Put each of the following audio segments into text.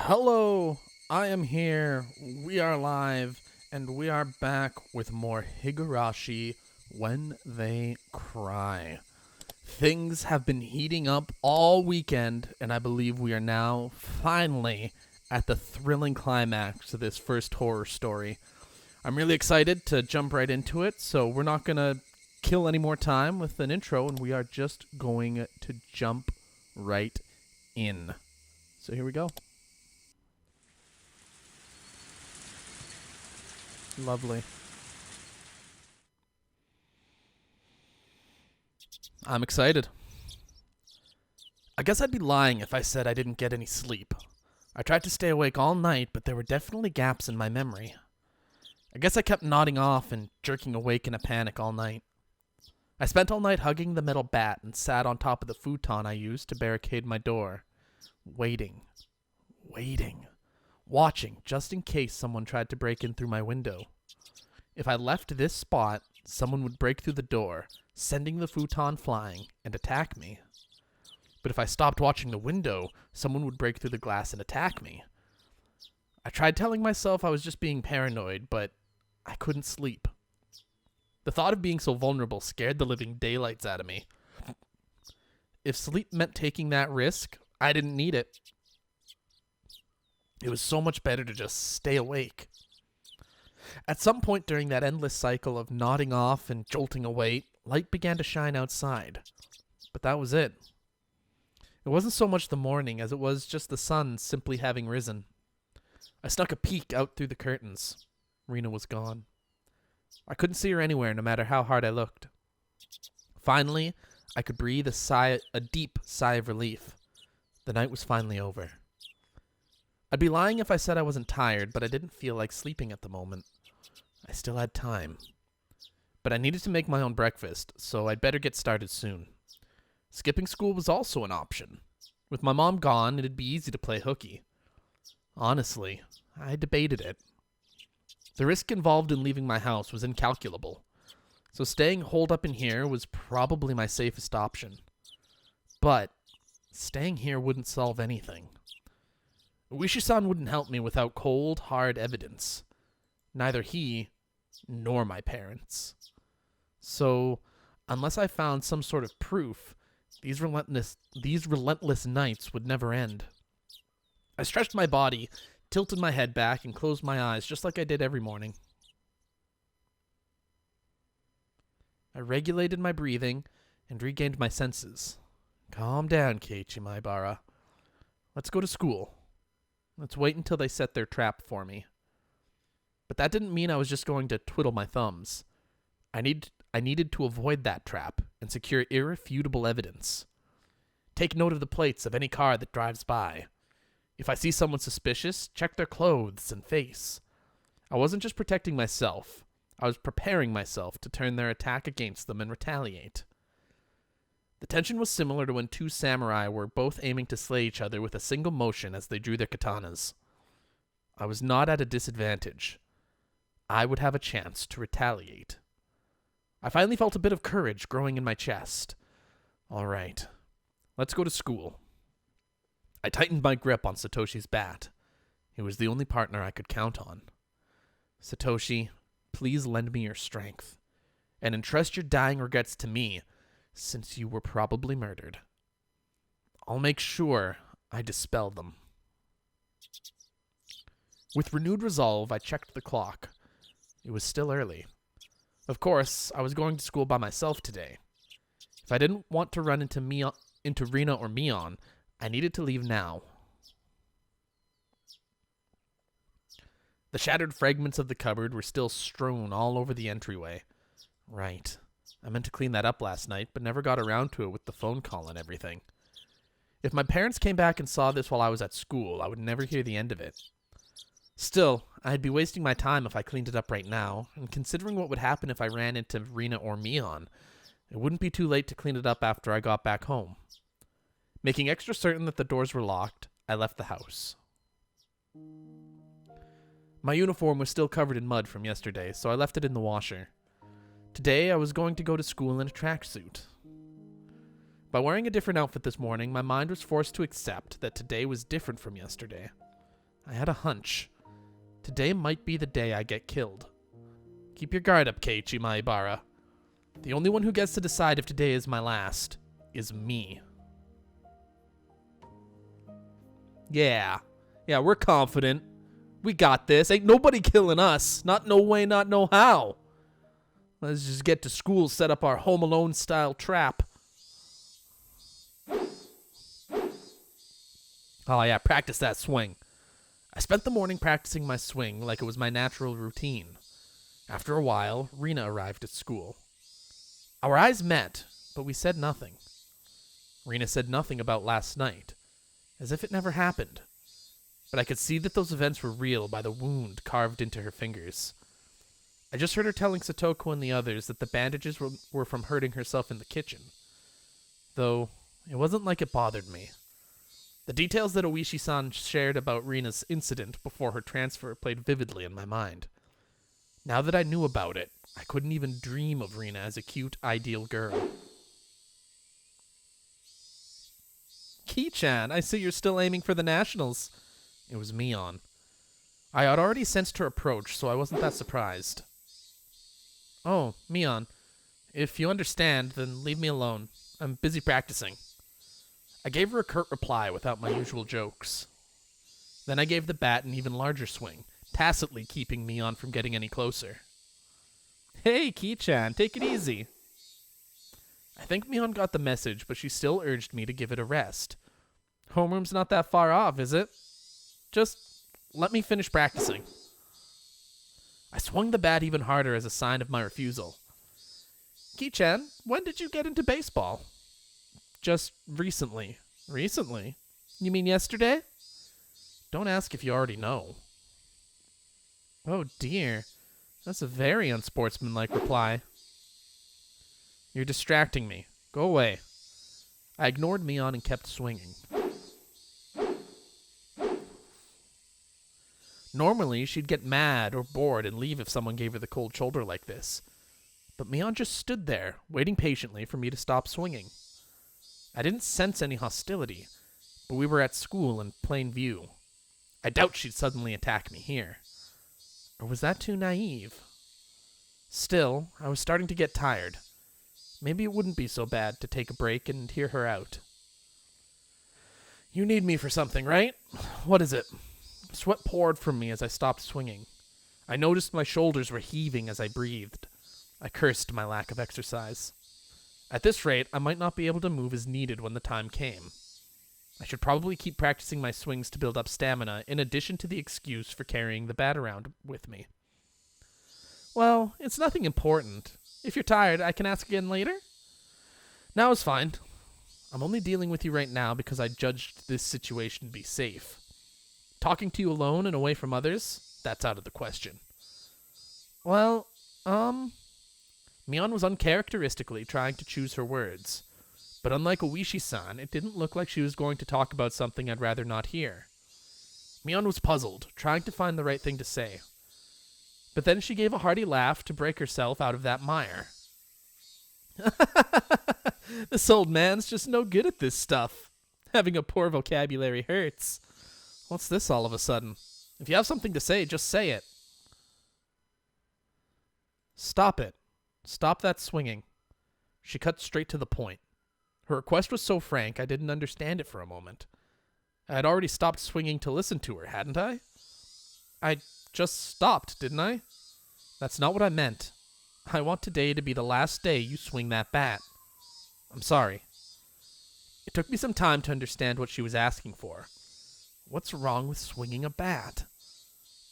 Hello, I am here. We are live, and we are back with more Higurashi When They Cry. Things have been heating up all weekend, and I believe we are now finally at the thrilling climax of this first horror story. I'm really excited to jump right into it, so we're not going to kill any more time with an intro, and we are just going to jump right in. So here we go. Lovely. I'm excited. I guess I'd be lying if I said I didn't get any sleep. I tried to stay awake all night, but there were definitely gaps in my memory. I guess I kept nodding off and jerking awake in a panic all night. I spent all night hugging the metal bat and sat on top of the futon I used to barricade my door. Waiting. Watching, just in case someone tried to break in through my window. If I left this spot, someone would break through the door, sending the futon flying, and attack me. But if I stopped watching the window, someone would break through the glass and attack me. I tried telling myself I was just being paranoid, but I couldn't sleep. The thought of being so vulnerable scared the living daylights out of me. If sleep meant taking that risk, I didn't need it. It was so much better to just stay awake. At some point during that endless cycle of nodding off and jolting awake, light began to shine outside. But that was it. It wasn't so much the morning as it was just the sun simply having risen. I snuck a peek out through the curtains. Rena was gone. I couldn't see her anywhere no matter how hard I looked. Finally, I could breathe a deep sigh of relief. The night was finally over. I'd be lying if I said I wasn't tired, but I didn't feel like sleeping at the moment. I still had time. But I needed to make my own breakfast, so I'd better get started soon. Skipping school was also an option. With my mom gone, it'd be easy to play hooky. Honestly, I debated it. The risk involved in leaving my house was incalculable, so staying holed up in here was probably my safest option. But staying here wouldn't solve anything. Wishisan wouldn't help me without cold, hard evidence. Neither he nor my parents. So, unless I found some sort of proof, these relentless nights would never end. I stretched my body, tilted my head back, and closed my eyes just like I did every morning. I regulated my breathing and regained my senses. Calm down, Keiichi Maibara. Let's go to school. Let's wait until they set their trap for me. But that didn't mean I was just going to twiddle my thumbs. I needed to avoid that trap and secure irrefutable evidence. Take note of the plates of any car that drives by. If I see someone suspicious, check their clothes and face. I wasn't just protecting myself. I was preparing myself to turn their attack against them and retaliate. The tension was similar to when two samurai were both aiming to slay each other with a single motion as they drew their katanas. I was not at a disadvantage. I would have a chance to retaliate. I finally felt a bit of courage growing in my chest. All right, let's go to school. I tightened my grip on Satoshi's bat. He was the only partner I could count on. Satoshi, please lend me your strength, and entrust your dying regrets to me, since you were probably murdered. I'll make sure I dispel them. With renewed resolve, I checked the clock. It was still early. Of course, I was going to school by myself today. If I didn't want to run into Rena or Mion, I needed to leave now. The shattered fragments of the cupboard were still strewn all over the entryway. Right. I meant to clean that up last night, but never got around to it with the phone call and everything. If my parents came back and saw this while I was at school, I would never hear the end of it. Still, I'd be wasting my time if I cleaned it up right now, and considering what would happen if I ran into Rena or Mion, it wouldn't be too late to clean it up after I got back home. Making extra certain that the doors were locked, I left the house. My uniform was still covered in mud from yesterday, so I left it in the washer. Today, I was going to go to school in a tracksuit. By wearing a different outfit this morning, my mind was forced to accept that today was different from yesterday. I had a hunch. Today might be the day I get killed. Keep your guard up, Keiichi Maibara. The only one who gets to decide if today is my last is me. Yeah, we're confident. We got this. Ain't nobody killing us. Not no way, not no how. Let's just get to school, set up our Home Alone style trap. Oh yeah, practice that swing. I spent the morning practicing my swing like it was my natural routine. After a while, Rena arrived at school. Our eyes met, but we said nothing. Rena said nothing about last night, as if it never happened. But I could see that those events were real by the wound carved into her fingers. I just heard her telling Satoko and the others that the bandages were from hurting herself in the kitchen. Though, it wasn't like it bothered me. The details that Oishi-san shared about Rena's incident before her transfer played vividly in my mind. Now that I knew about it, I couldn't even dream of Rena as a cute, ideal girl. Kei-chan, I see you're still aiming for the nationals. It was Mion. I had already sensed her approach, so I wasn't that surprised. Oh, Mion, if you understand, then leave me alone. I'm busy practicing. I gave her a curt reply without my usual jokes. Then I gave the bat an even larger swing, tacitly keeping Mion from getting any closer. Hey, Kei-chan, take it easy. I think Mion got the message, but she still urged me to give it a rest. Homeroom's not that far off, is it? Just let me finish practicing. I swung the bat even harder as a sign of my refusal. Kei-chan, when did you get into baseball? Just recently. Recently? You mean yesterday? Don't ask if you already know. Oh dear. That's a very unsportsmanlike reply. You're distracting me. Go away. I ignored Mion and kept swinging. Normally, she'd get mad or bored and leave if someone gave her the cold shoulder like this. But Mion just stood there, waiting patiently for me to stop swinging. I didn't sense any hostility, but we were at school in plain view. I doubt she'd suddenly attack me here. Or was that too naive? Still, I was starting to get tired. Maybe it wouldn't be so bad to take a break and hear her out. You need me for something, right? What is it? Sweat poured from me as I stopped swinging. I noticed my shoulders were heaving as I breathed. I cursed my lack of exercise. At this rate, I might not be able to move as needed when the time came. I should probably keep practicing my swings to build up stamina, in addition to the excuse for carrying the bat around with me. Well, it's nothing important. If you're tired, I can ask again later? Now is fine. I'm only dealing with you right now because I judged this situation to be safe. Talking to you alone and away from others, that's out of the question. Well, Mion was uncharacteristically trying to choose her words. But unlike Oishi-san, it didn't look like she was going to talk about something I'd rather not hear. Mion was puzzled, trying to find the right thing to say. But then she gave a hearty laugh to break herself out of that mire. This old man's just no good at this stuff. Having a poor vocabulary hurts. What's this all of a sudden? If you have something to say, just say it. Stop it. Stop that swinging. She cut straight to the point. Her request was so frank, I didn't understand it for a moment. I had already stopped swinging to listen to her, hadn't I? I just stopped, didn't I? That's not what I meant. I want today to be the last day you swing that bat. I'm sorry. It took me some time to understand what she was asking for. What's wrong with swinging a bat?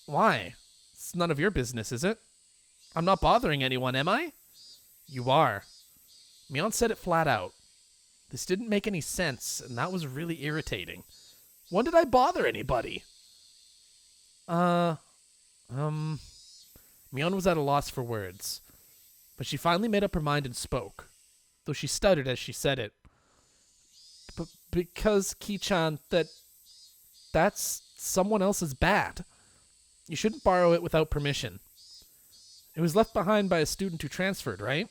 Why? It's none of your business, is it? I'm not bothering anyone, am I? You are. Mion said it flat out. This didn't make any sense, and that was really irritating. When did I bother anybody? Mion was at a loss for words, but she finally made up her mind and spoke, though she stuttered as she said it. Because, Kei-chan, that's someone else's bat. You shouldn't borrow it without permission. It was left behind by a student who transferred, right?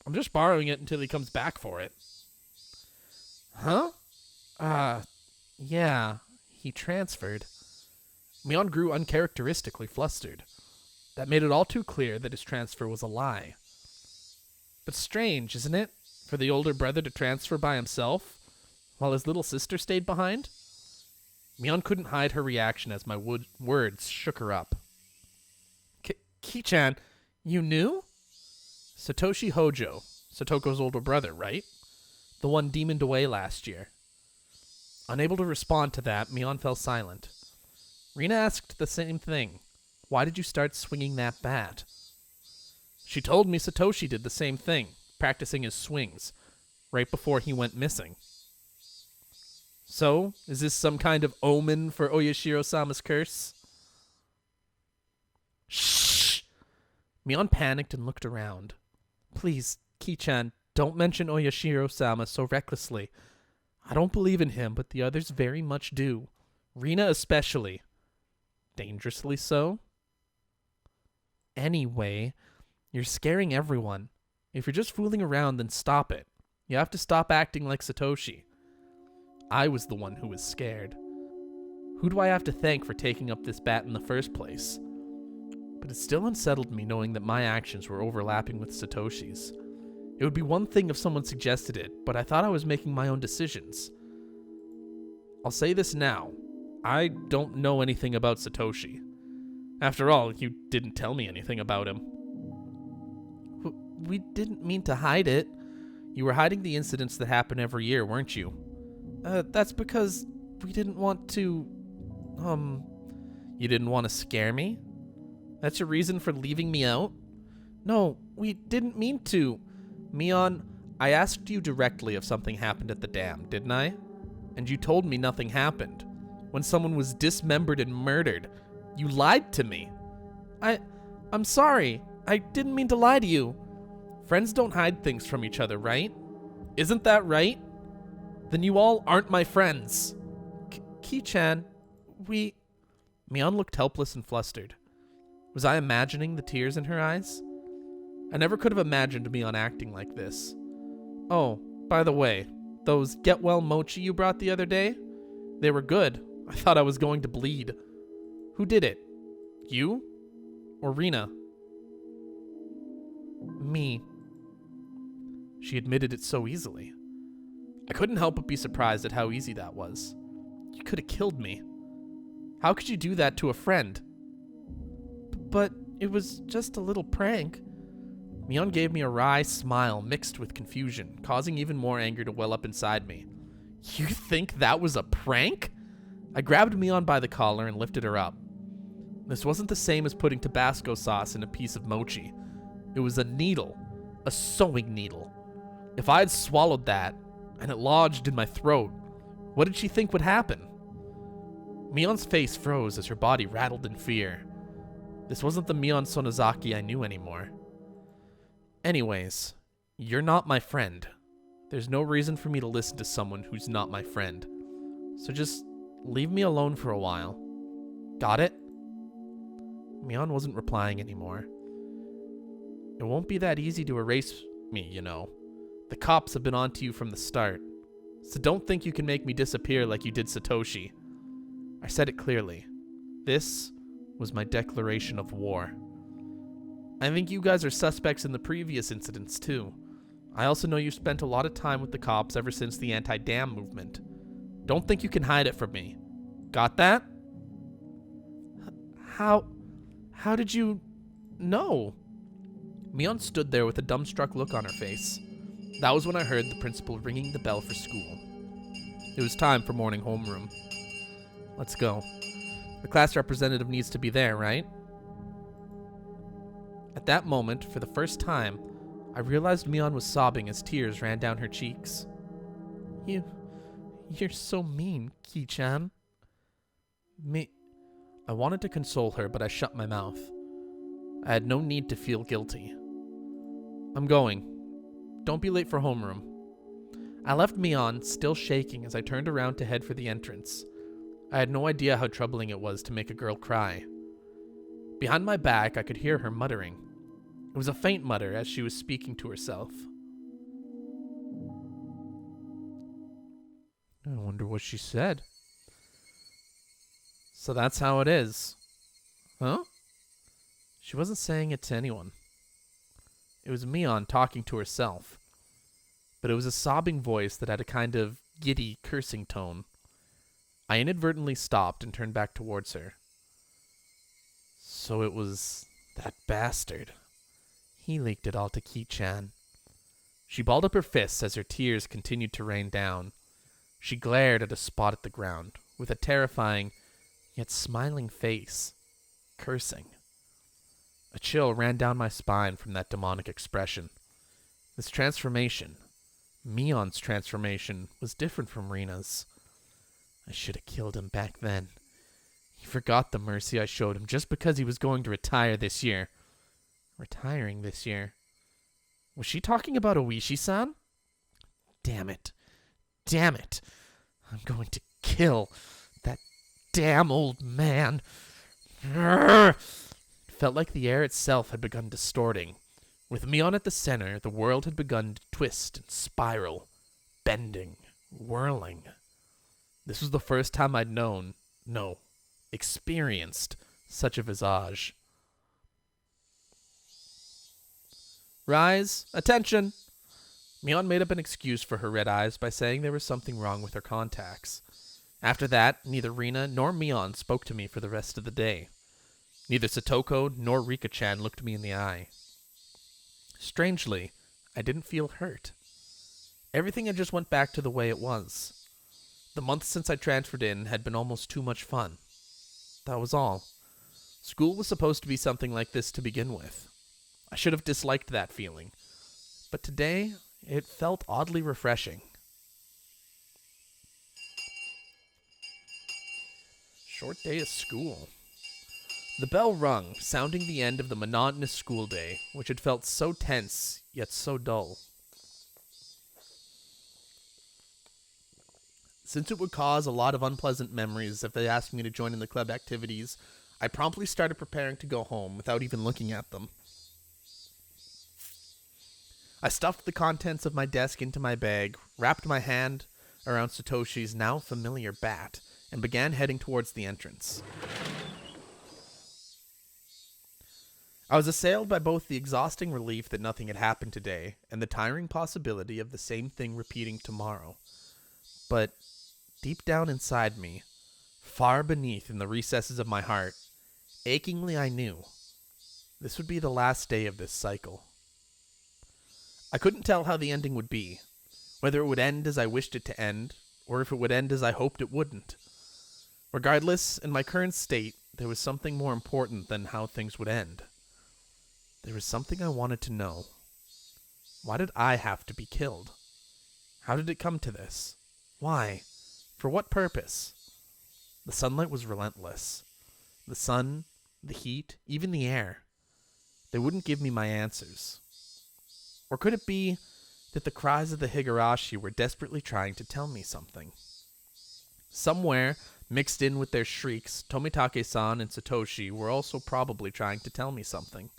I'm just borrowing it until he comes back for it. Huh? Yeah, he transferred. Mion grew uncharacteristically flustered. That made it all too clear that his transfer was a lie. But strange, isn't it, for the older brother to transfer by himself, while his little sister stayed behind? Mion couldn't hide her reaction as my words shook her up. Ki-chan, you knew? Satoshi Hojo, Satoko's older brother, right? The one demoned away last year. Unable to respond to that, Mion fell silent. Rina asked the same thing. Why did you start swinging that bat? She told me Satoshi did the same thing, practicing his swings, right before he went missing. So, is this some kind of omen for Oyashiro-sama's curse? Shh! Mion panicked and looked around. Please, Ki-chan, don't mention Oyashiro-sama so recklessly. I don't believe in him, but the others very much do. Rina especially. Dangerously so? Anyway, you're scaring everyone. If you're just fooling around, then stop it. You have to stop acting like Satoshi. I was the one who was scared. Who do I have to thank for taking up this bat in the first place? But it still unsettled me knowing that my actions were overlapping with Satoshi's. It would be one thing if someone suggested it, but I thought I was making my own decisions. I'll say this now. I don't know anything about Satoshi. After all, you didn't tell me anything about him. We didn't mean to hide it. You were hiding the incidents that happen every year, weren't you? That's because we didn't want to... You didn't want to scare me? That's your reason for leaving me out? No, we didn't mean to. Mion, I asked you directly if something happened at the dam, didn't I? And you told me nothing happened. When someone was dismembered and murdered, you lied to me. I'm sorry. I didn't mean to lie to you. Friends don't hide things from each other, right? Isn't that right? Then you all aren't my friends. Ki-chan, Mion looked helpless and flustered. Was I imagining the tears in her eyes? I never could have imagined Mion acting like this. Oh, by the way, those get-well mochi you brought the other day? They were good. I thought I was going to bleed. Who did it? You? Or Rina? Me. She admitted it so easily. I couldn't help but be surprised at how easy that was. You could have killed me. How could you do that to a friend? But it was just a little prank. Mion gave me a wry smile mixed with confusion, causing even more anger to well up inside me. You think that was a prank? I grabbed Mion by the collar and lifted her up. This wasn't the same as putting Tabasco sauce in a piece of mochi. It was a needle. A sewing needle. If I had swallowed that, and it lodged in my throat, what did she think would happen? Mion's face froze as her body rattled in fear. This wasn't the Mion Sonozaki I knew anymore. Anyways, you're not my friend. There's no reason for me to listen to someone who's not my friend. So just leave me alone for a while. Got it? Mion wasn't replying anymore. It won't be that easy to erase me, you know. The cops have been onto you from the start. So don't think you can make me disappear like you did Satoshi. I said it clearly. This was my declaration of war. I think you guys are suspects in the previous incidents too. I also know you've spent a lot of time with the cops ever since the anti-dam movement. Don't think you can hide it from me. Got that? How did you know? Mion stood there with a dumbstruck look on her face. That was when I heard the principal ringing the bell for school. It was time for morning homeroom. Let's go. The class representative needs to be there, right? At that moment, for the first time, I realized Mion was sobbing as tears ran down her cheeks. You're so mean, Ki-chan. I wanted to console her, but I shut my mouth. I had no need to feel guilty. I'm going. Don't be late for homeroom. I left Mion, still shaking, as I turned around to head for the entrance. I had no idea how troubling it was to make a girl cry. Behind my back, I could hear her muttering. It was a faint mutter as she was speaking to herself. I wonder what she said. So that's how it is. Huh? She wasn't saying it to anyone. It was Mion talking to herself. But it was a sobbing voice that had a kind of giddy, cursing tone. I inadvertently stopped and turned back towards her. So it was that bastard. He leaked it all to Ki-chan. She balled up her fists as her tears continued to rain down. She glared at a spot at the ground, with a terrifying, yet smiling face, cursing. A chill ran down my spine from that demonic expression. This transformation, Mion's transformation, was different from Rina's. I should have killed him back then. He forgot the mercy I showed him just because he was going to retire this year. Retiring this year. Was she talking about Oishi-san? Damn it. Damn it. I'm going to kill that damn old man. It felt like the air itself had begun distorting. With Mion at the center, the world had begun to twist and spiral, bending, whirling. This was the first time I'd experienced such a visage. Rise, attention! Mion made up an excuse for her red eyes by saying there was something wrong with her contacts. After that, neither Rina nor Mion spoke to me for the rest of the day. Neither Satoko nor Rika-chan looked me in the eye. Strangely, I didn't feel hurt. Everything had just went back to the way it was. The months since I transferred in had been almost too much fun. That was all. School was supposed to be something like this to begin with. I should have disliked that feeling. But today, it felt oddly refreshing. Short day of school. The bell rung, sounding the end of the monotonous school day, which had felt so tense, yet so dull. Since it would cause a lot of unpleasant memories if they asked me to join in the club activities, I promptly started preparing to go home without even looking at them. I stuffed the contents of my desk into my bag, wrapped my hand around Satoshi's now familiar bat, and began heading towards the entrance. I was assailed by both the exhausting relief that nothing had happened today and the tiring possibility of the same thing repeating tomorrow. But deep down inside me, far beneath in the recesses of my heart, achingly I knew this would be the last day of this cycle. I couldn't tell how the ending would be, whether it would end as I wished it to end, or if it would end as I hoped it wouldn't. Regardless, in my current state, there was something more important than how things would end. There was something I wanted to know. Why did I have to be killed? How did it come to this? Why? For what purpose? The sunlight was relentless. The sun, the heat, even the air. They wouldn't give me my answers. Or could it be that the cries of the Higurashi were desperately trying to tell me something? Somewhere, mixed in with their shrieks, Tomitake-san and Satoshi were also probably trying to tell me something.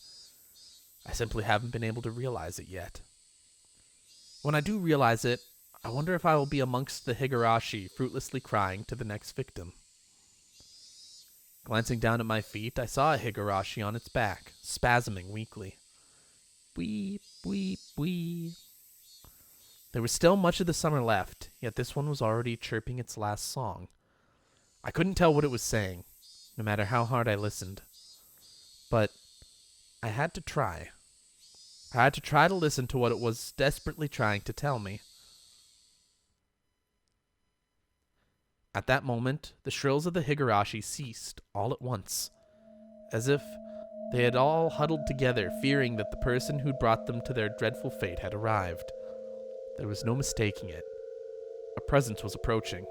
I simply haven't been able to realize it yet. When I do realize it, I wonder if I will be amongst the Higurashi fruitlessly crying to the next victim. Glancing down at my feet, I saw a Higurashi on its back, spasming weakly. Weep, weep, weep. There was still much of the summer left, yet this one was already chirping its last song. I couldn't tell what it was saying, no matter how hard I listened. But I had to try. I had to try to listen to what it was desperately trying to tell me. At that moment, the shrills of the Higurashi ceased all at once, as if they had all huddled together, fearing that the person who'd brought them to their dreadful fate had arrived. There was no mistaking it. A presence was approaching.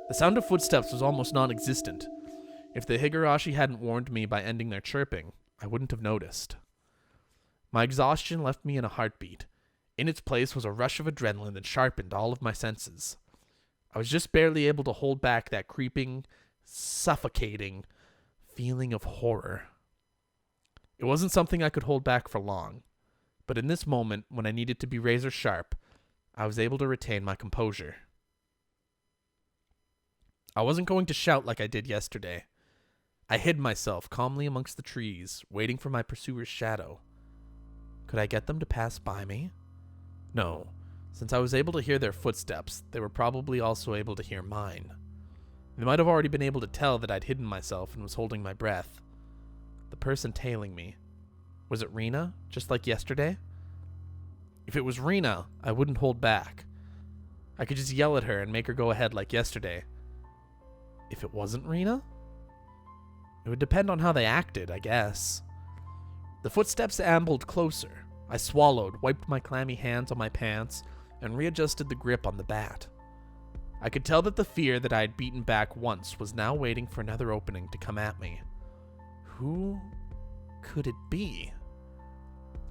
The sound of footsteps was almost non-existent. If the Higurashi hadn't warned me by ending their chirping, I wouldn't have noticed. My exhaustion left me in a heartbeat. In its place was a rush of adrenaline that sharpened all of my senses. I was just barely able to hold back that creeping, suffocating feeling of horror. It wasn't something I could hold back for long, but in this moment, when I needed to be razor sharp, I was able to retain my composure. I wasn't going to shout like I did yesterday. I hid myself calmly amongst the trees, waiting for my pursuer's shadow. Could I get them to pass by me? No. Since I was able to hear their footsteps, they were probably also able to hear mine. They might have already been able to tell that I'd hidden myself and was holding my breath. The person tailing me. Was it Rena, just like yesterday? If it was Rena, I wouldn't hold back. I could just yell at her and make her go ahead like yesterday. If it wasn't Rena? It would depend on how they acted, I guess. The footsteps ambled closer. I swallowed, wiped my clammy hands on my pants, and readjusted the grip on the bat. I could tell that the fear that I had beaten back once was now waiting for another opening to come at me. Who could it be?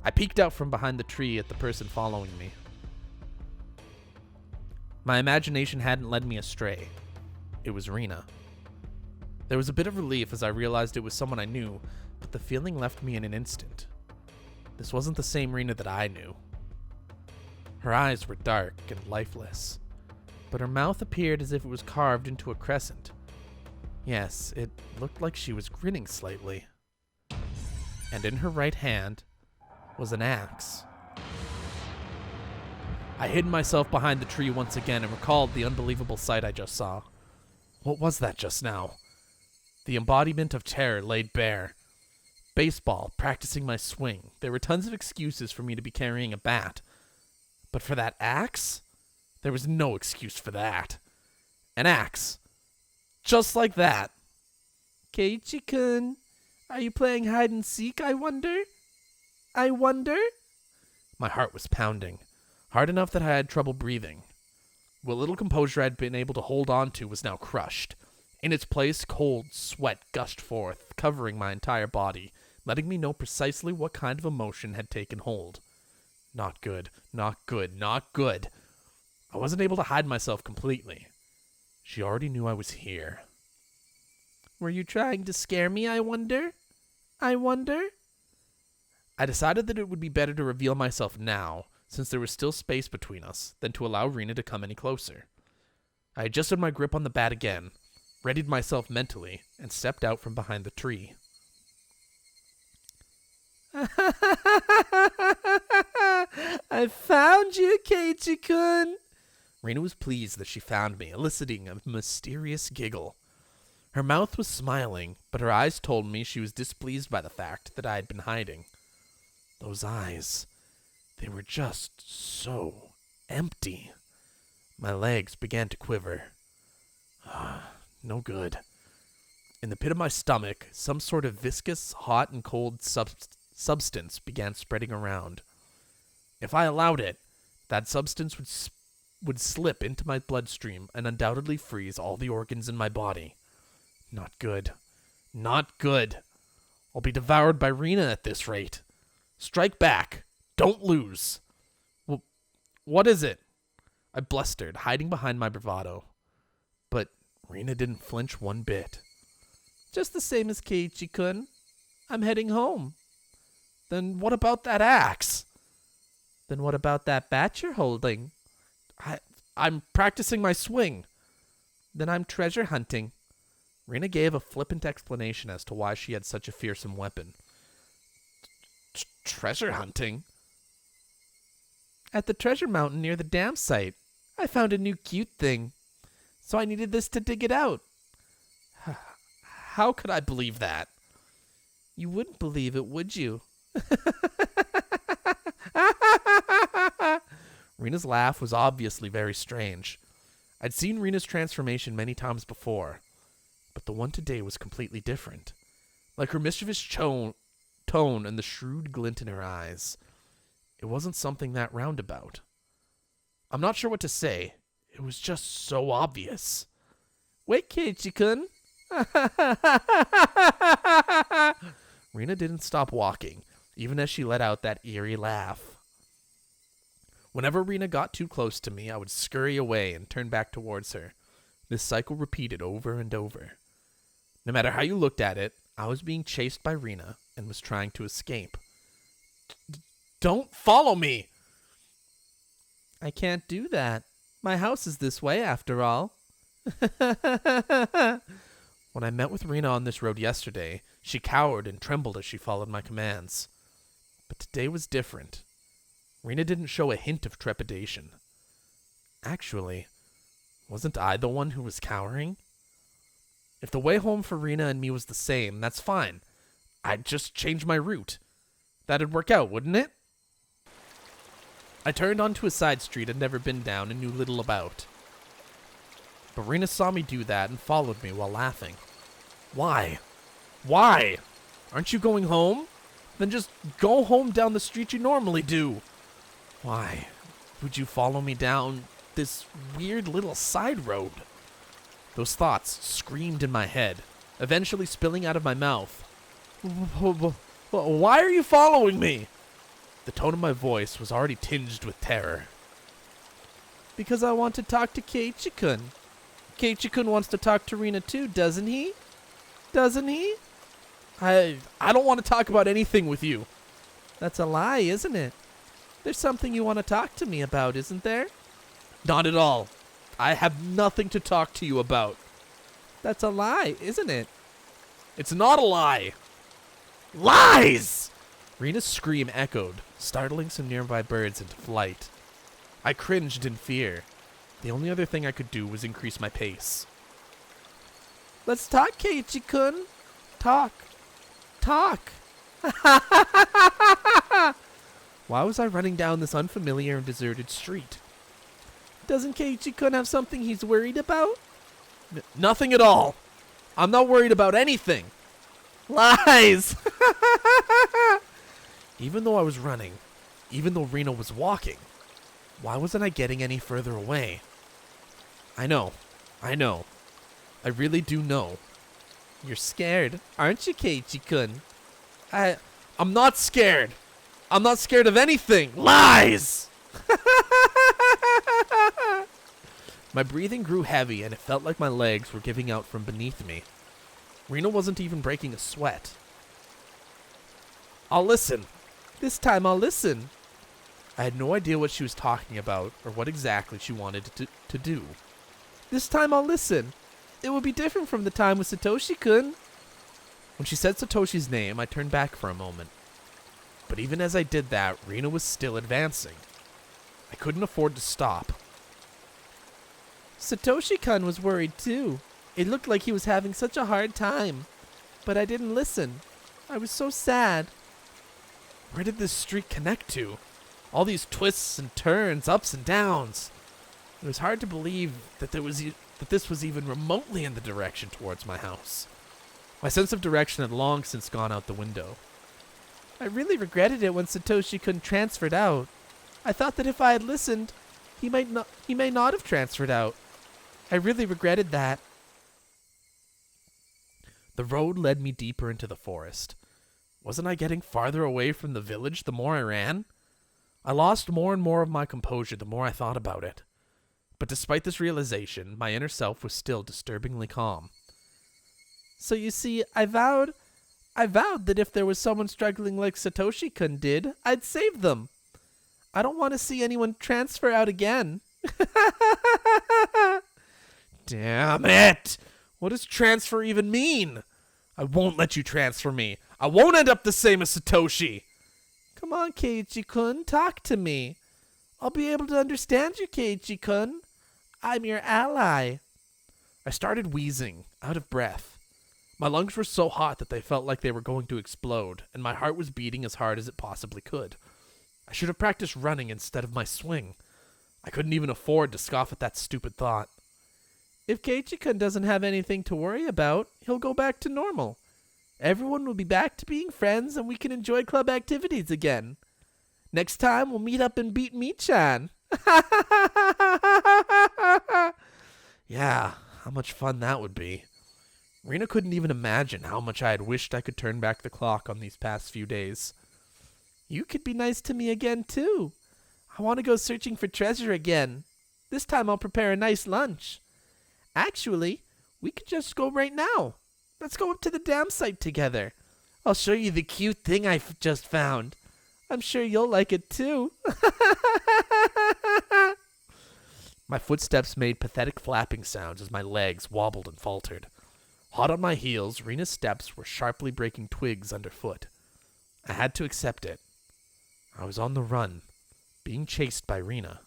I peeked out from behind the tree at the person following me. My imagination hadn't led me astray. It was Rena. There was a bit of relief as I realized it was someone I knew, but the feeling left me in an instant. This wasn't the same Rena that I knew. Her eyes were dark and lifeless, but her mouth appeared as if it was carved into a crescent. Yes, it looked like she was grinning slightly. And in her right hand was an axe. I hid myself behind the tree once again and recalled the unbelievable sight I just saw. What was that just now? The embodiment of terror laid bare. Baseball, practicing my swing. There were tons of excuses for me to be carrying a bat. But for that axe? There was no excuse for that. An axe. Just like that. Keiichi-kun, are you playing hide and seek, I wonder? I wonder? My heart was pounding, hard enough that I had trouble breathing. What little composure I'd been able to hold on to was now crushed. In its place, cold sweat gushed forth, covering my entire body, letting me know precisely what kind of emotion had taken hold. Not good, not good, not good. I wasn't able to hide myself completely. She already knew I was here. Were you trying to scare me, I wonder? I wonder? I decided that it would be better to reveal myself now, since there was still space between us, than to allow Rena to come any closer. I adjusted my grip on the bat again, readied myself mentally, and stepped out from behind the tree. I found you, Keiichi-kun. Rena was pleased that she found me, eliciting a mysterious giggle. Her mouth was smiling, but her eyes told me she was displeased by the fact that I had been hiding. Those eyes, they were just so empty. My legs began to quiver. No good. In the pit of my stomach, some sort of viscous, hot, and cold substance began spreading around. If I allowed it, that substance would slip into my bloodstream and undoubtedly freeze all the organs in my body. Not good. Not good. I'll be devoured by Rena at this rate. Strike back. Don't lose. Well, what is it? I blustered, hiding behind my bravado. But Rena didn't flinch one bit. Just the same as Keiichi-kun. I'm heading home. Then what about that axe? Then what about that bat you're holding? I'm practicing my swing. Then I'm treasure hunting. Rena gave a flippant explanation as to why she had such a fearsome weapon. Treasure hunting? At the treasure mountain near the dam site, I found a new cute thing. So I needed this to dig it out. How could I believe that? You wouldn't believe it, would you? Rena's laugh was obviously very strange. I'd seen Rena's transformation many times before, but the one today was completely different. Like her mischievous tone and the shrewd glint in her eyes. It wasn't something that roundabout. I'm not sure what to say. It was just so obvious. Wait, Keiichi-kun. Rena didn't stop walking, even as she let out that eerie laugh. Whenever Rena got too close to me, I would scurry away and turn back towards her. This cycle repeated over and over. No matter how you looked at it, I was being chased by Rena and was trying to escape. Don't follow me! I can't do that. My house is this way, after all. When I met with Rena on this road yesterday, she cowered and trembled as she followed my commands. But today was different. Rena didn't show a hint of trepidation. Actually, wasn't I the one who was cowering? If the way home for Rena and me was the same, that's fine. I'd just change my route. That'd work out, wouldn't it? I turned onto a side street I'd never been down and knew little about. But Rena saw me do that and followed me while laughing. Why? Why? Aren't you going home? Then just go home down the street you normally do. Why would you follow me down this weird little side road? Those thoughts screamed in my head, eventually spilling out of my mouth. Why are you following me? The tone of my voice was already tinged with terror. Because I want to talk to Keiichi-kun. Keiichi-kun wants to talk to Rena too, doesn't he? Doesn't he? I don't want to talk about anything with you. That's a lie, isn't it? There's something you want to talk to me about, isn't there? Not at all. I have nothing to talk to you about. That's a lie, isn't it? It's not a lie. Lies! Rena's scream echoed, startling some nearby birds into flight. I cringed in fear. The only other thing I could do was increase my pace. Let's talk, Keiichi-kun. Talk. Talk. Why was I running down this unfamiliar and deserted street? Doesn't Keiichi-kun have something he's worried about? Nothing at all. I'm not worried about anything. Lies! Even though I was running, even though Rena was walking, why wasn't I getting any further away? I know. I really do know. You're scared, aren't you, Keiichi-kun? I'm not scared. I'm not scared of anything. Lies! My breathing grew heavy and it felt like my legs were giving out from beneath me. Rena wasn't even breaking a sweat. I'll listen. This time I'll listen. I had no idea what she was talking about or what exactly she wanted to do. This time I'll listen. It will be different from the time with Satoshi-kun. When she said Satoshi's name, I turned back for a moment. But even as I did that, Rena was still advancing. I couldn't afford to stop. Satoshi-kun was worried too. It looked like he was having such a hard time. But I didn't listen. I was so sad. Where did this street connect to? All these twists and turns, ups and downs. It was hard to believe that this was even remotely in the direction towards my house. My sense of direction had long since gone out the window. I really regretted it when Satoshi-kun transferred out. I thought that if I had listened, he may not have transferred out. I really regretted that. The road led me deeper into the forest. Wasn't I getting farther away from the village the more I ran? I lost more and more of my composure the more I thought about it. But despite this realization, my inner self was still disturbingly calm. So you see, I vowed that if there was someone struggling like Satoshi-kun did, I'd save them. I don't want to see anyone transfer out again. Damn it! What does transfer even mean? I won't let you transfer me. I won't end up the same as Satoshi. Come on, Keiichi-kun, talk to me. I'll be able to understand you, Keiichi-kun. I'm your ally. I started wheezing, out of breath. My lungs were so hot that they felt like they were going to explode, and my heart was beating as hard as it possibly could. I should have practiced running instead of my swing. I couldn't even afford to scoff at that stupid thought. If Keiichi-kun doesn't have anything to worry about, he'll go back to normal. Everyone will be back to being friends and we can enjoy club activities again. Next time, we'll meet up and beat Mi-chan. Yeah, how much fun that would be. Rena couldn't even imagine how much I had wished I could turn back the clock on these past few days. You could be nice to me again, too. I want to go searching for treasure again. This time I'll prepare a nice lunch. Actually, we could just go right now. Let's go up to the dam site together. I'll show you the cute thing I've just found. I'm sure you'll like it too. My footsteps made pathetic flapping sounds as my legs wobbled and faltered. Hot on my heels, Rena's steps were sharply breaking twigs underfoot. I had to accept it. I was on the run, being chased by Rena.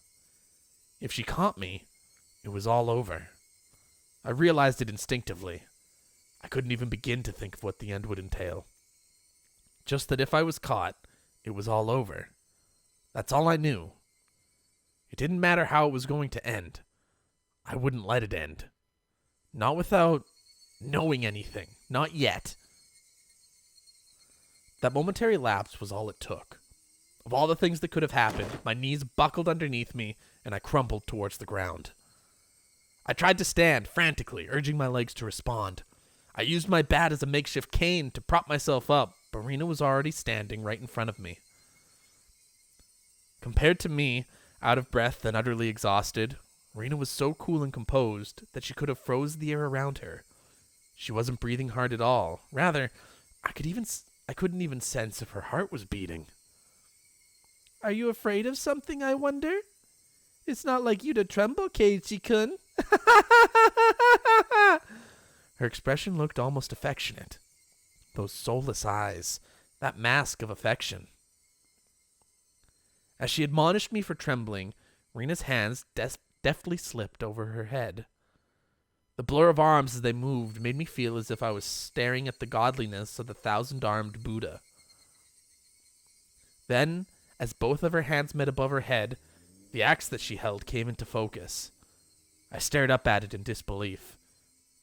If she caught me, it was all over. I realized it instinctively. I couldn't even begin to think of what the end would entail. Just that if I was caught, it was all over. That's all I knew. It didn't matter how it was going to end. I wouldn't let it end. Not without knowing anything. Not yet. That momentary lapse was all it took. Of all the things that could have happened, my knees buckled underneath me, and I crumbled towards the ground. I tried to stand, frantically, urging my legs to respond. I used my bat as a makeshift cane to prop myself up, but Rena was already standing right in front of me. Compared to me, out of breath and utterly exhausted, Rena was so cool and composed that she could have froze the air around her. She wasn't breathing hard at all. Rather, I couldn't even sense if her heart was beating. "Are you afraid of something, I wonder? It's not like you to tremble, Keiichi-kun." Her expression looked almost affectionate. Those soulless eyes, that mask of affection. As she admonished me for trembling, Rena's hands deftly slipped over her head. The blur of arms as they moved made me feel as if I was staring at the godliness of the thousand-armed Buddha. Then, as both of her hands met above her head, the axe that she held came into focus. I stared up at it in disbelief.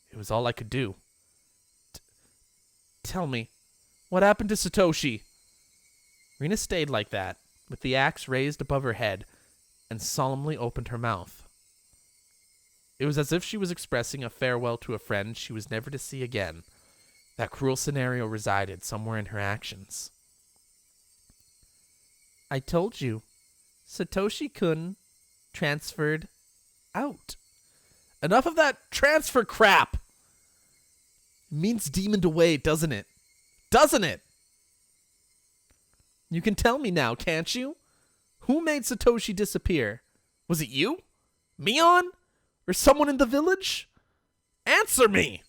It was all I could do. Tell me, what happened to Satoshi? Rena stayed like that, with the axe raised above her head, and solemnly opened her mouth. It was as if she was expressing a farewell to a friend she was never to see again. That cruel scenario resided somewhere in her actions. "I told you, Satoshi-kun transferred out." Enough of that transfer crap! It means demoned away, doesn't it? Doesn't it? You can tell me now, can't you? Who made Satoshi disappear? Was it you? Mion? Or someone in the village? Answer me!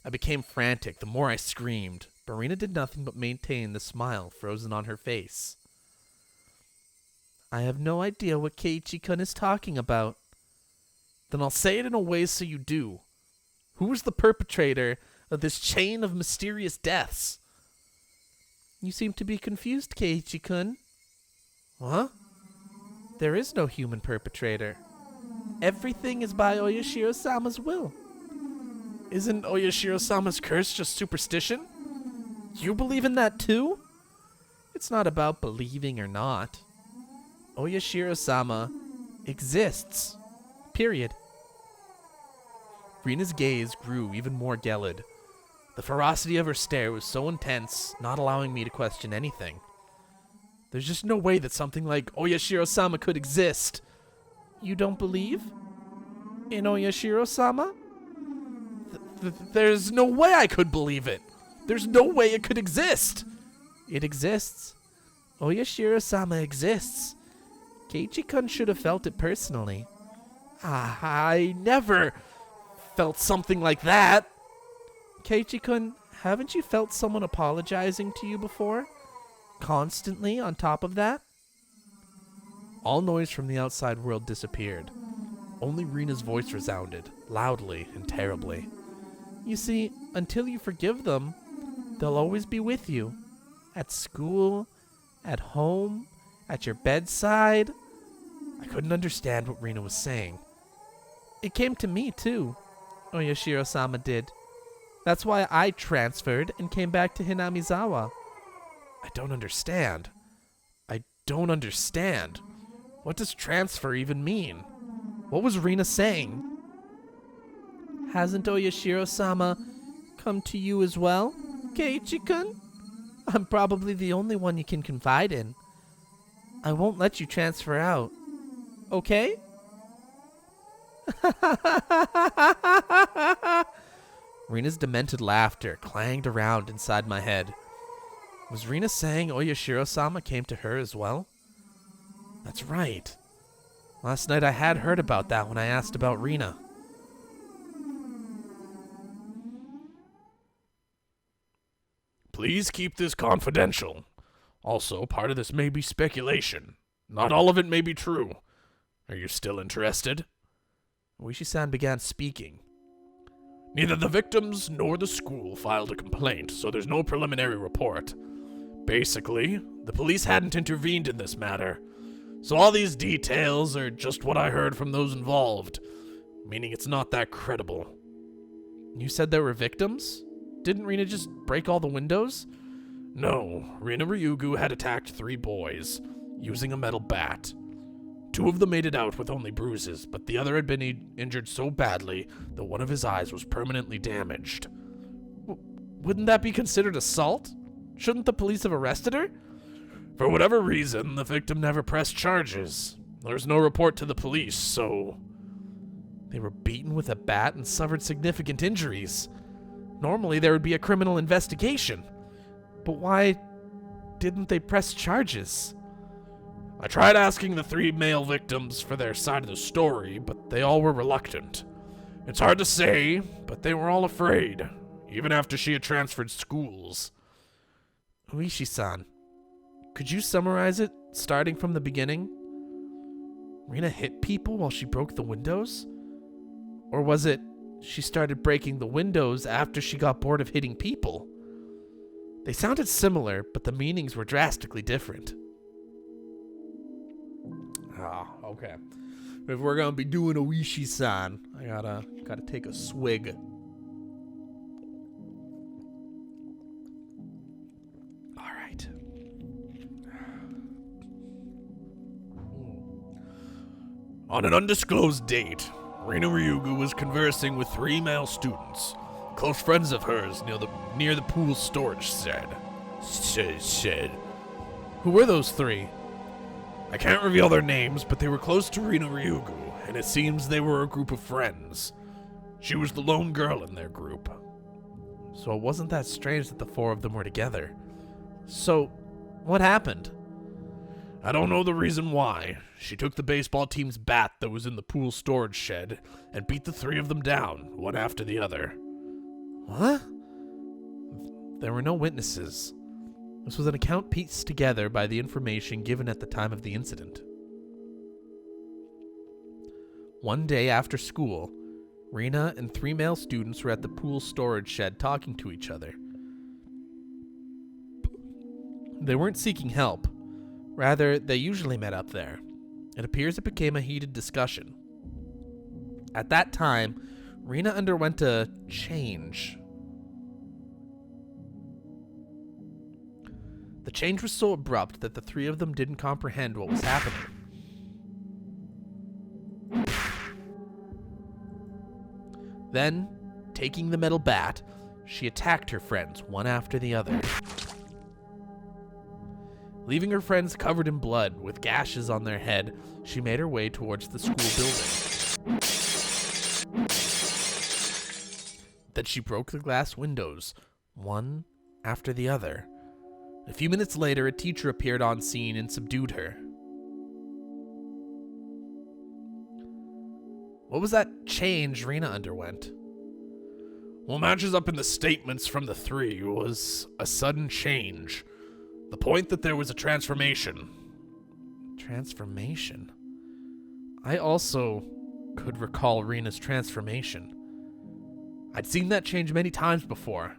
I became frantic the more I screamed, but Rena did nothing but maintain the smile frozen on her face. "I have no idea what Keiichi-kun is talking about." "Then I'll say it in a way so you do. Who was the perpetrator of this chain of mysterious deaths?" "You seem to be confused, Keiichi-kun." "Huh?" "There is no human perpetrator. Everything is by Oyashiro-sama's will." "Isn't Oyashiro-sama's curse just superstition? You believe in that too?" "It's not about believing or not. Oyashiro-sama exists. Period." Rena's gaze grew even more gelid. The ferocity of her stare was so intense, not allowing me to question anything. There's just no way that something like Oyashiro-sama could exist. "You don't believe in Oyashiro-sama?" There's no way I could believe it. There's no way it could exist. "It exists. Oyashiro-sama exists. Keiichi-kun should have felt it personally." I never felt something like that." "Keiichi-kun, haven't you felt someone apologizing to you before? Constantly on top of that?" All noise from the outside world disappeared. Only Rena's voice resounded, loudly and terribly. "You see, until you forgive them, they'll always be with you. At school, at home, at your bedside." I couldn't understand what Rena was saying. "It came to me, too. Oyashiro-sama did. That's why I transferred and came back to Hinamizawa." I don't understand. What does transfer even mean? What was Rena saying? "Hasn't Oyashiro-sama come to you as well, Keiichi-kun? I'm probably the only one you can confide in. I won't let you transfer out. Okay?" Rena's demented laughter clanged around inside my head. Was Rena saying Oyashiro-sama came to her as well? That's right. Last night I had heard about that when I asked about Rena. Please keep this confidential. Also, part of this may be speculation. Not all of it may be true. Are you still interested? Uishi-san began speaking. Neither the victims nor the school filed a complaint, so there's no preliminary report. Basically, the police hadn't intervened in this matter, so all these details are just what I heard from those involved, meaning it's not that credible. You said there were victims? Didn't Rena just break all the windows? No, Rina Ryugu had attacked 3 boys, using a metal bat. 2 of them made it out with only bruises, but the other had been injured so badly that one of his eyes was permanently damaged. Wouldn't that be considered assault? Shouldn't the police have arrested her? For whatever reason, the victim never pressed charges. There's no report to the police, so... They were beaten with a bat and suffered significant injuries. Normally, there would be a criminal investigation. But why didn't they press charges? I tried asking the 3 male victims for their side of the story, but they all were reluctant. It's hard to say, but they were all afraid, even after she had transferred schools. Uishi-san, could you summarize it, starting from the beginning? Rena hit people while she broke the windows? Or was it she started breaking the windows after she got bored of hitting people? They sounded similar, but the meanings were drastically different. Okay. If we're gonna be doing Uishi-san, I gotta take a swig. All right. On an undisclosed date, Rina Ryugu was conversing with 3 male students, close friends of hers near the pool storage shed. Who were those 3? I can't reveal their names, but they were close to Rina Ryugu, and it seems they were a group of friends. She was the lone girl in their group. So it wasn't that strange that the 4 of them were together. So, what happened? I don't know the reason why. She took the baseball team's bat that was in the pool storage shed and beat the 3 of them down, one after the other. What? There were no witnesses. This was an account pieced together by the information given at the time of the incident. One day after school, Rena and 3 male students were at the pool storage shed talking to each other. They weren't seeking help. Rather, they usually met up there. It appears it became a heated discussion. At that time, Rena underwent a change. The change was so abrupt that the 3 of them didn't comprehend what was happening. Then, taking the metal bat, she attacked her friends one after the other. Leaving her friends covered in blood with gashes on their head, she made her way towards the school building. Then she broke the glass windows, one after the other. A few minutes later, a teacher appeared on scene and subdued her. What was that change Rena underwent? What matches up in the statements from the 3 was a sudden change. The point that there was a transformation. Transformation? I also could recall Rena's transformation. I'd seen that change many times before.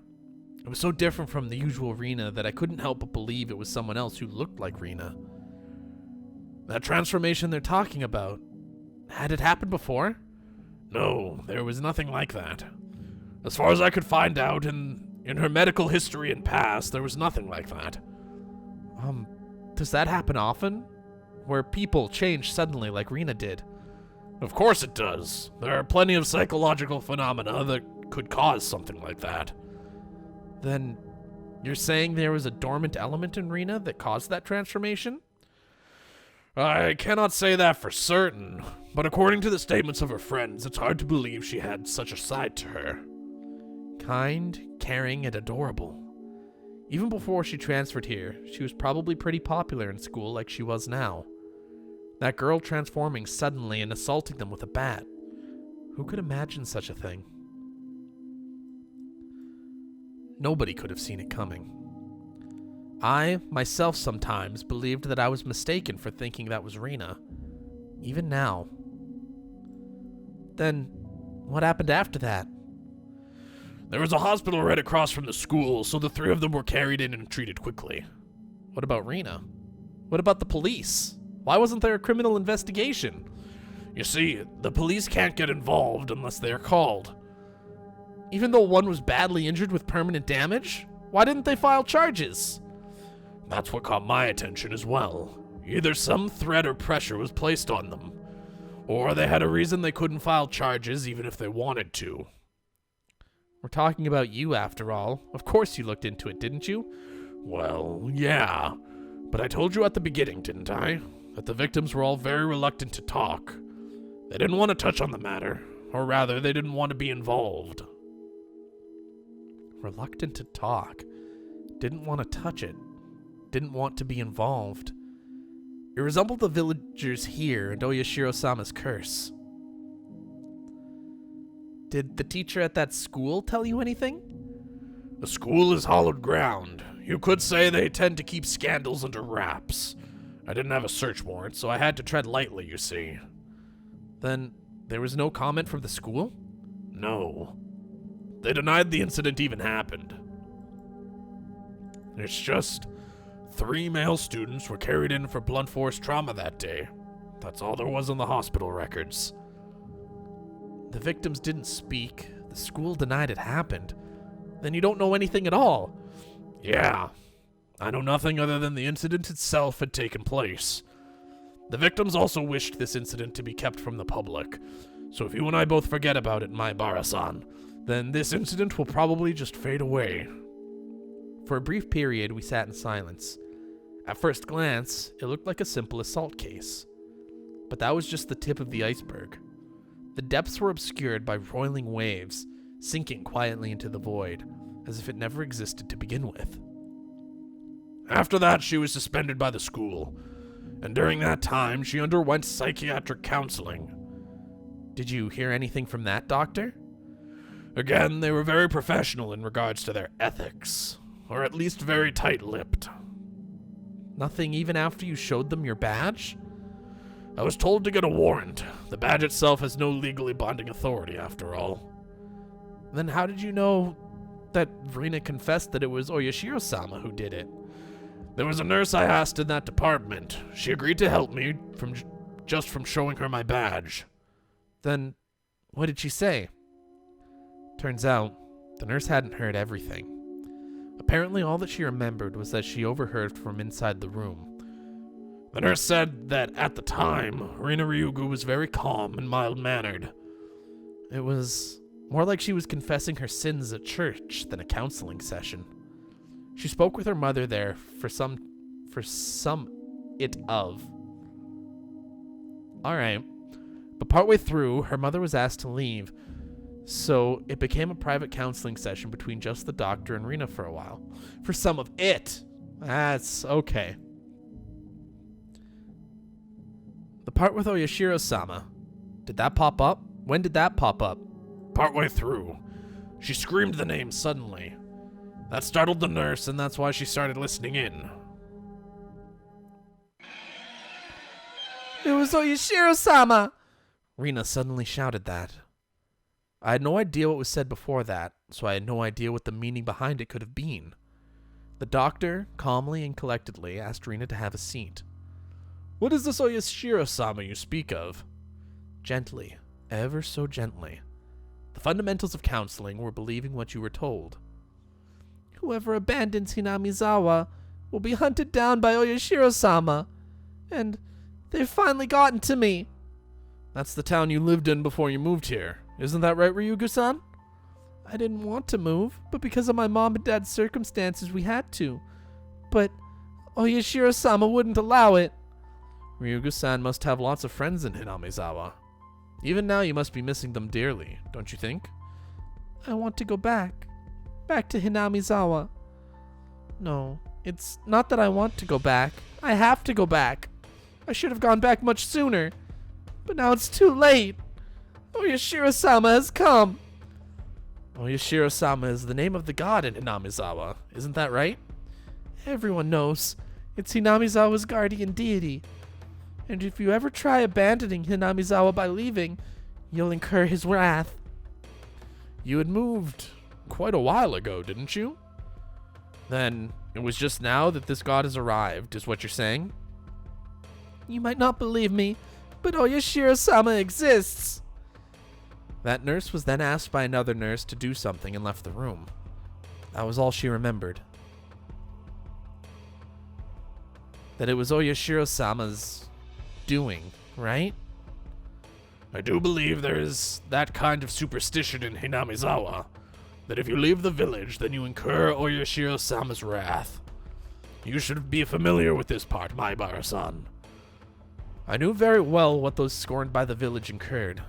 It was so different from the usual Rena that I couldn't help but believe it was someone else who looked like Rena. That transformation they're talking about, had it happened before? No, there was nothing like that. As far as I could find out in her medical history and past, there was nothing like that. Does that happen often? Where people change suddenly like Rena did? Of course it does. There are plenty of psychological phenomena that could cause something like that. Then, you're saying there was a dormant element in Rena that caused that transformation? I cannot say that for certain, but according to the statements of her friends, it's hard to believe she had such a side to her. Kind, caring, and adorable. Even before she transferred here, she was probably pretty popular in school like she was now. That girl transforming suddenly and assaulting them with a bat. Who could imagine such a thing? Nobody could have seen it coming. I, myself, sometimes believed that I was mistaken for thinking that was Rena. Even now. Then, what happened after that? There was a hospital right across from the school, so the three of them were carried in and treated quickly. What about Rena? What about the police? Why wasn't there a criminal investigation? You see, the police can't get involved unless they are called. Even though one was badly injured with permanent damage? Why didn't they file charges? That's what caught my attention as well. Either some threat or pressure was placed on them, or they had a reason they couldn't file charges even if they wanted to. We're talking about you, after all. Of course you looked into it, didn't you? Well, yeah. But I told you at the beginning, didn't I? That the victims were all very reluctant to talk. They didn't want to touch on the matter, or rather, they didn't want to be involved. Reluctant to talk. Didn't want to touch it. Didn't want to be involved. It resembled the villagers here and Oyashiro-sama's curse. Did the teacher at that school tell you anything? The school is hallowed ground. You could say they tend to keep scandals under wraps. I didn't have a search warrant, so I had to tread lightly, you see. Then there was no comment from the school? No. They denied the incident even happened. It's just 3 male students were carried in for blunt force trauma that day. That's all there was in the hospital records. The victims didn't speak. The school denied it happened. Then you don't know anything at all. Yeah. I know nothing other than the incident itself had taken place. The victims also wished this incident to be kept from the public. So if you and I both forget about it, my Bara-san, then this incident will probably just fade away. For a brief period, we sat in silence. At first glance, it looked like a simple assault case. But that was just the tip of the iceberg. The depths were obscured by roiling waves, sinking quietly into the void, as if it never existed to begin with. After that, she was suspended by the school, and during that time, she underwent psychiatric counseling. Did you hear anything from that doctor? Again, they were very professional in regards to their ethics, or at least very tight-lipped. Nothing even after you showed them your badge? I was told to get a warrant. The badge itself has no legally binding authority, after all. Then how did you know that Rena confessed that it was Oyashiro-sama who did it? There was a nurse I asked in that department. She agreed to help me just from showing her my badge. Then what did she say? Turns out, the nurse hadn't heard everything. Apparently all that she remembered was that she overheard from inside the room. The nurse said that at the time, Rina Ryugu was very calm and mild-mannered. It was more like she was confessing her sins at church than a counseling session. She spoke with her mother there for some it of. Alright, but partway through, her mother was asked to leave, so it became a private counseling session between just the doctor and Rena for a while. For some of it. That's okay. The part with Oyashiro-sama, did that pop up? When did that pop up? Partway through. She screamed the name suddenly. That startled the nurse, and that's why she started listening in. It was Oyashiro-sama! Rena suddenly shouted that. I had no idea what was said before that, so I had no idea what the meaning behind it could have been. The doctor, calmly and collectedly, asked Rena to have a seat. What is this Oyashiro-sama you speak of? Gently, ever so gently. The fundamentals of counseling were believing what you were told. Whoever abandons Hinamizawa will be hunted down by Oyashiro-sama. And they've finally gotten to me. That's the town you lived in before you moved here. Isn't that right, Ryugu-san? I didn't want to move, but because of my mom and dad's circumstances, we had to. But Oyashiro-sama wouldn't allow it. Ryugu-san must have lots of friends in Hinamizawa. Even now you must be missing them dearly, don't you think? I want to go back. Back to Hinamizawa. No, it's not that I want to go back. I have to go back. I should have gone back much sooner. But now it's too late. Oyashiro-sama has come. Oyashiro-sama is the name of the god in Hinamizawa, isn't that right? Everyone knows. It's Hinamizawa's guardian deity. And if you ever try abandoning Hinamizawa by leaving, you'll incur his wrath. You had moved quite a while ago, didn't you? Then it was just now that this god has arrived, is what you're saying? You might not believe me, but Oyashiro-sama exists. That nurse was then asked by another nurse to do something and left the room. That was all she remembered. That it was Oyashiro-sama's doing, right? I do believe there is that kind of superstition in Hinamizawa, that if you leave the village, then you incur Oyashiro-sama's wrath. You should be familiar with this part, Maibara-san. I knew very well what those scorned by the village incurred.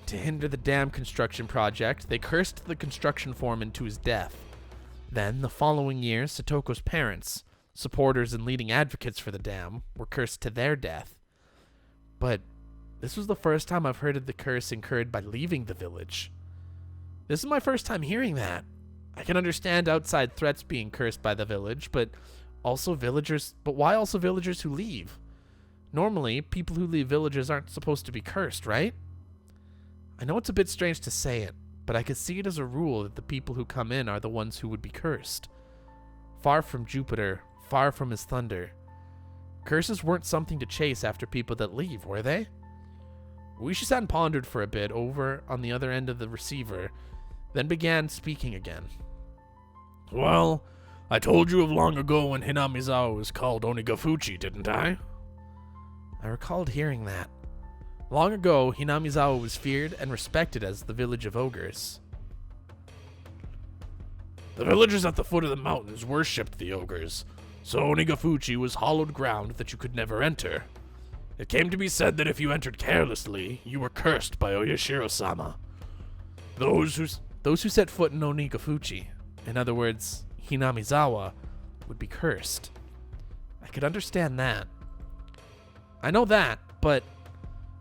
To hinder the dam construction project, they cursed the construction foreman to his death. Then, the following year, Satoko's parents, supporters and leading advocates for the dam, were cursed to their death. But this was the first time I've heard of the curse incurred by leaving the village. This is my first time hearing that. I can understand outside threats being cursed by the village, but why also villagers who leave? Normally, people who leave villages aren't supposed to be cursed, right? I know it's a bit strange to say it, but I could see it as a rule that the people who come in are the ones who would be cursed. Far from Jupiter, far from his thunder. Curses weren't something to chase after people that leave, were they? Uishi-san pondered for a bit over on the other end of the receiver, then began speaking again. Well, I told you of long ago when Hinamizawa was called Onigafuchi, didn't I? I recalled hearing that. Long ago, Hinamizawa was feared and respected as the village of ogres. The villagers at the foot of the mountains worshipped the ogres, so Onigafuchi was hallowed ground that you could never enter. It came to be said that if you entered carelessly, you were cursed by Oyashiro-sama. Those who set foot in Onigafuchi, in other words, Hinamizawa, would be cursed. I could understand that. I know that, but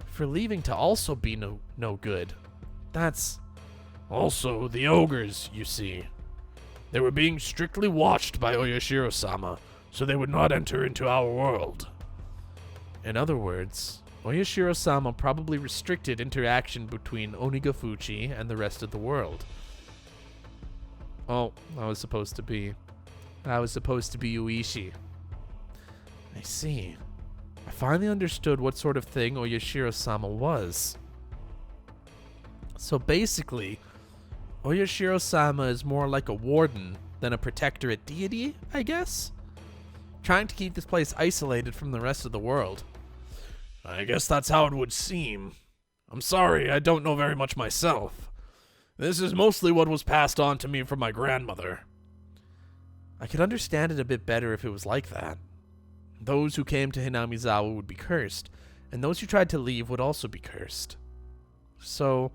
for leaving to also be no good, that's... Also, the ogres, you see. They were being strictly watched by Oyashiro-sama, so they would not enter into our world. In other words, Oyashiro-sama probably restricted interaction between Onigafuchi and the rest of the world. Oh, I was supposed to be Uishi. I see. I finally understood what sort of thing Oyashiro-sama was. So basically, Oyashiro-sama is more like a warden than a protectorate deity, I guess? Trying to keep this place isolated from the rest of the world. I guess that's how it would seem. I'm sorry, I don't know very much myself. This is mostly what was passed on to me from my grandmother. I could understand it a bit better if it was like that. Those who came to Hinamizawa would be cursed, and those who tried to leave would also be cursed. So,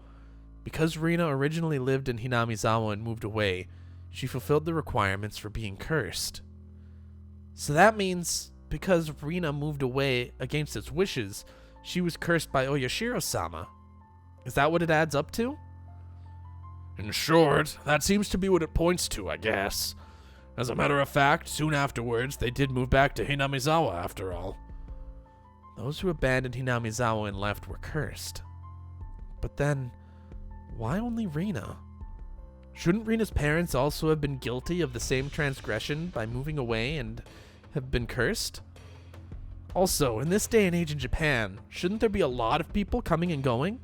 because Rina originally lived in Hinamizawa and moved away, she fulfilled the requirements for being cursed. So that means, because Rina moved away against its wishes, she was cursed by Oyashiro-sama. Is that what it adds up to? In short, that seems to be what it points to, I guess. As a matter of fact, soon afterwards, they did move back to Hinamizawa after all. Those who abandoned Hinamizawa and left were cursed. But then, why only Rina? Shouldn't Rina's parents also have been guilty of the same transgression by moving away and have been cursed? Also, in this day and age in Japan, shouldn't there be a lot of people coming and going?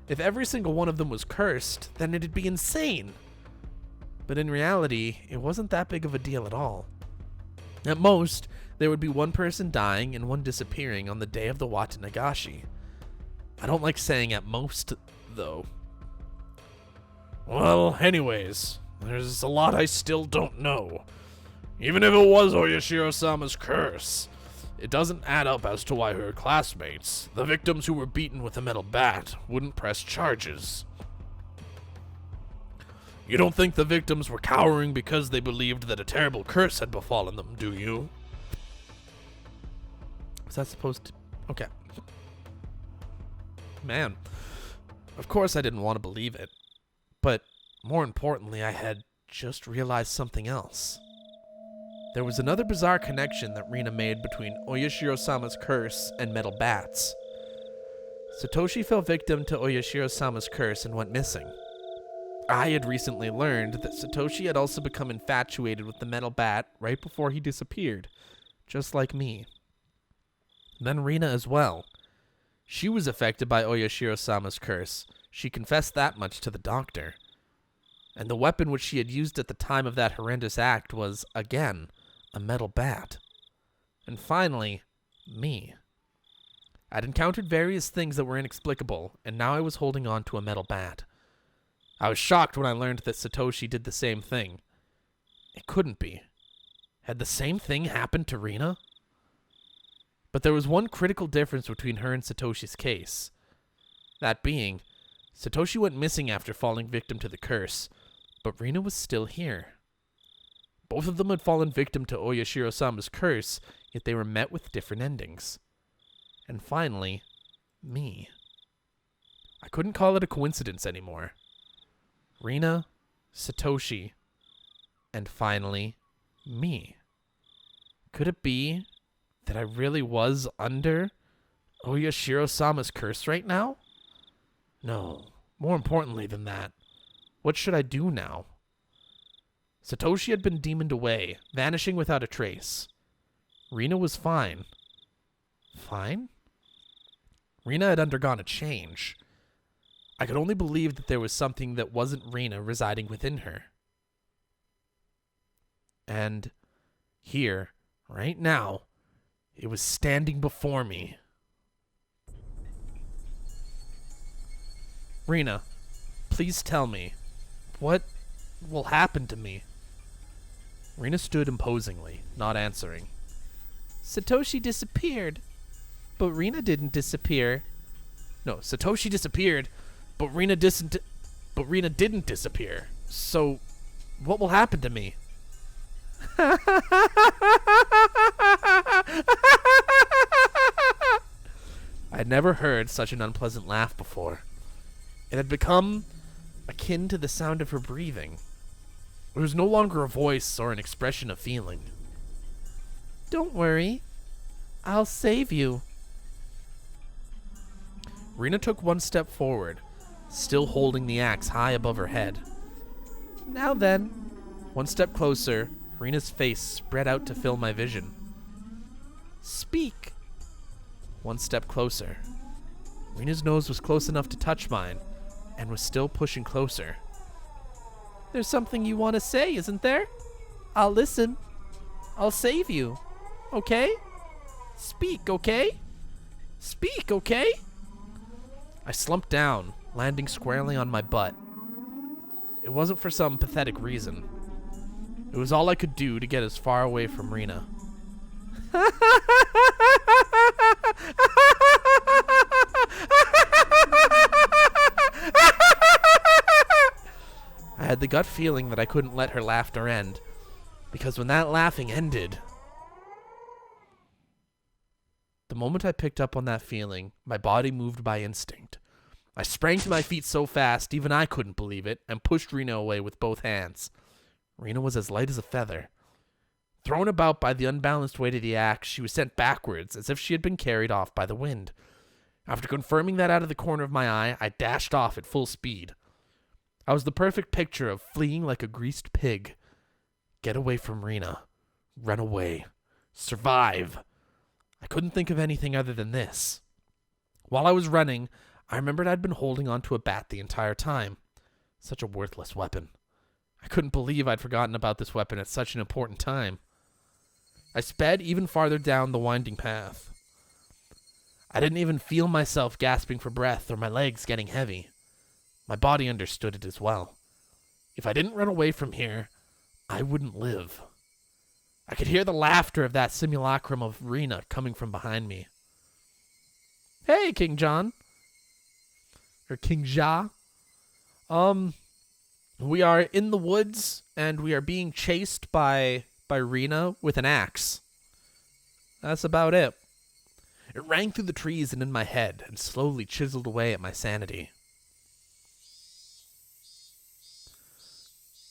If every single one of them was cursed, then it'd be insane. But in reality, it wasn't that big of a deal at all. At most, there would be one person dying and one disappearing on the day of the Watanagashi. I don't like saying at most, though. Well, anyways, there's a lot I still don't know. Even if it was Oyashiro-sama's curse, it doesn't add up as to why her classmates, the victims who were beaten with a metal bat, wouldn't press charges. You don't think the victims were cowering because they believed that a terrible curse had befallen them, do you? Was that supposed to... Okay. Man, of course I didn't want to believe it. But more importantly, I had just realized something else. There was another bizarre connection that Rina made between Oyashiro-sama's curse and metal bats. Satoshi fell victim to Oyashiro-sama's curse and went missing. I had recently learned that Satoshi had also become infatuated with the metal bat right before he disappeared, just like me. Then Rina as well. She was affected by Oyashiro-sama's curse. She confessed that much to the doctor. And the weapon which she had used at the time of that horrendous act was, again, a metal bat. And finally, me. I'd encountered various things that were inexplicable, and now I was holding on to a metal bat. I was shocked when I learned that Satoshi did the same thing. It couldn't be. Had the same thing happened to Rina? But there was one critical difference between her and Satoshi's case. That being, Satoshi went missing after falling victim to the curse, but Rina was still here. Both of them had fallen victim to Oyashiro-sama's curse, yet they were met with different endings. And finally, me. I couldn't call it a coincidence anymore. Rina, Satoshi, and finally, me. Could it be that I really was under Oyashiro-sama's curse right now? No, more importantly than that, what should I do now? Satoshi had been demoned away, vanishing without a trace. Rina was fine. Fine? Rina had undergone a change. I could only believe that there was something that wasn't Rina residing within her. And here, right now, it was standing before me. Rina, please tell me, what will happen to me? Rina stood imposingly, not answering. Satoshi disappeared, but Rina didn't disappear. No, Satoshi disappeared, but Rina didn't disappear. So, what will happen to me? I had never heard such an unpleasant laugh before. It had become akin to the sound of her breathing. It was no longer a voice or an expression of feeling. Don't worry. I'll save you. Rina took one step forward, still holding the axe high above her head. Now then. One step closer, Rina's face spread out to fill my vision. Speak. One step closer. Rina's nose was close enough to touch mine, and was still pushing closer. There's something you want to say, isn't there? I'll listen. I'll save you. Okay? Speak, okay? Speak, okay? I slumped down, landing squarely on my butt. It wasn't for some pathetic reason. It was all I could do to get as far away from Rina. I had the gut feeling that I couldn't let her laughter end, because when that laughing ended... The moment I picked up on that feeling, my body moved by instinct. I sprang to my feet so fast, even I couldn't believe it, and pushed Rina away with both hands. Rina was as light as a feather. Thrown about by the unbalanced weight of the axe, she was sent backwards, as if she had been carried off by the wind. After confirming that out of the corner of my eye, I dashed off at full speed. I was the perfect picture of fleeing like a greased pig. Get away from Rina. Run away. Survive. I couldn't think of anything other than this. While I was running, I remembered I'd been holding onto a bat the entire time. Such a worthless weapon. I couldn't believe I'd forgotten about this weapon at such an important time. I sped even farther down the winding path. I didn't even feel myself gasping for breath or my legs getting heavy. My body understood it as well. If I didn't run away from here, I wouldn't live. I could hear the laughter of that simulacrum of Rina coming from behind me. Hey, King John. Or King Ja. We are in the woods, and we are being chased by Rina with an axe. That's about it. It rang through the trees and in my head, and slowly chiseled away at my sanity.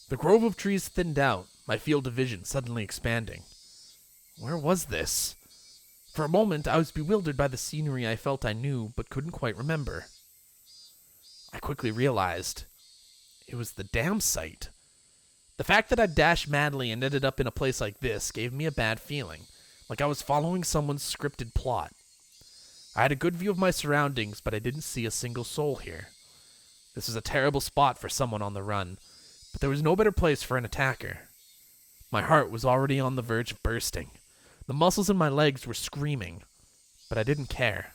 The grove of trees thinned out, my field of vision suddenly expanding. Where was this? For a moment, I was bewildered by the scenery I felt I knew, but couldn't quite remember. I quickly realized it was the dam site. The fact that I dashed madly and ended up in a place like this gave me a bad feeling, like I was following someone's scripted plot. I had a good view of my surroundings, but I didn't see a single soul here. This was a terrible spot for someone on the run, but there was no better place for an attacker. My heart was already on the verge of bursting. The muscles in my legs were screaming, but I didn't care.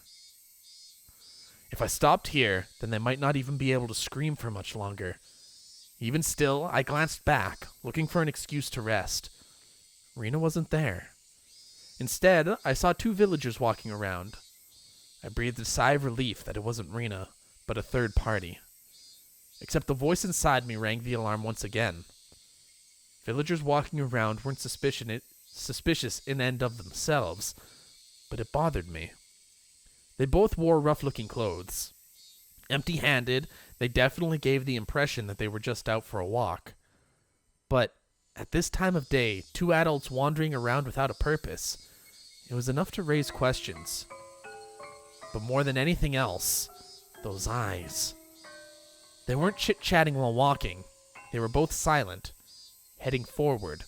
If I stopped here, then they might not even be able to scream for much longer. Even still, I glanced back, looking for an excuse to rest. Rena wasn't there. Instead, I saw 2 villagers walking around. I breathed a sigh of relief that it wasn't Rena, but a third party. Except the voice inside me rang the alarm once again. Villagers walking around weren't suspicious in and of themselves, but it bothered me. They both wore rough-looking clothes. Empty-handed, they definitely gave the impression that they were just out for a walk. But at this time of day, 2 adults wandering around without a purpose, it was enough to raise questions. But more than anything else, those eyes. They weren't chit-chatting while walking. They were both silent, heading forward,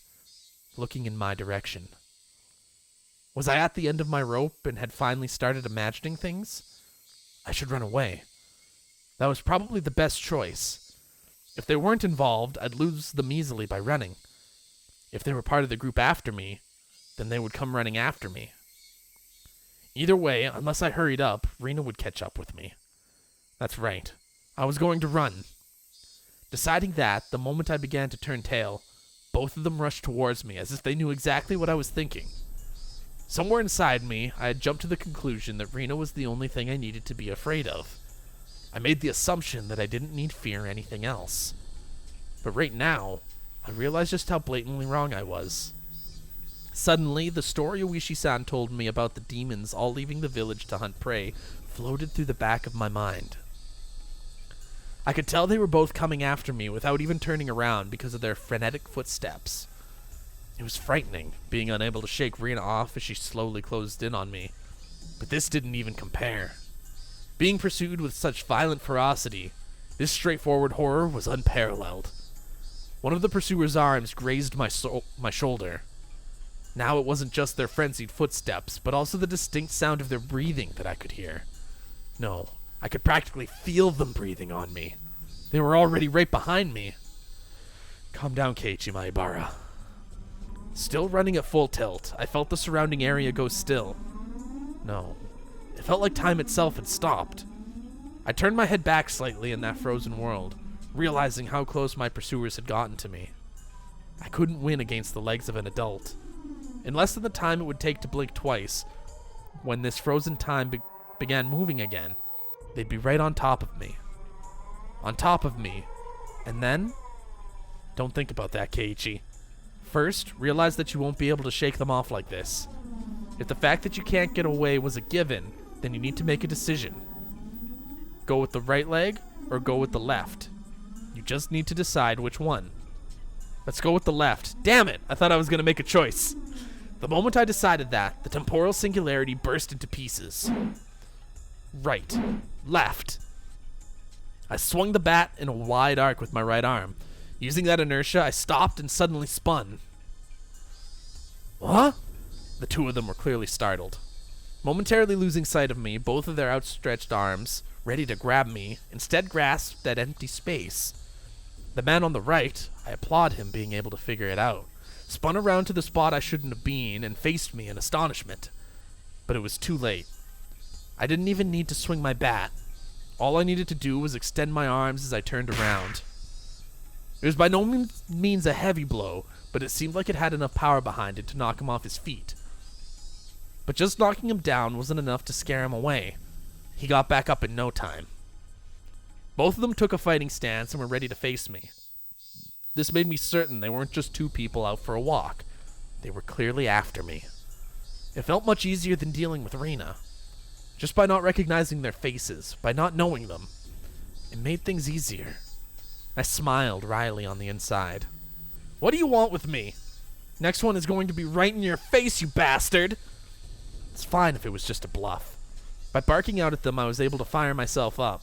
looking in my direction. Was I at the end of my rope and had finally started imagining things? I should run away. That was probably the best choice. If they weren't involved, I'd lose them easily by running. If they were part of the group after me, then they would come running after me. Either way, unless I hurried up, Rena would catch up with me. That's right. I was going to run. Deciding that, the moment I began to turn tail, both of them rushed towards me as if they knew exactly what I was thinking. Somewhere inside me, I had jumped to the conclusion that Rena was the only thing I needed to be afraid of. I made the assumption that I didn't need fear anything else. But right now, I realized just how blatantly wrong I was. Suddenly, the story Oishi-san told me about the demons all leaving the village to hunt prey floated through the back of my mind. I could tell they were both coming after me without even turning around because of their frenetic footsteps. It was frightening, being unable to shake Rena off as she slowly closed in on me. But this didn't even compare. Being pursued with such violent ferocity, this straightforward horror was unparalleled. One of the pursuer's arms grazed my shoulder. Now it wasn't just their frenzied footsteps, but also the distinct sound of their breathing that I could hear. No, I could practically feel them breathing on me. They were already right behind me. Calm down, Keiichi Maibara. Still running at full tilt, I felt the surrounding area go still. No, it felt like time itself had stopped. I turned my head back slightly in that frozen world, realizing how close my pursuers had gotten to me. I couldn't win against the legs of an adult. In less than the time it would take to blink twice, when this frozen time began moving again, they'd be right on top of me. On top of me. And then? Don't think about that, Keiichi. First, realize that you won't be able to shake them off like this. If the fact that you can't get away was a given, then you need to make a decision. Go with the right leg, or go with the left. You just need to decide which one. Let's go with the left. Damn it! I thought I was going to make a choice. The moment I decided that, the temporal singularity burst into pieces. Right. Left. I swung the bat in a wide arc with my right arm. Using that inertia, I stopped and suddenly spun. Huh? The 2 of them were clearly startled. Momentarily losing sight of me, both of their outstretched arms, ready to grab me, instead grasped at empty space. The man on the right, I applaud him being able to figure it out, spun around to the spot I shouldn't have been and faced me in astonishment. But it was too late. I didn't even need to swing my bat. All I needed to do was extend my arms as I turned around. It was by no means a heavy blow, but it seemed like it had enough power behind it to knock him off his feet. But just knocking him down wasn't enough to scare him away. He got back up in no time. Both of them took a fighting stance and were ready to face me. This made me certain they weren't just 2 people out for a walk. They were clearly after me. It felt much easier than dealing with Rena. Just by not recognizing their faces, by not knowing them, it made things easier. I smiled wryly on the inside. What do you want with me? Next one is going to be right in your face, you bastard! It's fine if it was just a bluff. By barking out at them, I was able to fire myself up.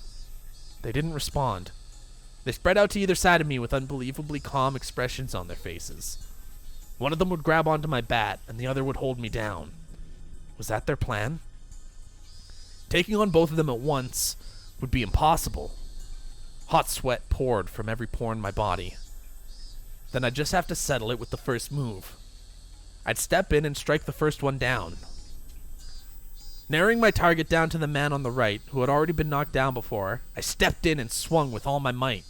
They didn't respond. They spread out to either side of me with unbelievably calm expressions on their faces. One of them would grab onto my bat, and the other would hold me down. Was that their plan? Taking on both of them at once would be impossible. Hot sweat poured from every pore in my body. Then I'd just have to settle it with the first move. I'd step in and strike the first one down. Narrowing my target down to the man on the right, who had already been knocked down before, I stepped in and swung with all my might.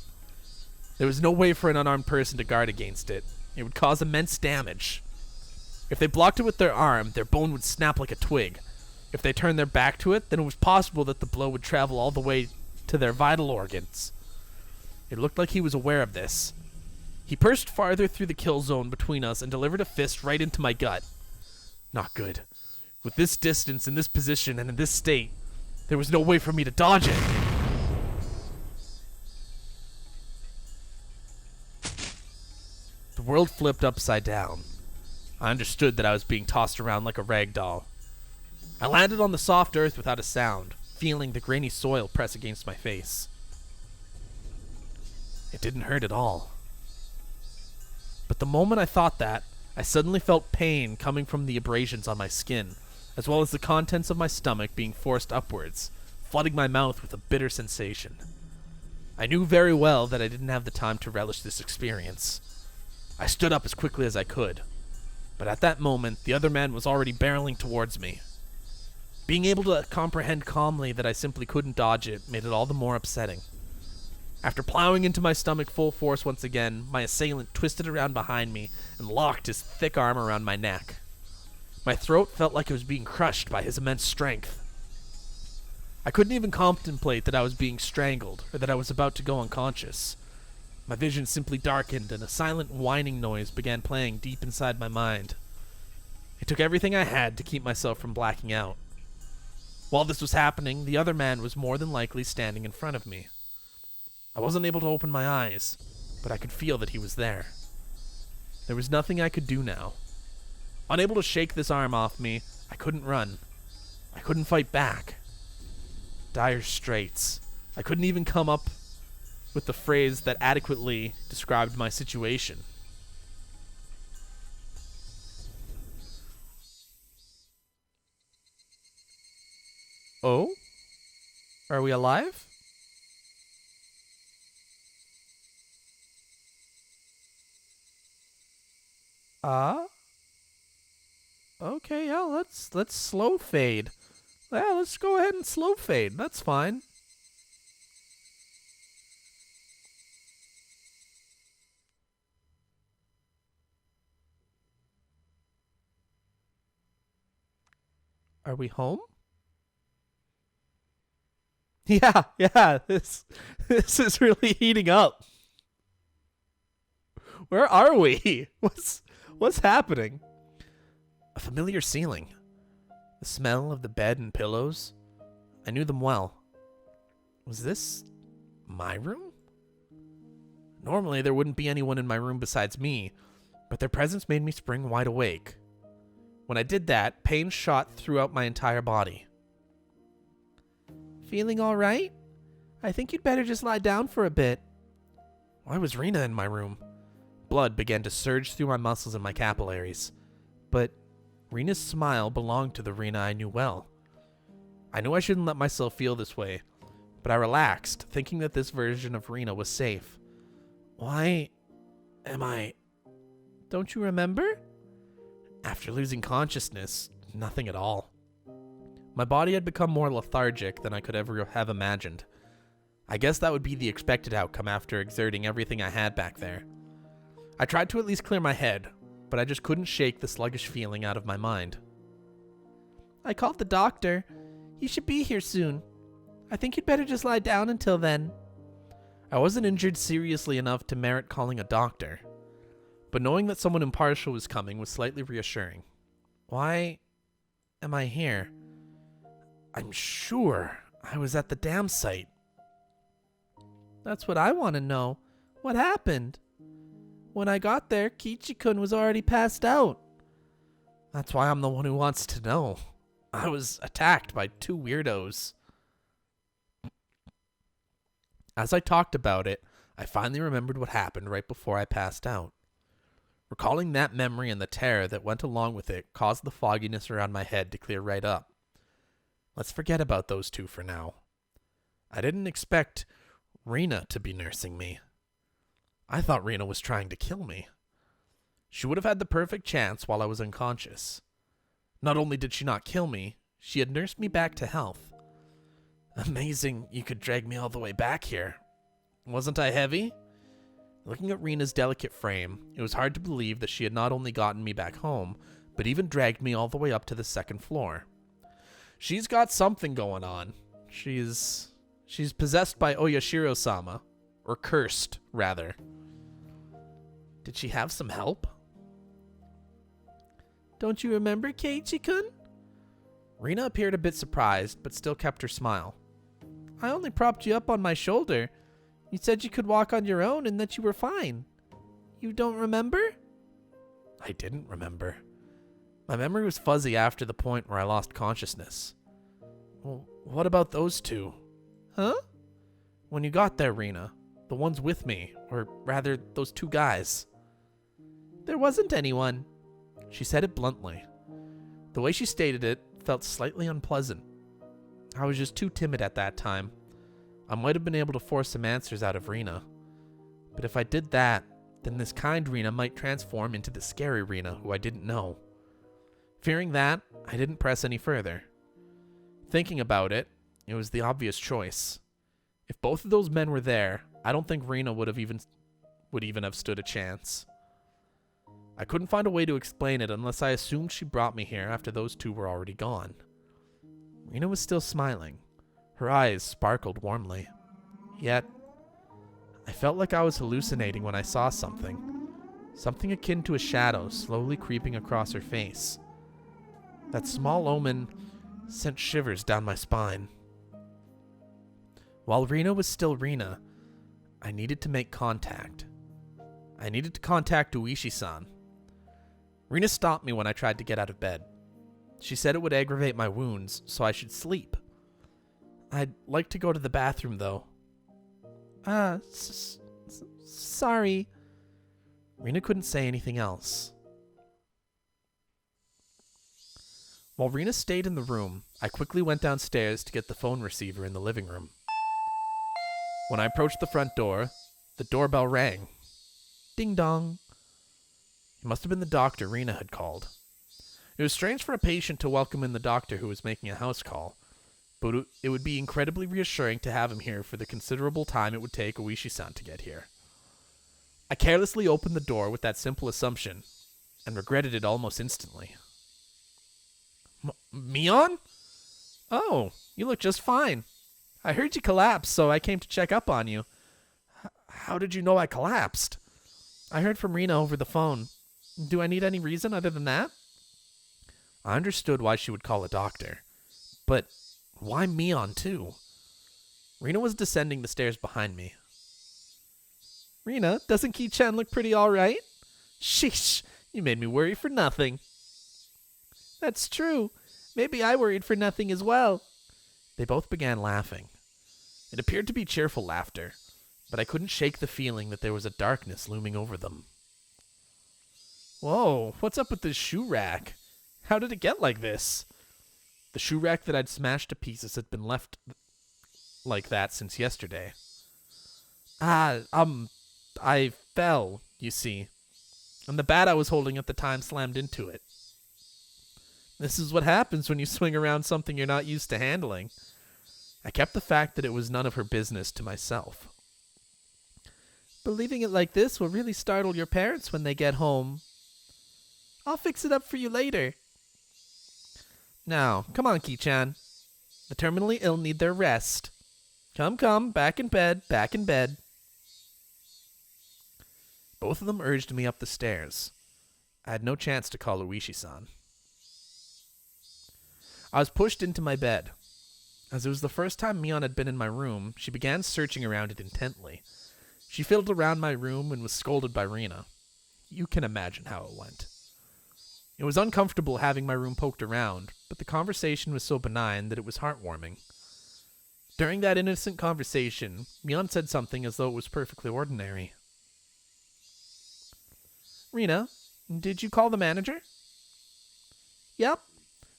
There was no way for an unarmed person to guard against it. It would cause immense damage. If they blocked it with their arm, their bone would snap like a twig. If they turned their back to it, then it was possible that the blow would travel all the way to their vital organs. It looked like he was aware of this. He pursed farther through the kill zone between us and delivered a fist right into my gut. Not good. With this distance, in this position, and in this state, there was no way for me to dodge it. The world flipped upside down. I understood that I was being tossed around like a rag doll. I landed on the soft earth without a sound, feeling the grainy soil press against my face. It didn't hurt at all. But the moment I thought that, I suddenly felt pain coming from the abrasions on my skin, as well as the contents of my stomach being forced upwards, flooding my mouth with a bitter sensation. I knew very well that I didn't have the time to relish this experience. I stood up as quickly as I could, but at that moment, the other man was already barreling towards me. Being able to comprehend calmly that I simply couldn't dodge it made it all the more upsetting. After plowing into my stomach full force once again, my assailant twisted around behind me and locked his thick arm around my neck. My throat felt like it was being crushed by his immense strength. I couldn't even contemplate that I was being strangled or that I was about to go unconscious. My vision simply darkened and a silent whining noise began playing deep inside my mind. It took everything I had to keep myself from blacking out. While this was happening, the other man was more than likely standing in front of me. I wasn't able to open my eyes, but I could feel that he was there. There was nothing I could do now. Unable to shake this arm off me, I couldn't run. I couldn't fight back. Dire straits. I couldn't even come up with the phrase that adequately described my situation. Oh? Are we alive? Okay, yeah, let's slow fade. Yeah, let's go ahead and slow fade. That's fine. Are we home? Yeah, this is really heating up. Where are we? What's happening? A familiar ceiling. The smell of the bed and pillows. I knew them well. Was this my room? Normally there wouldn't be anyone in my room besides me, but their presence made me spring wide awake. When I did that, pain shot throughout my entire body. Feeling all right? I think you'd better just lie down for a bit. Why was Rena in my room? Blood began to surge through my muscles and my capillaries. But Rena's smile belonged to the Rena I knew well. I knew I shouldn't let myself feel this way, but I relaxed, thinking that this version of Rena was safe. Why am I... Don't you remember? After losing consciousness, nothing at all. My body had become more lethargic than I could ever have imagined. I guess that would be the expected outcome after exerting everything I had back there. I tried to at least clear my head, but I just couldn't shake the sluggish feeling out of my mind. I called the doctor. He should be here soon. I think you'd better just lie down until then. I wasn't injured seriously enough to merit calling a doctor, but knowing that someone impartial was coming was slightly reassuring. Why am I here? I'm sure I was at the dam site. That's what I want to know. What happened? When I got there, Kichi-kun was already passed out. That's why I'm the one who wants to know. I was attacked by two weirdos. As I talked about it, I finally remembered what happened right before I passed out. Recalling that memory and the terror that went along with it caused the fogginess around my head to clear right up. Let's forget about those two for now. I didn't expect Rena to be nursing me. I thought Rena was trying to kill me. She would have had the perfect chance while I was unconscious. Not only did she not kill me, she had nursed me back to health. Amazing you could drag me all the way back here. Wasn't I heavy? Looking at Rena's delicate frame, it was hard to believe that she had not only gotten me back home, but even dragged me all the way up to the second floor. She's got something going on. She's possessed by Oyashiro-sama. Or cursed, rather. Did she have some help? Don't you remember, Keiichi-kun? Rena appeared a bit surprised, but still kept her smile. I only propped you up on my shoulder. You said you could walk on your own and that you were fine. You don't remember? I didn't remember. My memory was fuzzy after the point where I lost consciousness. Well, what about those two? Huh? When you got there, Rena, the ones with me, or rather, those two guys. There wasn't anyone. She said it bluntly. The way she stated it felt slightly unpleasant. I was just too timid at that time. I might have been able to force some answers out of Rena. But if I did that, then this kind Rena might transform into the scary Rena who I didn't know. Fearing that, I didn't press any further. Thinking about it, it was the obvious choice. If both of those men were there, I don't think Rena would even have stood a chance. I couldn't find a way to explain it unless I assumed she brought me here after those two were already gone. Rena was still smiling. Her eyes sparkled warmly. Yet, I felt like I was hallucinating when I saw something. Something akin to a shadow slowly creeping across her face. That small omen sent shivers down my spine. While Rena was still Rena, I needed to make contact. I needed to contact Uishi-san. Rena stopped me when I tried to get out of bed. She said it would aggravate my wounds, so I should sleep. I'd like to go to the bathroom, though. Sorry. Rena couldn't say anything else. While Rena stayed in the room, I quickly went downstairs to get the phone receiver in the living room. When I approached the front door, the doorbell rang. Ding dong. It must have been the doctor Rena had called. It was strange for a patient to welcome in the doctor who was making a house call, but it would be incredibly reassuring to have him here for the considerable time it would take Oishi-san to get here. I carelessly opened the door with that simple assumption, and regretted it almost instantly. Mion? Oh, you look just fine. I heard you collapsed, so I came to check up on you. How did you know I collapsed? I heard from Rena over the phone. Do I need any reason other than that? I understood why she would call a doctor. But why Mion, too? Rena was descending the stairs behind me. Rena, doesn't Ki-chan look pretty all right? Sheesh, you made me worry for nothing. That's true. Maybe I worried for nothing as well. They both began laughing. It appeared to be cheerful laughter, but I couldn't shake the feeling that there was a darkness looming over them. Whoa, what's up with this shoe rack? How did it get like this? The shoe rack that I'd smashed to pieces had been left like that since yesterday. I fell, you see, and the bat I was holding at the time slammed into it. This is what happens when you swing around something you're not used to handling. I kept the fact that it was none of her business to myself. Believing it like this will really startle your parents when they get home. I'll fix it up for you later. Now, come on, Ki-chan. The terminally ill need their rest. Come, back in bed, back in bed. Both of them urged me up the stairs. I had no chance to call Uishi-san. I was pushed into my bed. As it was the first time Mion had been in my room, she began searching around it intently. She fiddled around my room and was scolded by Rena. You can imagine how it went. It was uncomfortable having my room poked around, but the conversation was so benign that it was heartwarming. During that innocent conversation, Mion said something as though it was perfectly ordinary. Rena, did you call the manager? Yep,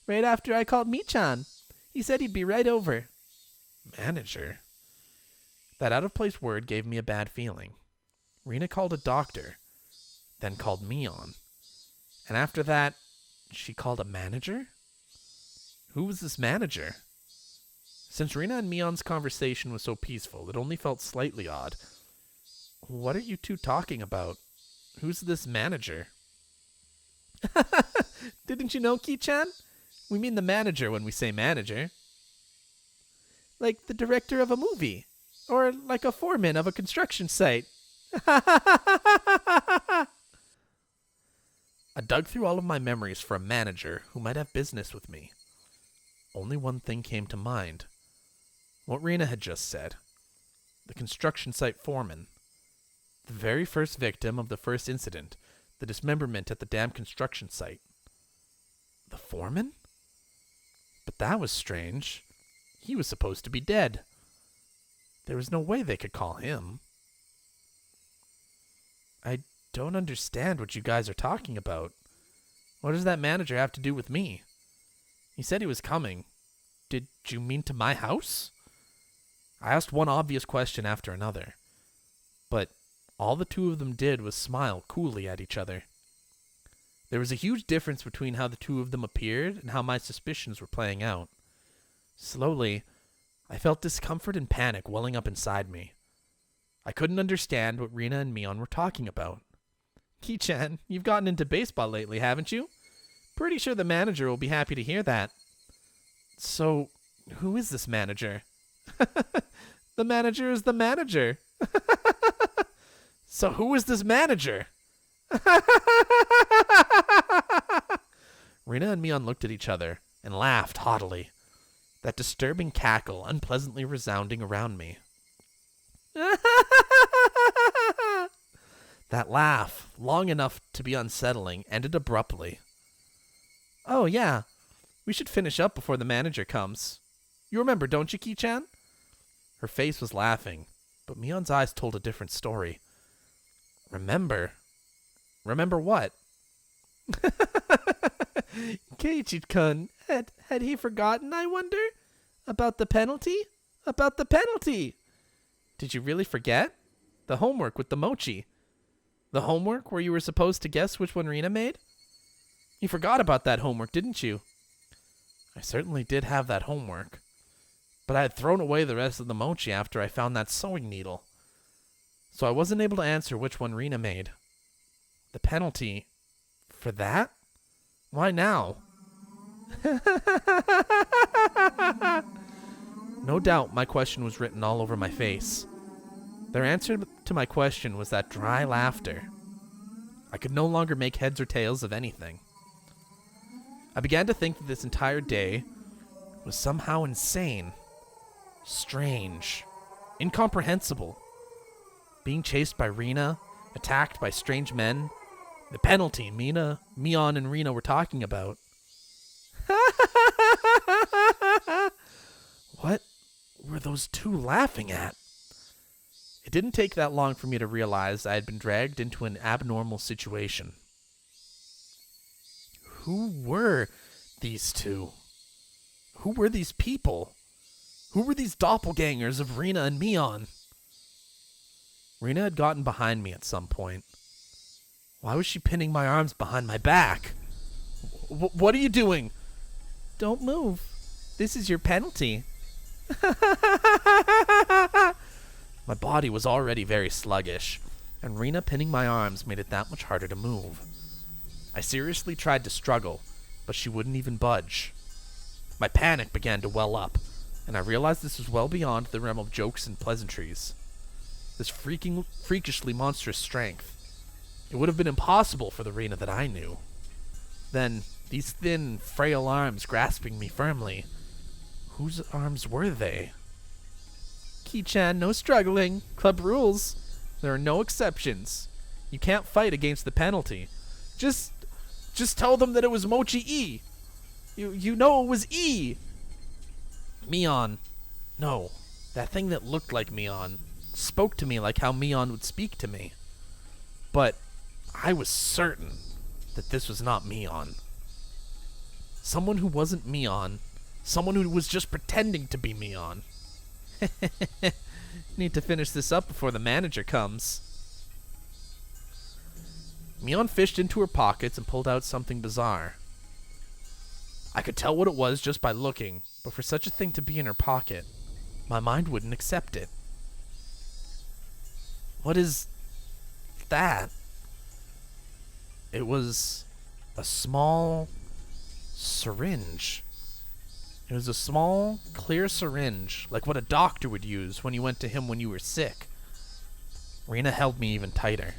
right after I called Michan. He said he'd be right over. Manager? That out-of-place word gave me a bad feeling. Rena called a doctor, then called Mion. And after that, she called a manager? Who was this manager? Since Rena and Mion's conversation was so peaceful, it only felt slightly odd. What are you two talking about? Who's this manager? Didn't you know, Ki-chan? We mean the manager when we say manager. Like the director of a movie. Or like a foreman of a construction site. I dug through all of my memories for a manager who might have business with me. Only one thing came to mind. What Rena had just said. The construction site foreman. The very first victim of the first incident, the dismemberment at the damn construction site. The foreman? But that was strange. He was supposed to be dead. There was no way they could call him. I don't understand what you guys are talking about. What does that manager have to do with me? He said he was coming. Did you mean to my house? I asked one obvious question after another. But all the two of them did was smile coolly at each other. There was a huge difference between how the two of them appeared and how my suspicions were playing out. Slowly, I felt discomfort and panic welling up inside me. I couldn't understand what Rena and Mion were talking about. Ki-chan, you've gotten into baseball lately, haven't you? Pretty sure the manager will be happy to hear that. So, who is this manager? The manager is the manager. So who is this manager? Rena and Mion looked at each other and laughed haughtily, that disturbing cackle unpleasantly resounding around me. That laugh, long enough to be unsettling, ended abruptly. Oh, yeah. We should finish up before the manager comes. You remember, don't you, Ki-chan? Her face was laughing, but Mion's eyes told a different story. Remember? Remember what? Keiichi-kun, had he forgotten, I wonder? About the penalty? About the penalty! Did you really forget? The homework with the mochi. The homework where you were supposed to guess which one Rena made? You forgot about that homework, didn't you? I certainly did have that homework. But I had thrown away the rest of the mochi after I found that sewing needle. So I wasn't able to answer which one Rena made. The penalty for that? Why now? No doubt my question was written all over my face. Their answer to my question was that dry laughter. I could no longer make heads or tails of anything. I began to think that this entire day was somehow insane, strange, incomprehensible. Being chased by Rena, attacked by strange men, the penalty Mion and Rena were talking about. What were those two laughing at? It didn't take that long for me to realize I had been dragged into an abnormal situation. Who were these two? Who were these people? Who were these doppelgangers of Rena and Mion? Rena had gotten behind me at some point. Why was she pinning my arms behind my back? What are you doing? Don't move. This is your penalty. My body was already very sluggish, and Rena pinning my arms made it that much harder to move. I seriously tried to struggle, but she wouldn't even budge. My panic began to well up, and I realized this was well beyond the realm of jokes and pleasantries. This freakishly monstrous strength. It would have been impossible for the Rena that I knew. Then, these thin, frail arms grasping me firmly. Whose arms were they? Ki-chan, no struggling. Club rules. There are no exceptions. You can't fight against the penalty. Just tell them that it was Mochi E. You know it was E. Mion. No, that thing that looked like Mion spoke to me like how Mion would speak to me. But I was certain that this was not Mion. Someone who wasn't Mion. Someone who was just pretending to be Mion. Need to finish this up before the manager comes. Mion fished into her pockets and pulled out something bizarre. I could tell what it was just by looking, but for such a thing to be in her pocket, my mind wouldn't accept it. What is that? It was a small syringe. It was a small, clear syringe, like what a doctor would use when you went to him when you were sick. Rena held me even tighter,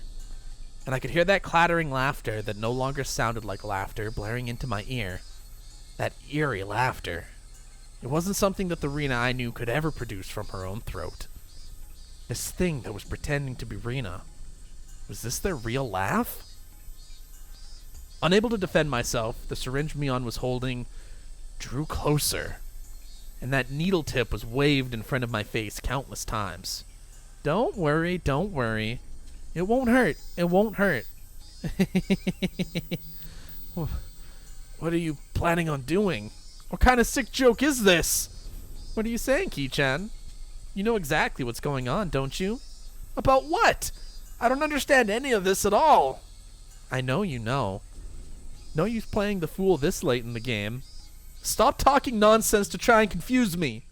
and I could hear that clattering laughter that no longer sounded like laughter blaring into my ear. That eerie laughter. It wasn't something that the Rena I knew could ever produce from her own throat. This thing that was pretending to be Rena. Was this their real laugh? Unable to defend myself, the syringe Mion was holding drew closer, and that needle tip was waved in front of my face countless times. Don't worry, don't worry. It won't hurt. It won't hurt. What are you planning on doing? What kind of sick joke is this? What are you saying, Ki-chan? You know exactly what's going on, don't you? About what? I don't understand any of this at all. I know you know. No use playing the fool this late in the game. Stop talking nonsense to try and confuse me.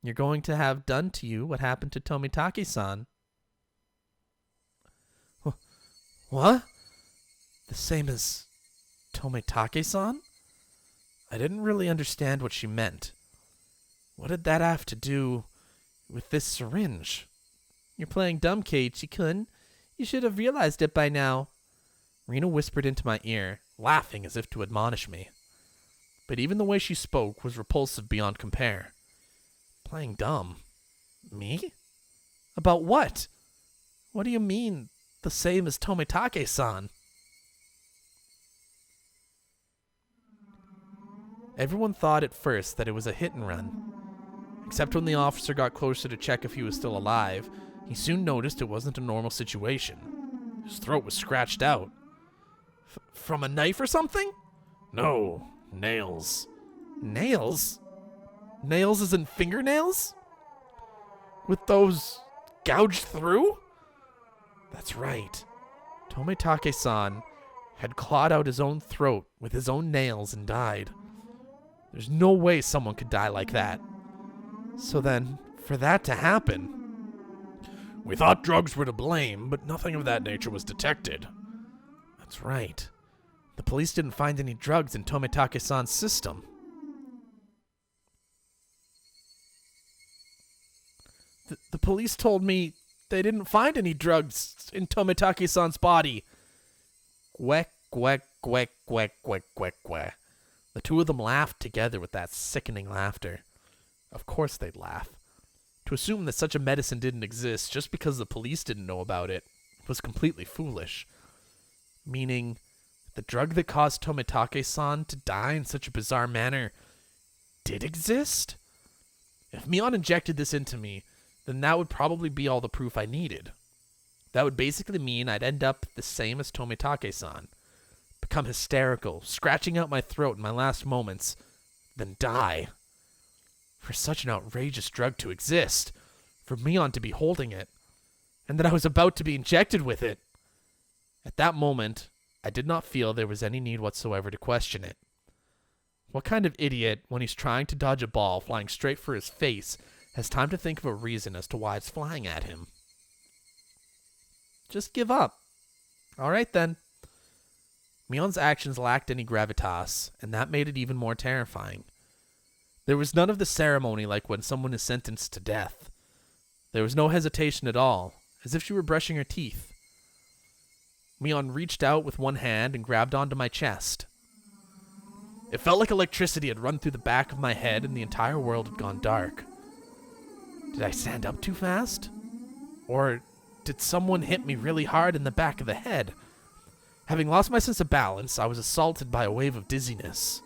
You're going to have done to you what happened to Tomitake-san. What? The same as Tomitake-san? I didn't really understand what she meant. What did that have to do with this syringe? You're playing dumb, Keiichi-kun. You should have realized it by now. Rena whispered into my ear, laughing as if to admonish me. But even the way she spoke was repulsive beyond compare. Playing dumb? Me? About what? What do you mean, the same as Tomitake-san? Everyone thought at first that it was a hit and run. Except when the officer got closer to check if he was still alive, he soon noticed it wasn't a normal situation. His throat was scratched out. From a knife or something? No, nails. Nails? Nails as in fingernails? With those gouged through? That's right. Tomitake-san had clawed out his own throat with his own nails and died. There's no way someone could die like that. So then, for that to happen... We thought drugs were to blame, but nothing of that nature was detected. That's right. The police didn't find any drugs in Tomitake-san's system. The police told me they didn't find any drugs in Tomitake-san's body. Quack, quack, quack, quack, quack, quack, quack. The two of them laughed together with that sickening laughter. Of course they'd laugh. To assume that such a medicine didn't exist just because the police didn't know about it was completely foolish. Meaning, the drug that caused Tomitake-san to die in such a bizarre manner did exist? If Mion injected this into me, then that would probably be all the proof I needed. That would basically mean I'd end up the same as Tomitake-san. Become hysterical, scratching out my throat in my last moments, then die. For such an outrageous drug to exist, for Mion to be holding it, and that I was about to be injected with it. At that moment, I did not feel there was any need whatsoever to question it. What kind of idiot, when he's trying to dodge a ball flying straight for his face, has time to think of a reason as to why it's flying at him? Just give up. All right, then. Mion's actions lacked any gravitas, and that made it even more terrifying. There was none of the ceremony like when someone is sentenced to death. There was no hesitation at all, as if she were brushing her teeth. Mion reached out with one hand and grabbed onto my chest. It felt like electricity had run through the back of my head and the entire world had gone dark. Did I stand up too fast? Or did someone hit me really hard in the back of the head? Having lost my sense of balance, I was assaulted by a wave of dizziness.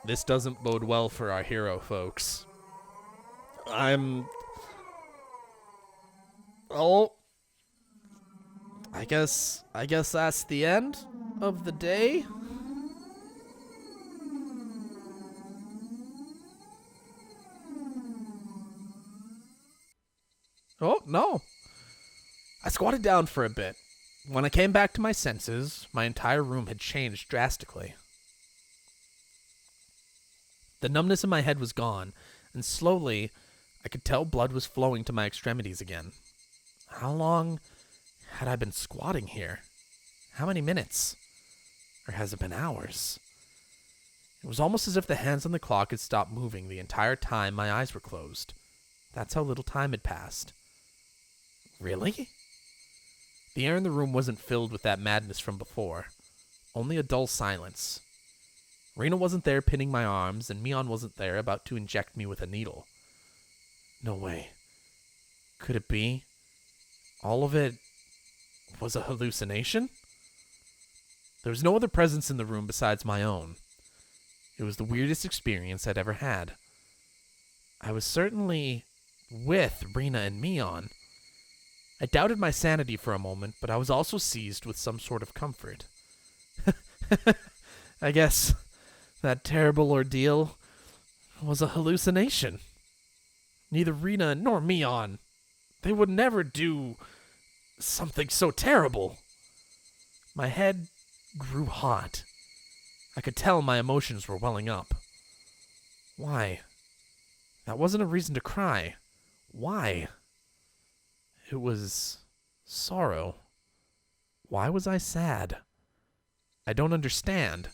This doesn't bode well for our hero, folks. Oh, I guess that's the end of the day. Oh, no. I squatted down for a bit. When I came back to my senses, my entire room had changed drastically. The numbness in my head was gone, and slowly, I could tell blood was flowing to my extremities again. How long had I been squatting here? How many minutes? Or has it been hours? It was almost as if the hands on the clock had stopped moving the entire time my eyes were closed. That's how little time had passed. Really? The air in the room wasn't filled with that madness from before. Only a dull silence. Rena wasn't there pinning my arms, and Mion wasn't there about to inject me with a needle. No way. Could it be? All of it was a hallucination? There was no other presence in the room besides my own. It was the weirdest experience I'd ever had. I was certainly with Rena and Mion. I doubted my sanity for a moment, but I was also seized with some sort of comfort. I guess that terrible ordeal was a hallucination. Neither Rena nor Mion. They would never do something so terrible. My head grew hot. I could tell my emotions were welling up. Why? That wasn't a reason to cry. Why? It was sorrow. Why was I sad? I don't understand.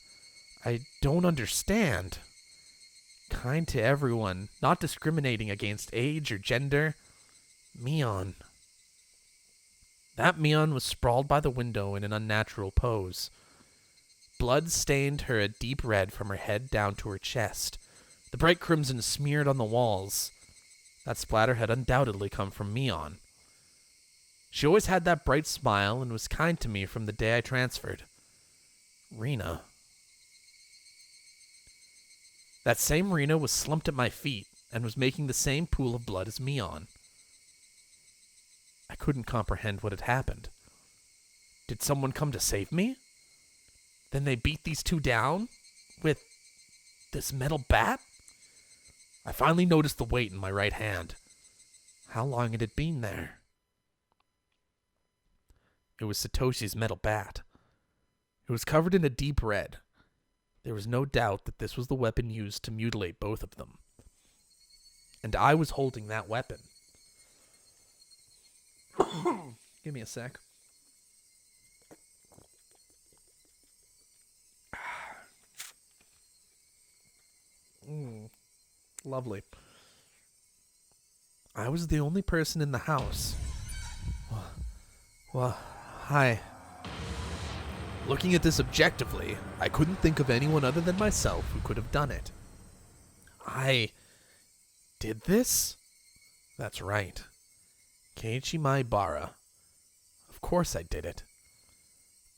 I don't understand. Kind to everyone, not discriminating against age or gender. Mion. That Mion was sprawled by the window in an unnatural pose. Blood stained her a deep red from her head down to her chest. The bright crimson smeared on the walls. That splatter had undoubtedly come from Mion. She always had that bright smile and was kind to me from the day I transferred. Rena. That same Rena was slumped at my feet and was making the same pool of blood as Mion. I couldn't comprehend what had happened. Did someone come to save me? Then they beat these two down? With this metal bat? I finally noticed the weight in my right hand. How long had it been there? It was Satoshi's metal bat. It was covered in a deep red. There was no doubt that this was the weapon used to mutilate both of them. And I was holding that weapon. Give me a sec. Lovely. I was the only person in the house. Well, hi. Looking at this objectively, I couldn't think of anyone other than myself who could have done it. I did this? That's right. Keiichi Maibara. Of course I did it.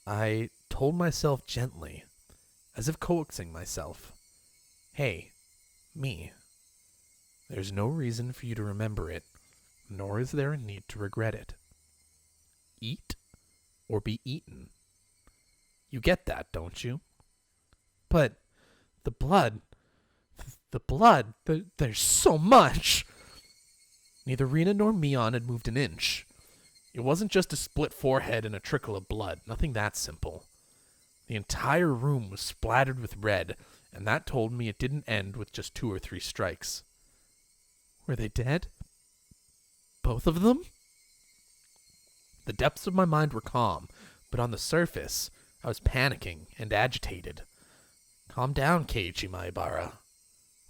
I told myself gently, as if coaxing myself, hey, me. There's no reason for you to remember it, nor is there a need to regret it. Eat or be eaten. You get that, don't you? But the blood, there's so much. Neither Rena nor Mion had moved an inch. It wasn't just a split forehead and a trickle of blood, nothing that simple. The entire room was splattered with red, and that told me it didn't end with just 2 or 3 strikes. Were they dead? Both of them? The depths of my mind were calm, but on the surface, I was panicking and agitated. Calm down, Keiichi Maibara.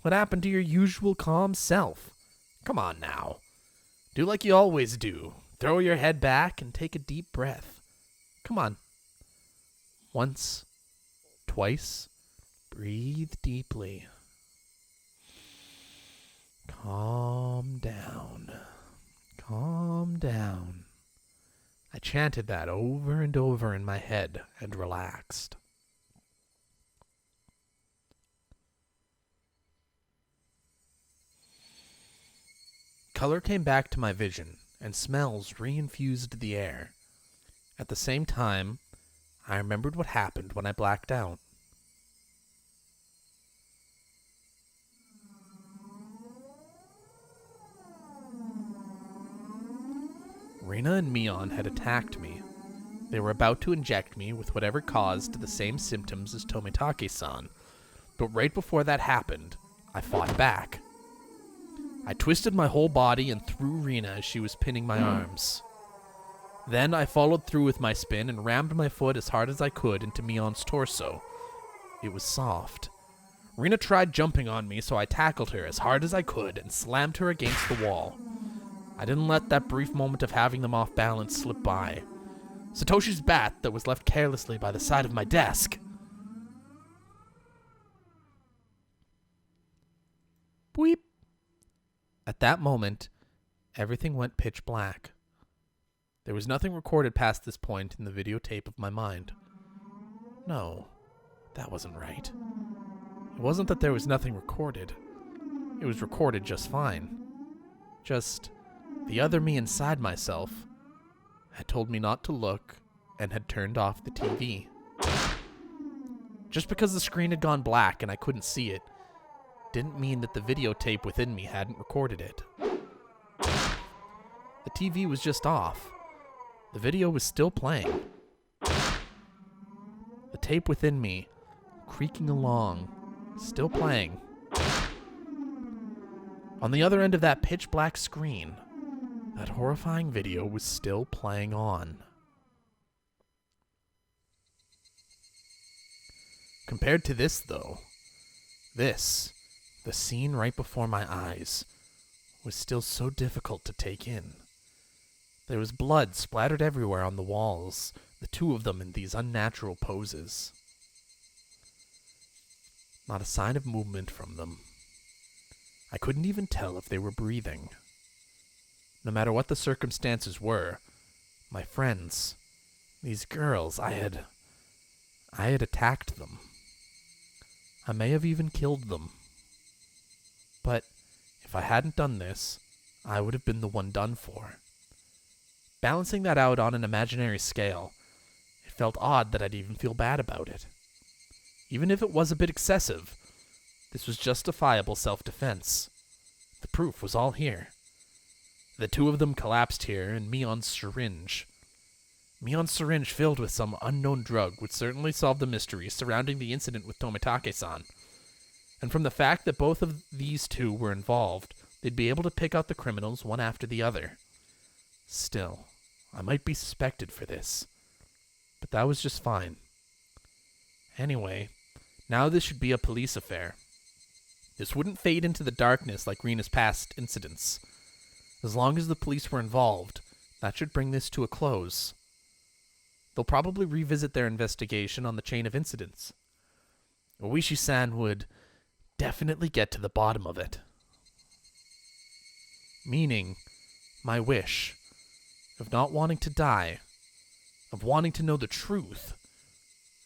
What happened to your usual calm self? Come on now. Do like you always do. Throw your head back and take a deep breath. Come on. Once, twice. Breathe deeply. Calm down. Calm down. I chanted that over and over in my head and relaxed. Color came back to my vision, and smells reinfused the air. At the same time, I remembered what happened when I blacked out. Rina and Mion had attacked me. They were about to inject me with whatever caused the same symptoms as Tomitake-san, but right before that happened, I fought back. I twisted my whole body and threw Rina as she was pinning my arms. Then I followed through with my spin and rammed my foot as hard as I could into Mion's torso. It was soft. Rina tried jumping on me, so I tackled her as hard as I could and slammed her against the wall. I didn't let that brief moment of having them off balance slip by. Satoshi's bat that was left carelessly by the side of my desk. Boop. At that moment, everything went pitch black. There was nothing recorded past this point in the videotape of my mind. No, that wasn't right. It wasn't that there was nothing recorded. It was recorded just fine. Just the other me inside myself had told me not to look and had turned off the TV. Just because the screen had gone black and I couldn't see it didn't mean that the videotape within me hadn't recorded it. The TV was just off. The video was still playing. The tape within me, creaking along, still playing. On the other end of that pitch black screen, that horrifying video was still playing on. Compared to this, though, this, the scene right before my eyes, was still so difficult to take in. There was blood splattered everywhere on the walls, the two of them in these unnatural poses. Not a sign of movement from them. I couldn't even tell if they were breathing. No matter what the circumstances were, my friends, these girls, I had attacked them. I may have even killed them. But if I hadn't done this, I would have been the one done for. Balancing that out on an imaginary scale, it felt odd that I'd even feel bad about it. Even if it was a bit excessive, this was justifiable self-defense. The proof was all here. The two of them collapsed here, and Mion's syringe. Mion's syringe filled with some unknown drug would certainly solve the mystery surrounding the incident with Tomitake-san. And from the fact that both of these two were involved, they'd be able to pick out the criminals one after the other. Still, I might be suspected for this. But that was just fine. Anyway, now this should be a police affair. This wouldn't fade into the darkness like Rina's past incidents. As long as the police were involved, that should bring this to a close. They'll probably revisit their investigation on the chain of incidents. Oishi-san would definitely get to the bottom of it. Meaning, my wish of not wanting to die, of wanting to know the truth,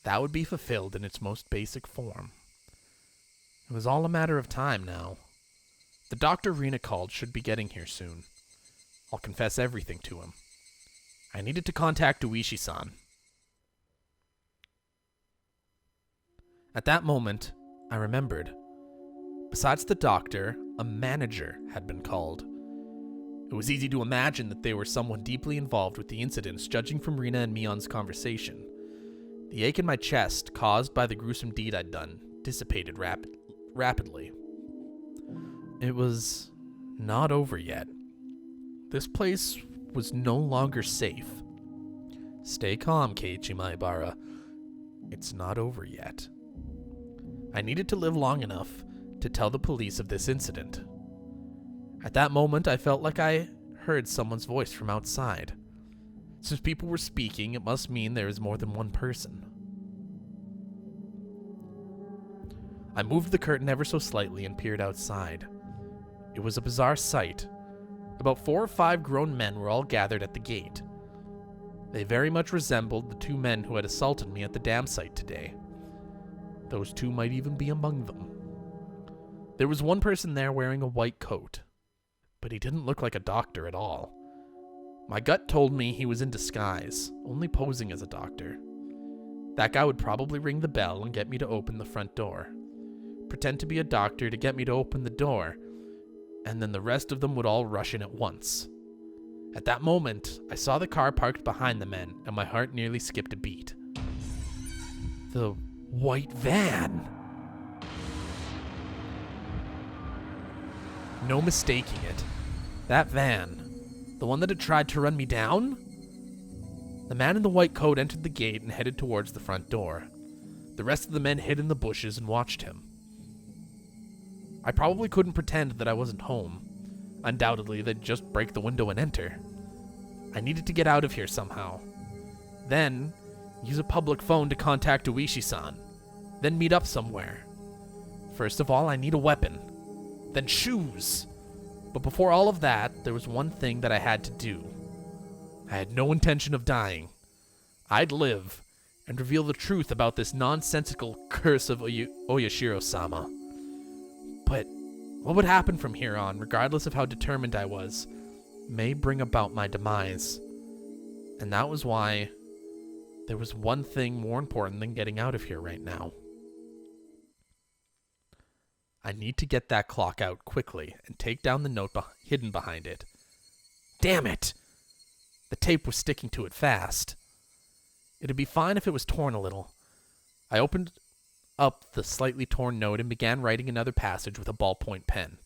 that would be fulfilled in its most basic form. It was all a matter of time now. The doctor Rina called should be getting here soon. I'll confess everything to him. I needed to contact Oishi-san. At that moment, I remembered. Besides the doctor, a manager had been called. It was easy to imagine that they were someone deeply involved with the incidents, judging from Rina and Mion's conversation. The ache in my chest, caused by the gruesome deed I'd done, dissipated rapidly. It was not over yet. This place was no longer safe. Stay calm, Keiichi Maibara. It's not over yet. I needed to live long enough to tell the police of this incident. At that moment, I felt like I heard someone's voice from outside. Since people were speaking, it must mean there is more than one person. I moved the curtain ever so slightly and peered outside. It was a bizarre sight. About 4 or 5 grown men were all gathered at the gate. They very much resembled the 2 men who had assaulted me at the dam site today. Those 2 might even be among them. There was one person there wearing a white coat, but he didn't look like a doctor at all. My gut told me he was in disguise, only posing as a doctor. That guy would probably ring the bell and get me to open the front door. Pretend to be a doctor to get me to open the door, and then the rest of them would all rush in at once. At that moment, I saw the car parked behind the men, and my heart nearly skipped a beat. The white van! No mistaking it. That van. The one that had tried to run me down? The man in the white coat entered the gate and headed towards the front door. The rest of the men hid in the bushes and watched him. I probably couldn't pretend that I wasn't home. Undoubtedly, they'd just break the window and enter. I needed to get out of here somehow. Then, use a public phone to contact Uishi-san. Then meet up somewhere. First of all, I need a weapon. Then shoes. But before all of that, there was one thing that I had to do. I had no intention of dying. I'd live and reveal the truth about this nonsensical curse of Oyashiro-sama. But what would happen from here on, regardless of how determined I was, may bring about my demise. And that was why there was one thing more important than getting out of here right now. I need to get that clock out quickly and take down the note hidden behind it. Damn it! The tape was sticking to it fast. It'd be fine if it was torn a little. I opened up the slightly torn note and began writing another passage with a ballpoint pen.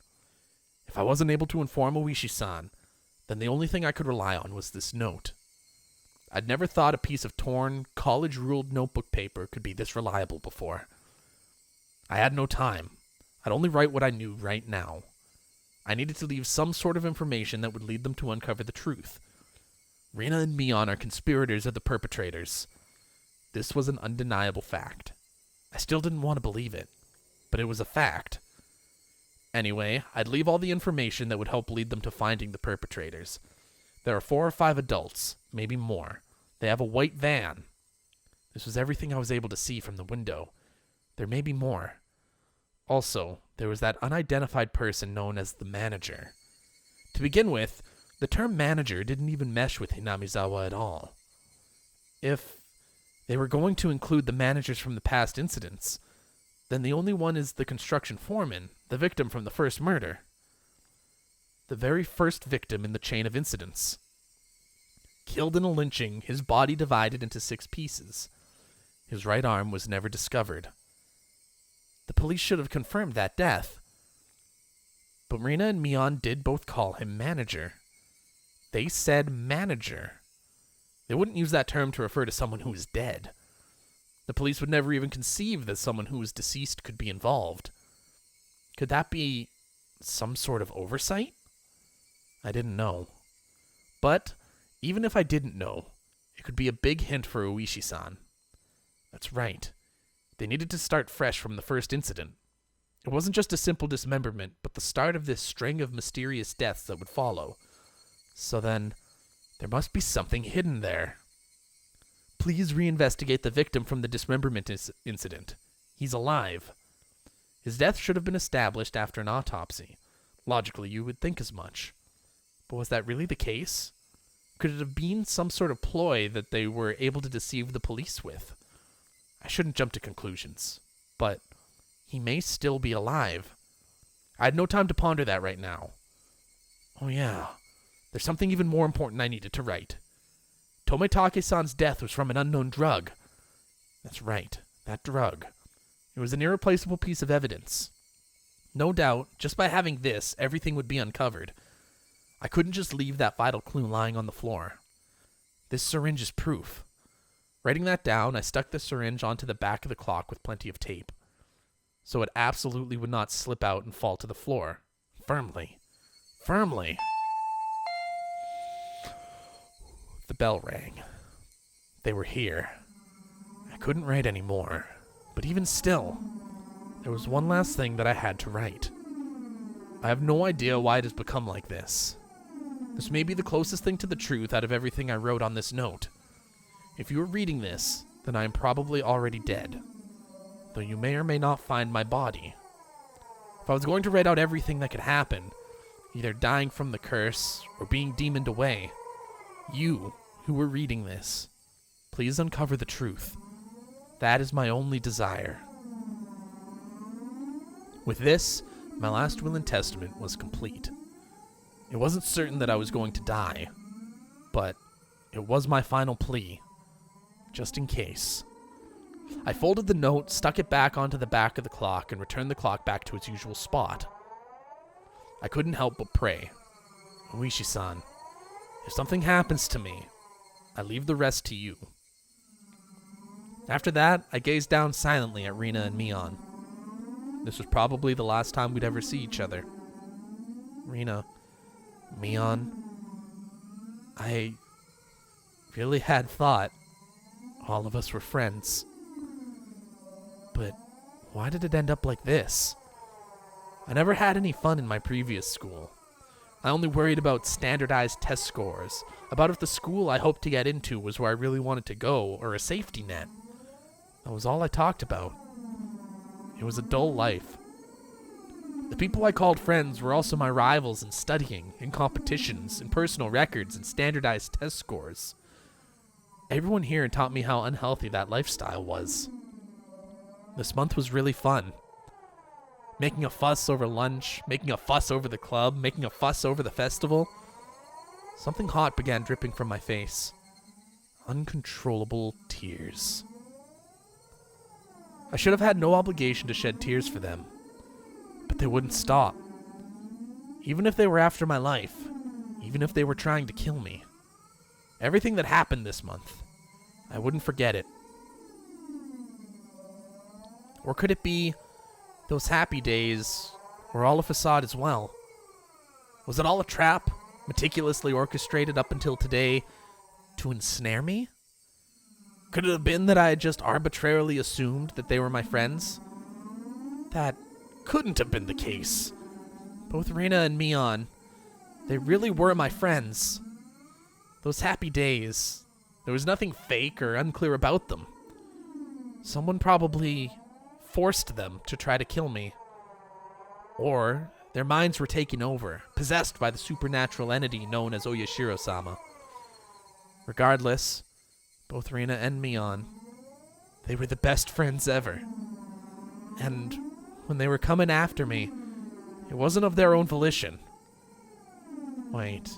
If I wasn't able to inform Oishi-san, then the only thing I could rely on was this note. I'd never thought a piece of torn, college-ruled notebook paper could be this reliable before. I had no time. I'd only write what I knew right now. I needed to leave some sort of information that would lead them to uncover the truth. Rina and Mion are conspirators of the perpetrators. This was an undeniable fact. I still didn't want to believe it, but it was a fact. Anyway, I'd leave all the information that would help lead them to finding the perpetrators. There are 4 or 5 adults, maybe more. They have a white van. This was everything I was able to see from the window. There may be more. Also, there was that unidentified person known as the manager. To begin with, the term manager didn't even mesh with Hinamizawa at all. If they were going to include the managers from the past incidents, then the only one is the construction foreman, the victim from the first murder. The very first victim in the chain of incidents. Killed in a lynching, his body divided into 6 pieces. His right arm was never discovered. The police should have confirmed that death. But Rina and Mion did both call him manager. They said manager. They wouldn't use that term to refer to someone who was dead. The police would never even conceive that someone who was deceased could be involved. Could that be some sort of oversight? I didn't know. But even if I didn't know, it could be a big hint for Oishi-san. That's right. They needed to start fresh from the first incident. It wasn't just a simple dismemberment, but the start of this string of mysterious deaths that would follow. So then, there must be something hidden there. Please reinvestigate the victim from the dismemberment incident. He's alive. His death should have been established after an autopsy. Logically, you would think as much. But was that really the case? Could it have been some sort of ploy that they were able to deceive the police with? I shouldn't jump to conclusions, but he may still be alive. I had no time to ponder that right now. Oh yeah, there's something even more important I needed to write. Tomitake-san's death was from an unknown drug. That's right, that drug. It was an irreplaceable piece of evidence. No doubt, just by having this, everything would be uncovered. I couldn't just leave that vital clue lying on the floor. This syringe is proof. Writing that down, I stuck the syringe onto the back of the clock with plenty of tape, so it absolutely would not slip out and fall to the floor. Firmly. Firmly. The bell rang. They were here. I couldn't write anymore, but even still, there was one last thing that I had to write. I have no idea why it has become like this. This may be the closest thing to the truth out of everything I wrote on this note. If you are reading this, then I am probably already dead, though you may or may not find my body. If I was going to write out everything that could happen, either dying from the curse or being demoned away, you, who were reading this, please uncover the truth. That is my only desire. With this, my last will and testament was complete. It wasn't certain that I was going to die, but it was my final plea, just in case. I folded the note, stuck it back onto the back of the clock, and returned the clock back to its usual spot. I couldn't help but pray. Oishi-san, if something happens to me, I leave the rest to you. After that, I gazed down silently at Rina and Mion. This was probably the last time we'd ever see each other. Rina, Mion, I really had thought all of us were friends. But why did it end up like this? I never had any fun in my previous school. I only worried about standardized test scores, about if the school I hoped to get into was where I really wanted to go, or a safety net. That was all I talked about. It was a dull life. The people I called friends were also my rivals in studying, in competitions, in personal records, and standardized test scores. Everyone here taught me how unhealthy that lifestyle was. This month was really fun. Making a fuss over lunch, making a fuss over the club, making a fuss over the festival. Something hot began dripping from my face. Uncontrollable tears. I should have had no obligation to shed tears for them, but they wouldn't stop. Even if they were after my life, even if they were trying to kill me. Everything that happened this month, I wouldn't forget it. Or could it be those happy days were all a facade as well? Was it all a trap, meticulously orchestrated up until today to ensnare me? Could it have been that I had just arbitrarily assumed that they were my friends? That couldn't have been the case. Both Rina and Mion, they really were my friends. Those happy days, there was nothing fake or unclear about them. Someone probably forced them to try to kill me. Or their minds were taken over, possessed by the supernatural entity known as Oyashiro-sama. Regardless, both Rina and Mion, they were the best friends ever. And when they were coming after me, it wasn't of their own volition. Wait,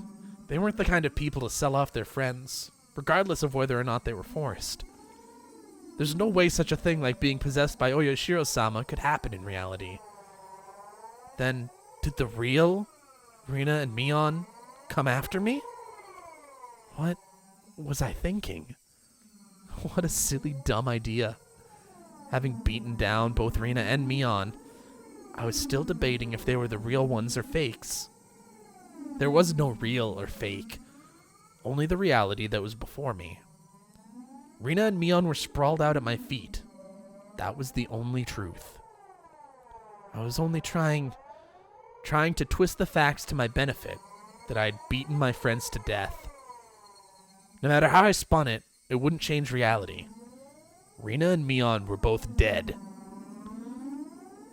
they weren't the kind of people to sell off their friends, regardless of whether or not they were forced. There's no way such a thing like being possessed by Oyashiro-sama could happen in reality. Then, did the real Rina and Mion come after me? What was I thinking? What a silly, dumb idea. Having beaten down both Rina and Mion, I was still debating if they were the real ones or fakes. There was no real or fake, only the reality that was before me. Rina and Mion were sprawled out at my feet. That was the only truth. I was only trying to twist the facts to my benefit, that I had beaten my friends to death. No matter how I spun it, it wouldn't change reality. Rina and Mion were both dead.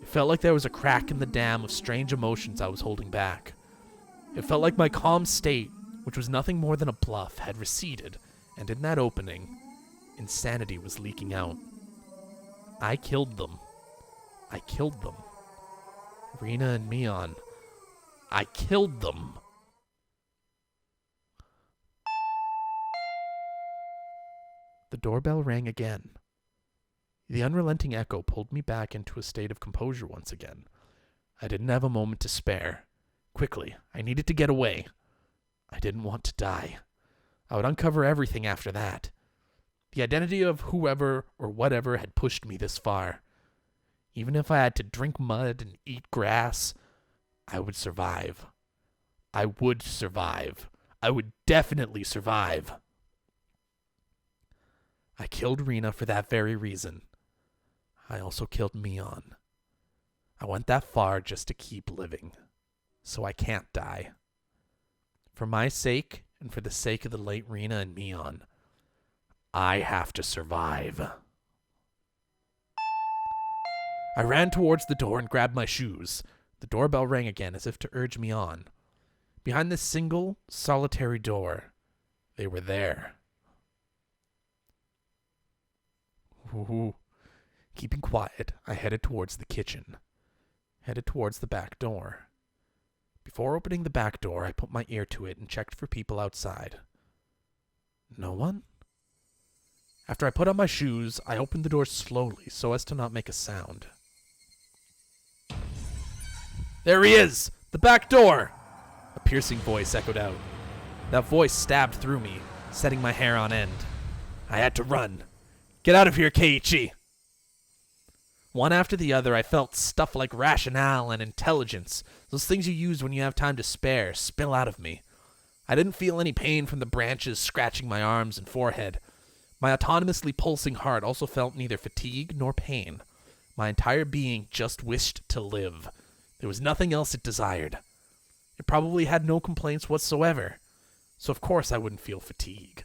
It felt like there was a crack in the dam of strange emotions I was holding back. It felt like my calm state, which was nothing more than a bluff, had receded, and in that opening, insanity was leaking out. I killed them. I killed them. Rina and Mion. I killed them. The doorbell rang again. The unrelenting echo pulled me back into a state of composure once again. I didn't have a moment to spare. Quickly, I needed to get away. I didn't want to die. I would uncover everything after that. The identity of whoever or whatever had pushed me this far. Even if I had to drink mud and eat grass, I would survive. I would survive. I would definitely survive. I killed Rena for that very reason. I also killed Mion. I went that far just to keep living, so I can't die. For my sake, and for the sake of the late Rena and Mion, I have to survive. I ran towards the door and grabbed my shoes. The doorbell rang again as if to urge me on. Behind this single, solitary door, they were there. Ooh. Keeping quiet, I headed towards the kitchen. Headed towards the back door. Before opening the back door, I put my ear to it and checked for people outside. No one? After I put on my shoes, I opened the door slowly so as to not make a sound. There he is! The back door! A piercing voice echoed out. That voice stabbed through me, setting my hair on end. I had to run. Get out of here, Keiichi! One after the other, I felt stuff like rationale and intelligence, those things you use when you have time to spare, spill out of me. I didn't feel any pain from the branches scratching my arms and forehead. My autonomously pulsing heart also felt neither fatigue nor pain. My entire being just wished to live. There was nothing else it desired. It probably had no complaints whatsoever, so of course I wouldn't feel fatigue.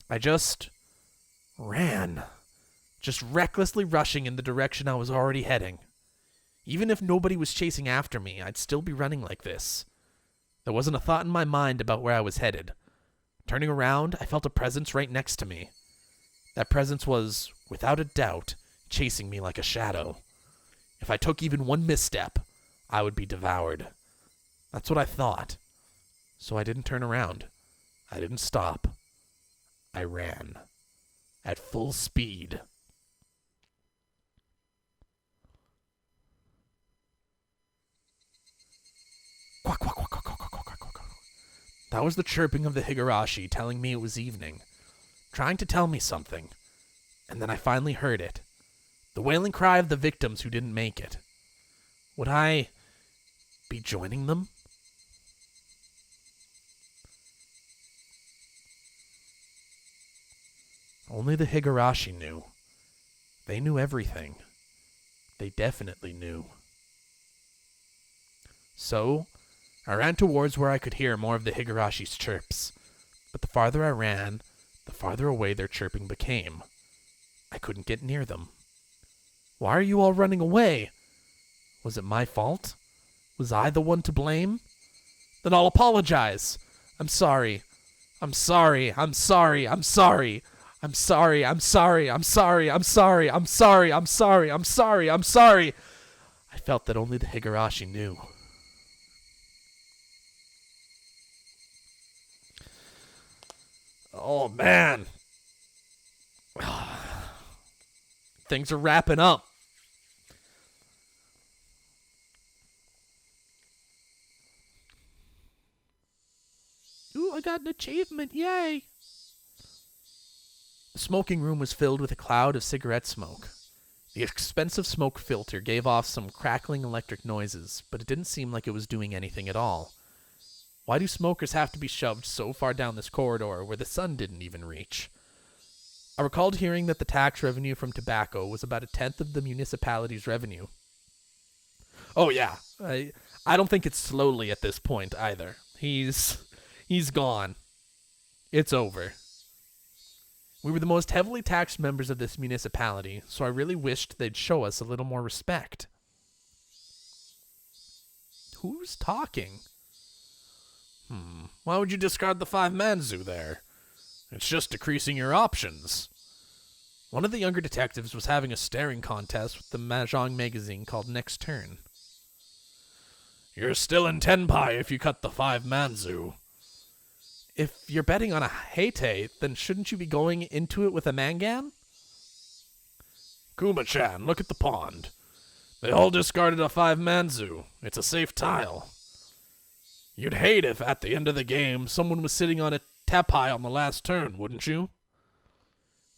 I just ran. Just recklessly rushing in the direction I was already heading. Even if nobody was chasing after me, I'd still be running like this. There wasn't a thought in my mind about where I was headed. Turning around, I felt a presence right next to me. That presence was, without a doubt, chasing me like a shadow. If I took even one misstep, I would be devoured. That's what I thought. So I didn't turn around. I didn't stop. I ran. At full speed. Quack, quack, quack, quack, quack, quack, quack, quack, quack. That was the chirping of the Higurashi telling me it was evening, trying to tell me something. And then I finally heard it. The wailing cry of the victims who didn't make it. Would I be joining them? Only the Higurashi knew. They knew everything. They definitely knew. So, I ran towards where I could hear more of the Higurashi's chirps. But the farther I ran, the farther away their chirping became. I couldn't get near them. Why are you all running away? Was it my fault? Was I the one to blame? Then I'll apologize. I'm sorry. I'm sorry. I'm sorry. I'm sorry. I'm sorry. I'm sorry. I'm sorry. I'm sorry. I'm sorry. I'm sorry. I'm sorry. I'm sorry. I felt that only the Higurashi knew. Oh, man. Things are wrapping up. Ooh, I got an achievement. Yay. The smoking room was filled with a cloud of cigarette smoke. The expensive smoke filter gave off some crackling electric noises, but it didn't seem like it was doing anything at all. Why do smokers have to be shoved so far down this corridor where the sun didn't even reach? I recalled hearing that the tax revenue from tobacco was about 1/10 of the municipality's revenue. Oh yeah, I don't think it's slowly at this point either. He's gone. It's over. We were the most heavily taxed members of this municipality, so I really wished they'd show us a little more respect. Who's talking? Why would you discard the 5-man zoo there? It's just decreasing your options. One of the younger detectives was having a staring contest with the Mahjong magazine called Next Turn. You're still in Tenpai if you cut the 5-man zoo. If you're betting on a Heite, then shouldn't you be going into it with a Mangan? Kuma-chan, look at the pond. They all discarded a 5-man zoo. It's a safe tile. You'd hate if, at the end of the game, someone was sitting on a tepai on the last turn, wouldn't you?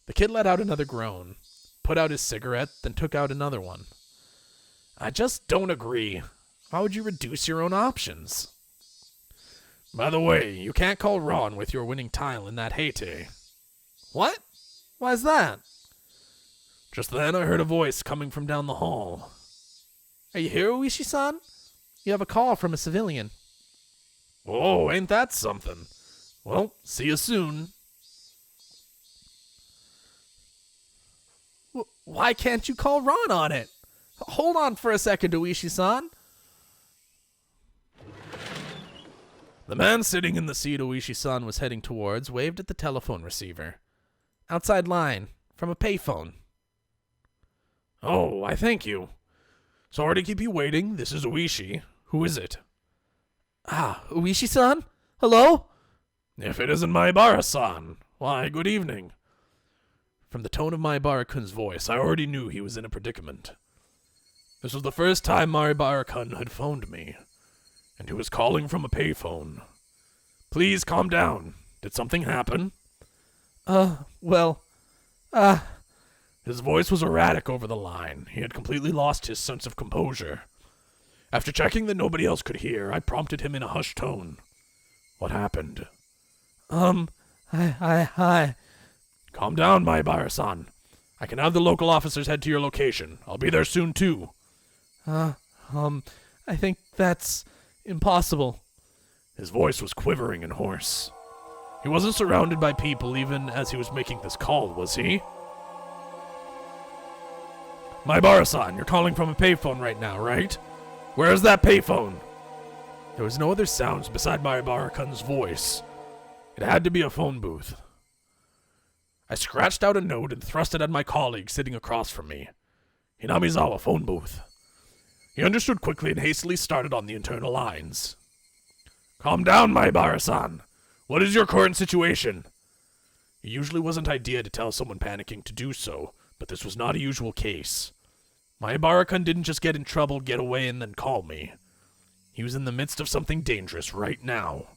The kid let out another groan, put out his cigarette, then took out another one. I just don't agree. Why would you reduce your own options? By the way, you can't call Ron with your winning tile in that Heite. What? Why's that? Just then I heard a voice coming from down the hall. Are you here, Uishi-san? You have a call from a civilian. Oh, ain't that something? Well, see you soon. Why can't you call Ron on it? Hold on for a second, Uishi-san. The man sitting in the seat Uishi-san was heading towards waved at the telephone receiver. Outside line, from a payphone. Oh, I thank you. Sorry to keep you waiting. This is Uishi. Who is it? Ah, Uishi-san? Hello? If it isn't Maibara-san, why, good evening. From the tone of Maibara-kun's voice, I already knew he was in a predicament. This was the first time Maibara-kun had phoned me, and he was calling from a payphone. Please calm down. Did something happen? His voice was erratic over the line. He had completely lost his sense of composure. After checking that nobody else could hear, I prompted him in a hushed tone. What happened? Hi. Calm down, Maibara-san. I can have the local officers head to your location. I'll be there soon, too. I think that's impossible. His voice was quivering and hoarse. He wasn't surrounded by people even as he was making this call, was he? Maibara-san, you're calling from a payphone right now, right? Where's that payphone? There was no other sounds beside Maibara-kun's voice. It had to be a phone booth. I scratched out a note and thrust it at my colleague sitting across from me. Hinamizawa phone booth. He understood quickly and hastily started on the internal lines. Calm down, Maibara-san. What is your current situation? It usually wasn't idea to tell someone panicking to do so, but this was not a usual case. Maibara-kun didn't just get in trouble, get away, and then call me. He was in the midst of something dangerous right now.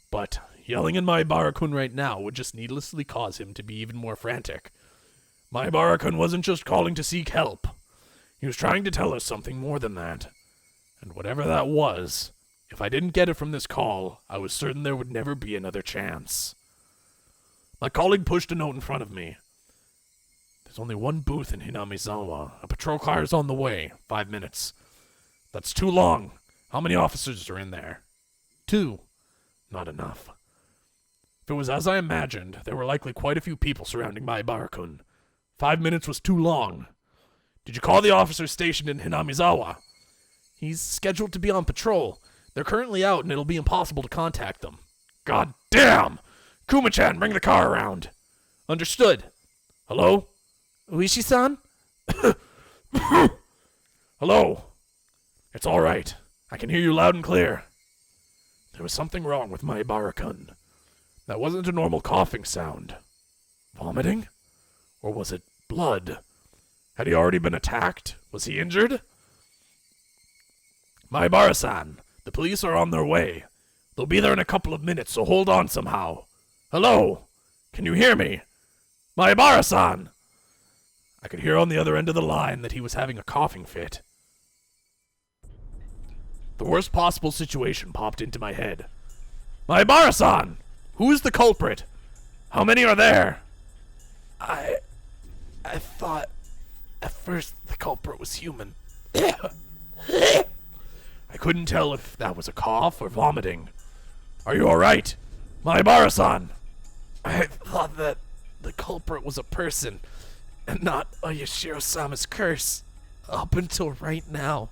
But yelling at Maibara-kun right now would just needlessly cause him to be even more frantic. Maibara-kun wasn't just calling to seek help. He was trying to tell us something more than that. And whatever that was, if I didn't get it from this call, I was certain there would never be another chance. My colleague pushed a note in front of me. There's only one booth in Hinamizawa. A patrol car is on the way. 5 minutes. That's too long. How many officers are in there? 2. Not enough. If it was as I imagined, there were likely quite a few people surrounding Maibara-kun. 5 minutes was too long. Did you call the officers stationed in Hinamizawa? He's scheduled to be on patrol. They're currently out and it'll be impossible to contact them. God damn! Kuma-chan, bring the car around. Understood. Hello? Uishi-san? Hello? It's all right. I can hear you loud and clear. There was something wrong with Maibara-kun. That wasn't a normal coughing sound. Vomiting? Or was it blood? Had he already been attacked? Was he injured? Maibara-san, the police are on their way. They'll be there in a couple of minutes, so hold on somehow. Hello? Can you hear me? Maibara-san! I could hear on the other end of the line that he was having a coughing fit. The worst possible situation popped into my head. Maibara-san! Who is the culprit? How many are there? I thought at first the culprit was human. I couldn't tell if that was a cough or vomiting. Are you alright? Maibara-san! I thought that the culprit was a person and not Oyashiro-sama's curse up until right now.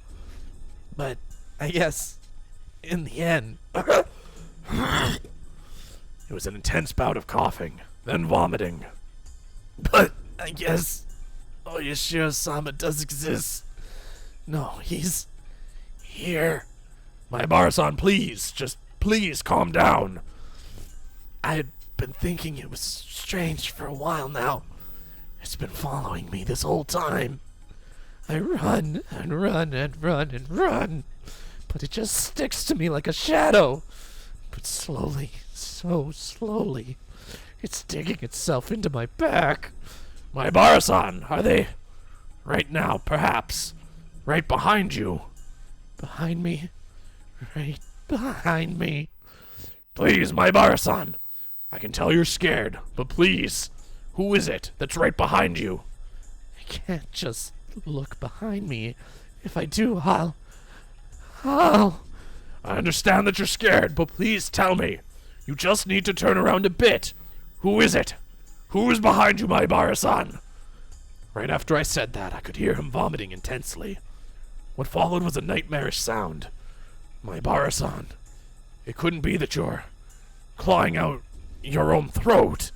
But I guess in the end... It was an intense bout of coughing, then vomiting. But I guess Oyashiro-sama does exist. No, he's here. Maibara-san, please, just please calm down. I had been thinking it was strange for a while now. It's been following me this whole time. I run and run and run and run, but it just sticks to me like a shadow. But slowly, so slowly, it's digging itself into my back. Maibara-san, are they right now, perhaps? Right behind you? Behind me? Right behind me. Please, Maibara-san. I can tell you're scared, but please, Who is it that's right behind you? I can't just look behind me. If I do, I'll... I understand that you're scared, but please tell me. You just need to turn around a bit. Who is it? Who is behind you, Maibara-san? Right after I said that, I could hear him vomiting intensely. What followed was a nightmarish sound. Maibara-san, it couldn't be that you're clawing out your own throat.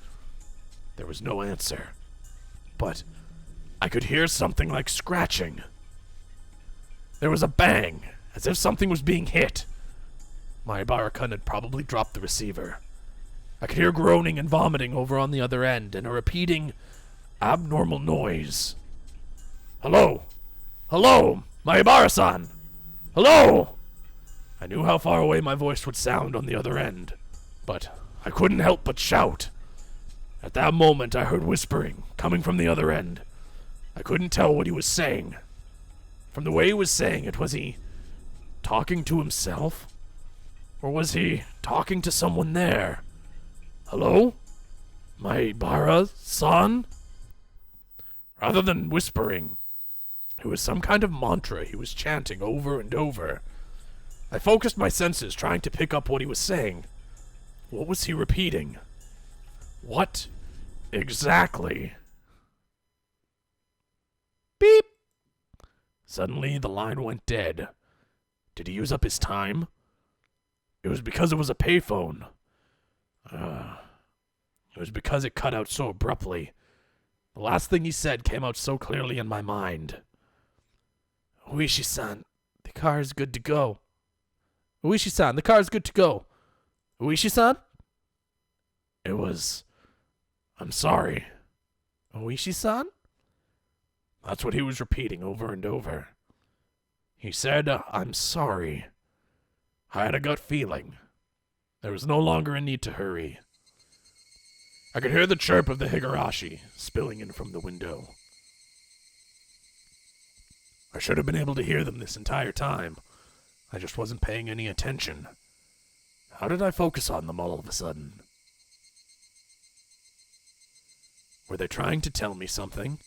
There was no answer, but I could hear something like scratching. There was a bang, as if something was being hit. Maibara-kun had probably dropped the receiver. I could hear groaning and vomiting over on the other end, and a repeating, abnormal noise. Hello? Hello? Maibara-san? Hello? I knew how far away my voice would sound on the other end, but I couldn't help but shout. At that moment, I heard whispering coming from the other end. I couldn't tell what he was saying. From the way he was saying it, was he talking to himself? Or was he talking to someone there? Hello? Maibara-san? Rather than whispering, it was some kind of mantra he was chanting over and over. I focused my senses, trying to pick up what he was saying. What was he repeating? What exactly? Beep! Suddenly, the line went dead. Did he use up his time? It was because it was a payphone. It was because it cut out so abruptly. The last thing he said came out so clearly in my mind. Uishi-san, the car is good to go. Uishi-san, the car is good to go. Uishi-san? It was... I'm sorry. Uishi-san? That's what he was repeating over and over. He said, I'm sorry. I had a gut feeling. There was no longer a need to hurry. I could hear the chirp of the Higurashi spilling in from the window. I should have been able to hear them this entire time. I just wasn't paying any attention. How did I focus on them all of a sudden? Were they trying to tell me something?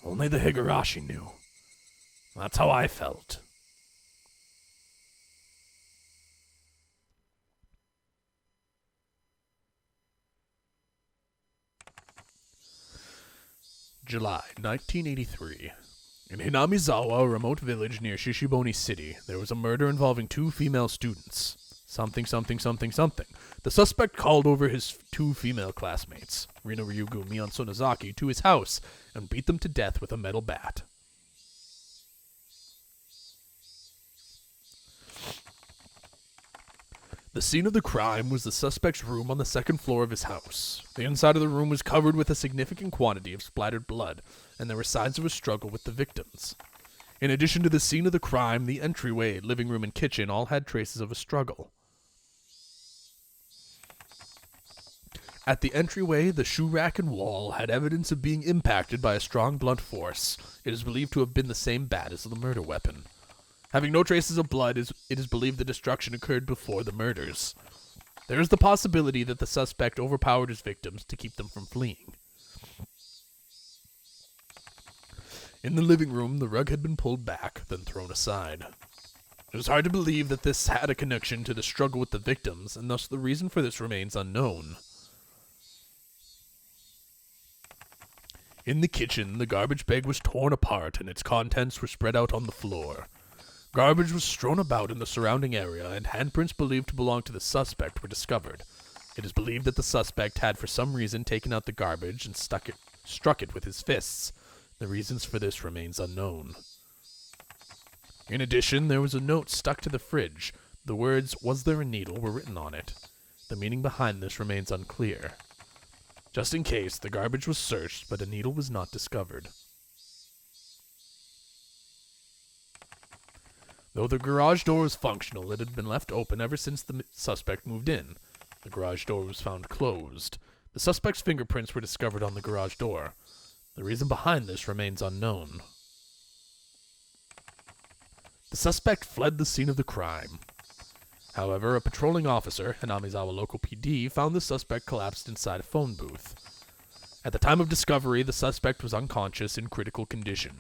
Only the Higurashi knew. That's how I felt. July 1983. In Hinamizawa, a remote village near Shishiboni City, there was a murder involving 2 female students. Something. The suspect called over his 2 female classmates, Rina Ryugu and Mion Sonozaki, to his house and beat them to death with a metal bat. The scene of the crime was the suspect's room on the 2nd floor of his house. The inside of the room was covered with a significant quantity of splattered blood, and there were signs of a struggle with the victims. In addition to the scene of the crime, the entryway, living room, and kitchen all had traces of a struggle. At the entryway, the shoe rack and wall had evidence of being impacted by a strong blunt force. It is believed to have been the same bat as the murder weapon. Having no traces of blood, it is believed the destruction occurred before the murders. There is the possibility that the suspect overpowered his victims to keep them from fleeing. In the living room, the rug had been pulled back, then thrown aside. It is hard to believe that this had a connection to the struggle with the victims, and thus the reason for this remains unknown. In the kitchen, the garbage bag was torn apart and its contents were spread out on the floor. Garbage was strewn about in the surrounding area, and handprints believed to belong to the suspect were discovered. It is believed that the suspect had for some reason taken out the garbage and struck it with his fists. The reasons for this remains unknown. In addition, there was a note stuck to the fridge. The words, "Was there a needle?" were written on it. The meaning behind this remains unclear. Just in case, the garbage was searched, but a needle was not discovered. Though the garage door was functional, it had been left open ever since the suspect moved in. The garage door was found closed. The suspect's fingerprints were discovered on the garage door. The reason behind this remains unknown. The suspect fled the scene of the crime. However, a patrolling officer, Hinamizawa Local PD, found the suspect collapsed inside a phone booth. At the time of discovery, the suspect was unconscious in critical condition.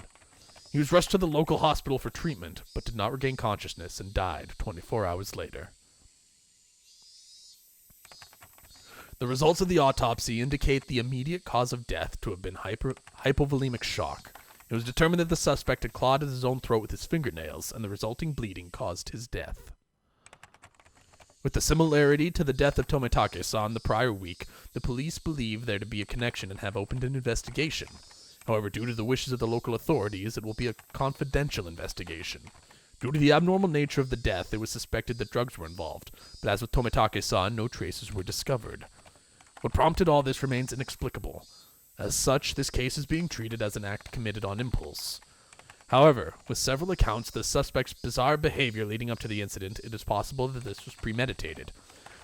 He was rushed to the local hospital for treatment, but did not regain consciousness and died 24 hours later. The results of the autopsy indicate the immediate cause of death to have been hypovolemic shock. It was determined that the suspect had clawed at his own throat with his fingernails, and the resulting bleeding caused his death. With the similarity to the death of Tomitake-san the prior week, the police believe there to be a connection and have opened an investigation. However, due to the wishes of the local authorities, it will be a confidential investigation. Due to the abnormal nature of the death, it was suspected that drugs were involved, but as with Tomitake-san, no traces were discovered. What prompted all this remains inexplicable. As such, this case is being treated as an act committed on impulse. However, with several accounts of the suspect's bizarre behavior leading up to the incident, it is possible that this was premeditated.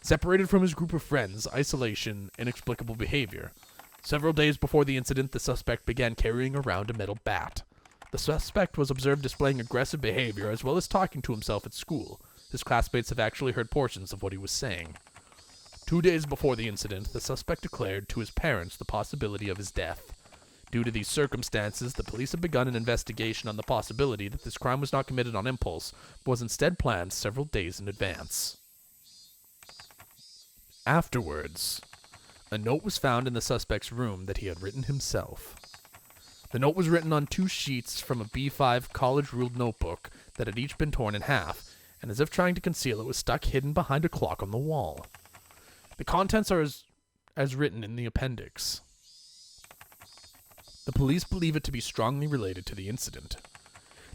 Separated from his group of friends, isolation, inexplicable behavior. Several days before the incident, the suspect began carrying around a metal bat. The suspect was observed displaying aggressive behavior as well as talking to himself at school. His classmates have actually heard portions of what he was saying. 2 days before the incident, the suspect declared to his parents the possibility of his death. Due to these circumstances, the police have begun an investigation on the possibility that this crime was not committed on impulse, but was instead planned several days in advance. Afterwards, a note was found in the suspect's room that he had written himself. The note was written on 2 sheets from a B5 college-ruled notebook that had each been torn in half, and as if trying to conceal it, was stuck hidden behind a clock on the wall. The contents are as written in the appendix. The police believe it to be strongly related to the incident.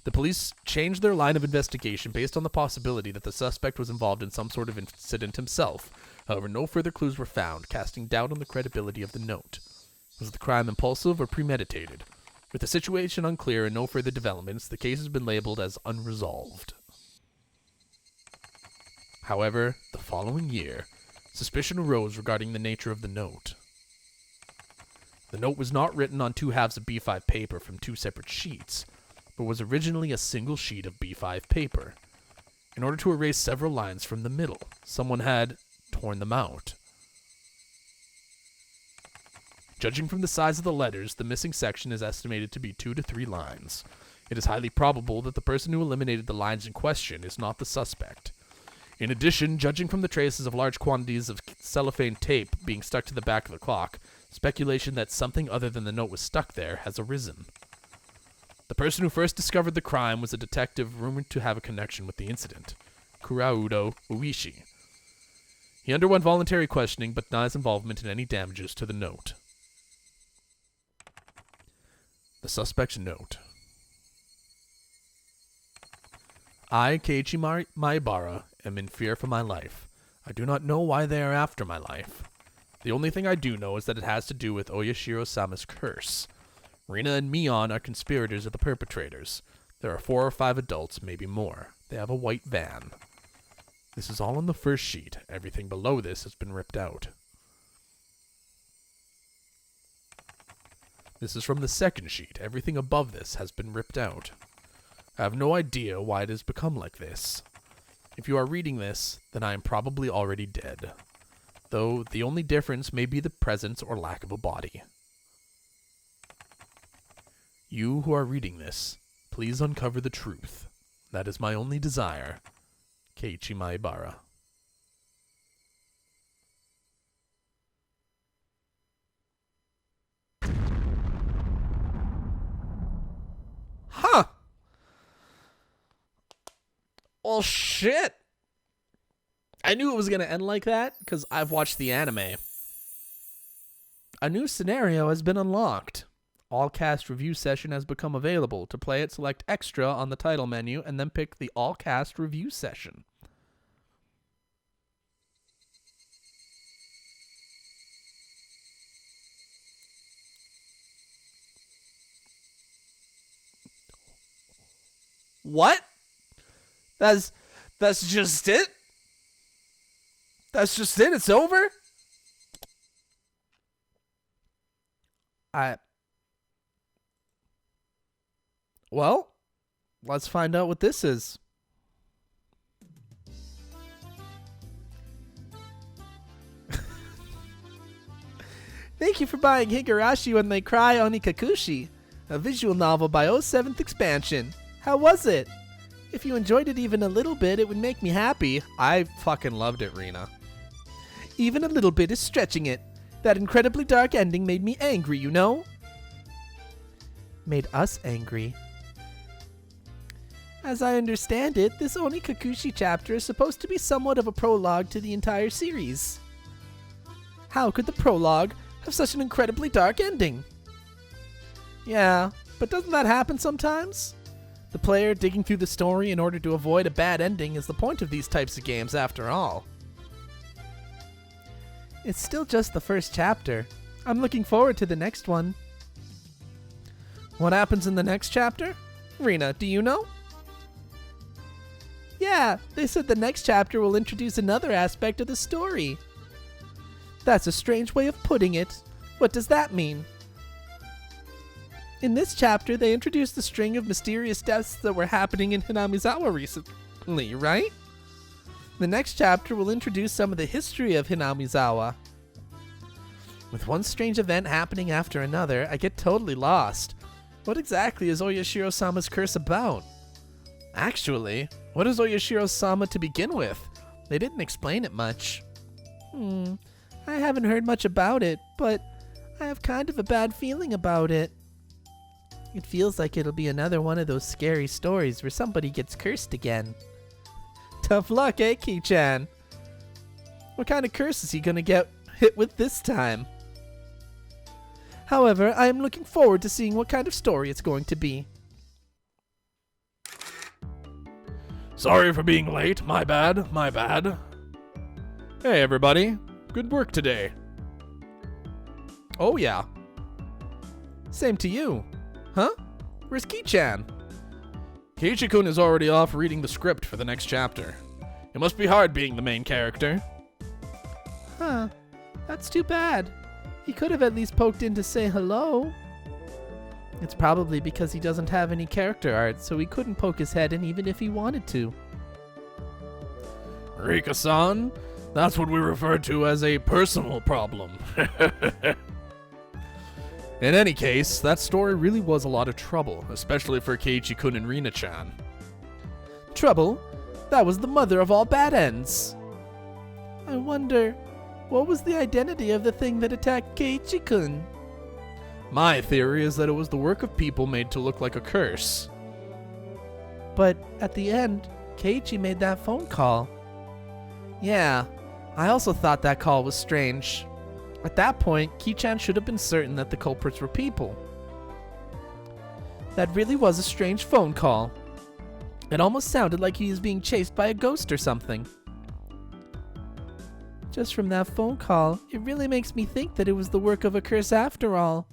The police changed their line of investigation based on the possibility that the suspect was involved in some sort of incident himself. However, no further clues were found, casting doubt on the credibility of the note. Was the crime impulsive or premeditated? With the situation unclear and no further developments, the case has been labeled as unresolved. However, the following year, suspicion arose regarding the nature of the note. The note was not written on 2 halves of B5 paper from 2 separate sheets, but was originally a single sheet of B5 paper. In order to erase several lines from the middle, someone had torn them out. Judging from the size of the letters, the missing section is estimated to be 2 to 3 lines. It is highly probable that the person who eliminated the lines in question is not the suspect. In addition, judging from the traces of large quantities of cellophane tape being stuck to the back of the clock, speculation that something other than the note was stuck there has arisen. The person who first discovered the crime was a detective rumored to have a connection with the incident, Kuraudo Uishi. He underwent voluntary questioning but denies involvement in any damages to the note. The suspect's note. I, Keiichi Maibara, am in fear for my life. I do not know why they are after my life. The only thing I do know is that it has to do with Oyashiro-sama's curse. Rina and Mion are conspirators of the perpetrators. There are 4 or 5 adults, maybe more. They have a white van. This is all on the first sheet. Everything below this has been ripped out. This is from the second sheet. Everything above this has been ripped out. I have no idea why it has become like this. If you are reading this, then I am probably already dead. Though the only difference may be the presence or lack of a body. You who are reading this, please uncover the truth. That is my only desire. Keiichi Maibara. Huh. Well, shit. I knew it was going to end like that because I've watched the anime. A new scenario has been unlocked. All cast review session has become available. To play it, select extra on the title menu and then pick the all cast review session. What? That's just it? That's just it? It's over? Well, let's find out what this is. Thank you for buying Higurashi When They Cry Onikakushi, a visual novel by 07th Expansion. How was it? If you enjoyed it even a little bit, it would make me happy. I fucking loved it, Rena. Even a little bit is stretching it. That incredibly dark ending made me angry, you know? Made us angry. As I understand it, this Onikakushi chapter is supposed to be somewhat of a prologue to the entire series. How could the prologue have such an incredibly dark ending? Yeah, but doesn't that happen sometimes? The player digging through the story in order to avoid a bad ending is the point of these types of games after all. It's still just the first chapter. I'm looking forward to the next one. What happens in the next chapter? Rena, do you know? Yeah, they said the next chapter will introduce another aspect of the story. That's a strange way of putting it. What does that mean? In this chapter, they introduced a string of mysterious deaths that were happening in Hinamizawa recently, right? The next chapter will introduce some of the history of Hinamizawa. With one strange event happening after another, I get totally lost. What exactly is Oyashiro-sama's curse about? Actually, what is Oyashiro-sama to begin with? They didn't explain it much. I haven't heard much about it, but I have kind of a bad feeling about it. It feels like it'll be another one of those scary stories where somebody gets cursed again. Tough luck, eh, Ki-chan? What kind of curse is he gonna get hit with this time? However, I am looking forward to seeing what kind of story it's going to be. Sorry for being late. My bad. Hey, everybody. Good work today. Oh, yeah. Same to you. Huh? Where's Ki-chan? Keiichi-kun is already off reading the script for the next chapter. It must be hard being the main character. Huh. That's too bad. He could have at least poked in to say hello. It's probably because he doesn't have any character art, so he couldn't poke his head in even if he wanted to. Rika-san, that's what we refer to as a personal problem. In any case, that story really was a lot of trouble, especially for Keiichi-kun and Rina-chan. Trouble? That was the mother of all bad ends. I wonder, what was the identity of the thing that attacked Keiichi-kun? My theory is that it was the work of people made to look like a curse. But at the end, Keiichi made that phone call. Yeah, I also thought that call was strange. At that point, Ki-chan should have been certain that the culprits were people. That really was a strange phone call. It almost sounded like he was being chased by a ghost or something. Just from that phone call, it really makes me think that it was the work of a curse after all.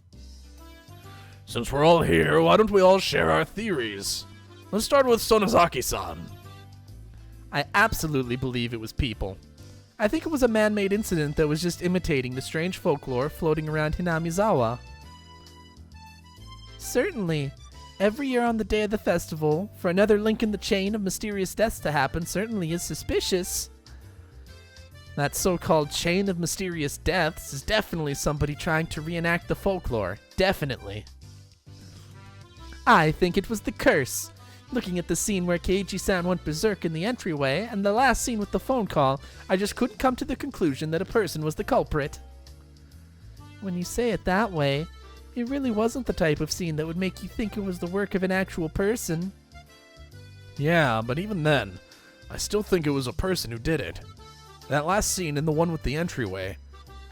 Since we're all here, why don't we all share our theories? Let's start with Sonozaki-san. I absolutely believe it was people. I think it was a man-made incident that was just imitating the strange folklore floating around Hinamizawa. Certainly. Every year on the day of the festival, for another link in the chain of mysterious deaths to happen certainly is suspicious. That so-called chain of mysterious deaths is definitely somebody trying to reenact the folklore. Definitely. I think it was the curse. Looking at the scene where Keiichi-san went berserk in the entryway, and the last scene with the phone call, I just couldn't come to the conclusion that a person was the culprit. When you say it that way, it really wasn't the type of scene that would make you think it was the work of an actual person. Yeah, but even then, I still think it was a person who did it. That last scene and the one with the entryway,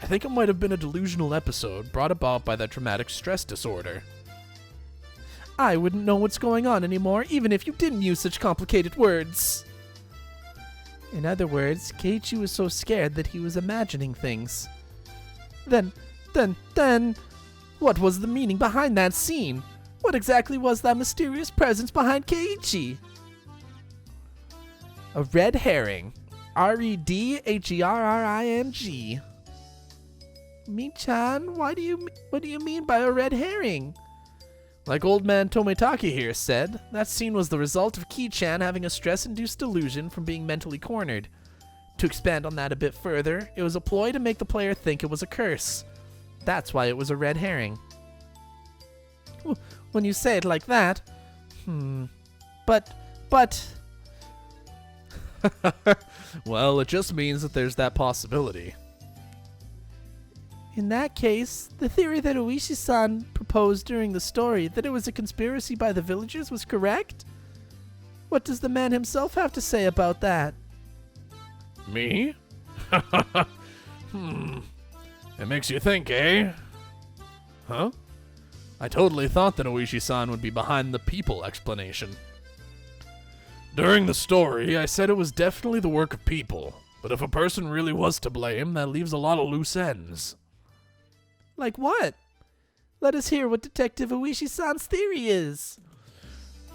I think it might have been a delusional episode brought about by that traumatic stress disorder. I wouldn't know what's going on anymore, even if you didn't use such complicated words. In other words, Keiichi was so scared that he was imagining things. Then, what was the meaning behind that scene? What exactly was that mysterious presence behind Keiichi? A red herring. Redherring. Mi-chan, what do you mean by a red herring? Like old man Tometaki here said, that scene was the result of Ki-chan having a stress-induced delusion from being mentally cornered. To expand on that a bit further, it was a ploy to make the player think it was a curse. That's why it was a red herring. When you say it like that, but... Well, it just means that there's that possibility. In that case, the theory that Oishi-san proposed during the story, that it was a conspiracy by the villagers, was correct? What does the man himself have to say about that? Me? It makes you think, eh? Huh? I totally thought that Oishi-san would be behind the people explanation. During the story, I said it was definitely the work of people, but if a person really was to blame, that leaves a lot of loose ends. Like what? Let us hear what Detective Oishi-san's theory is.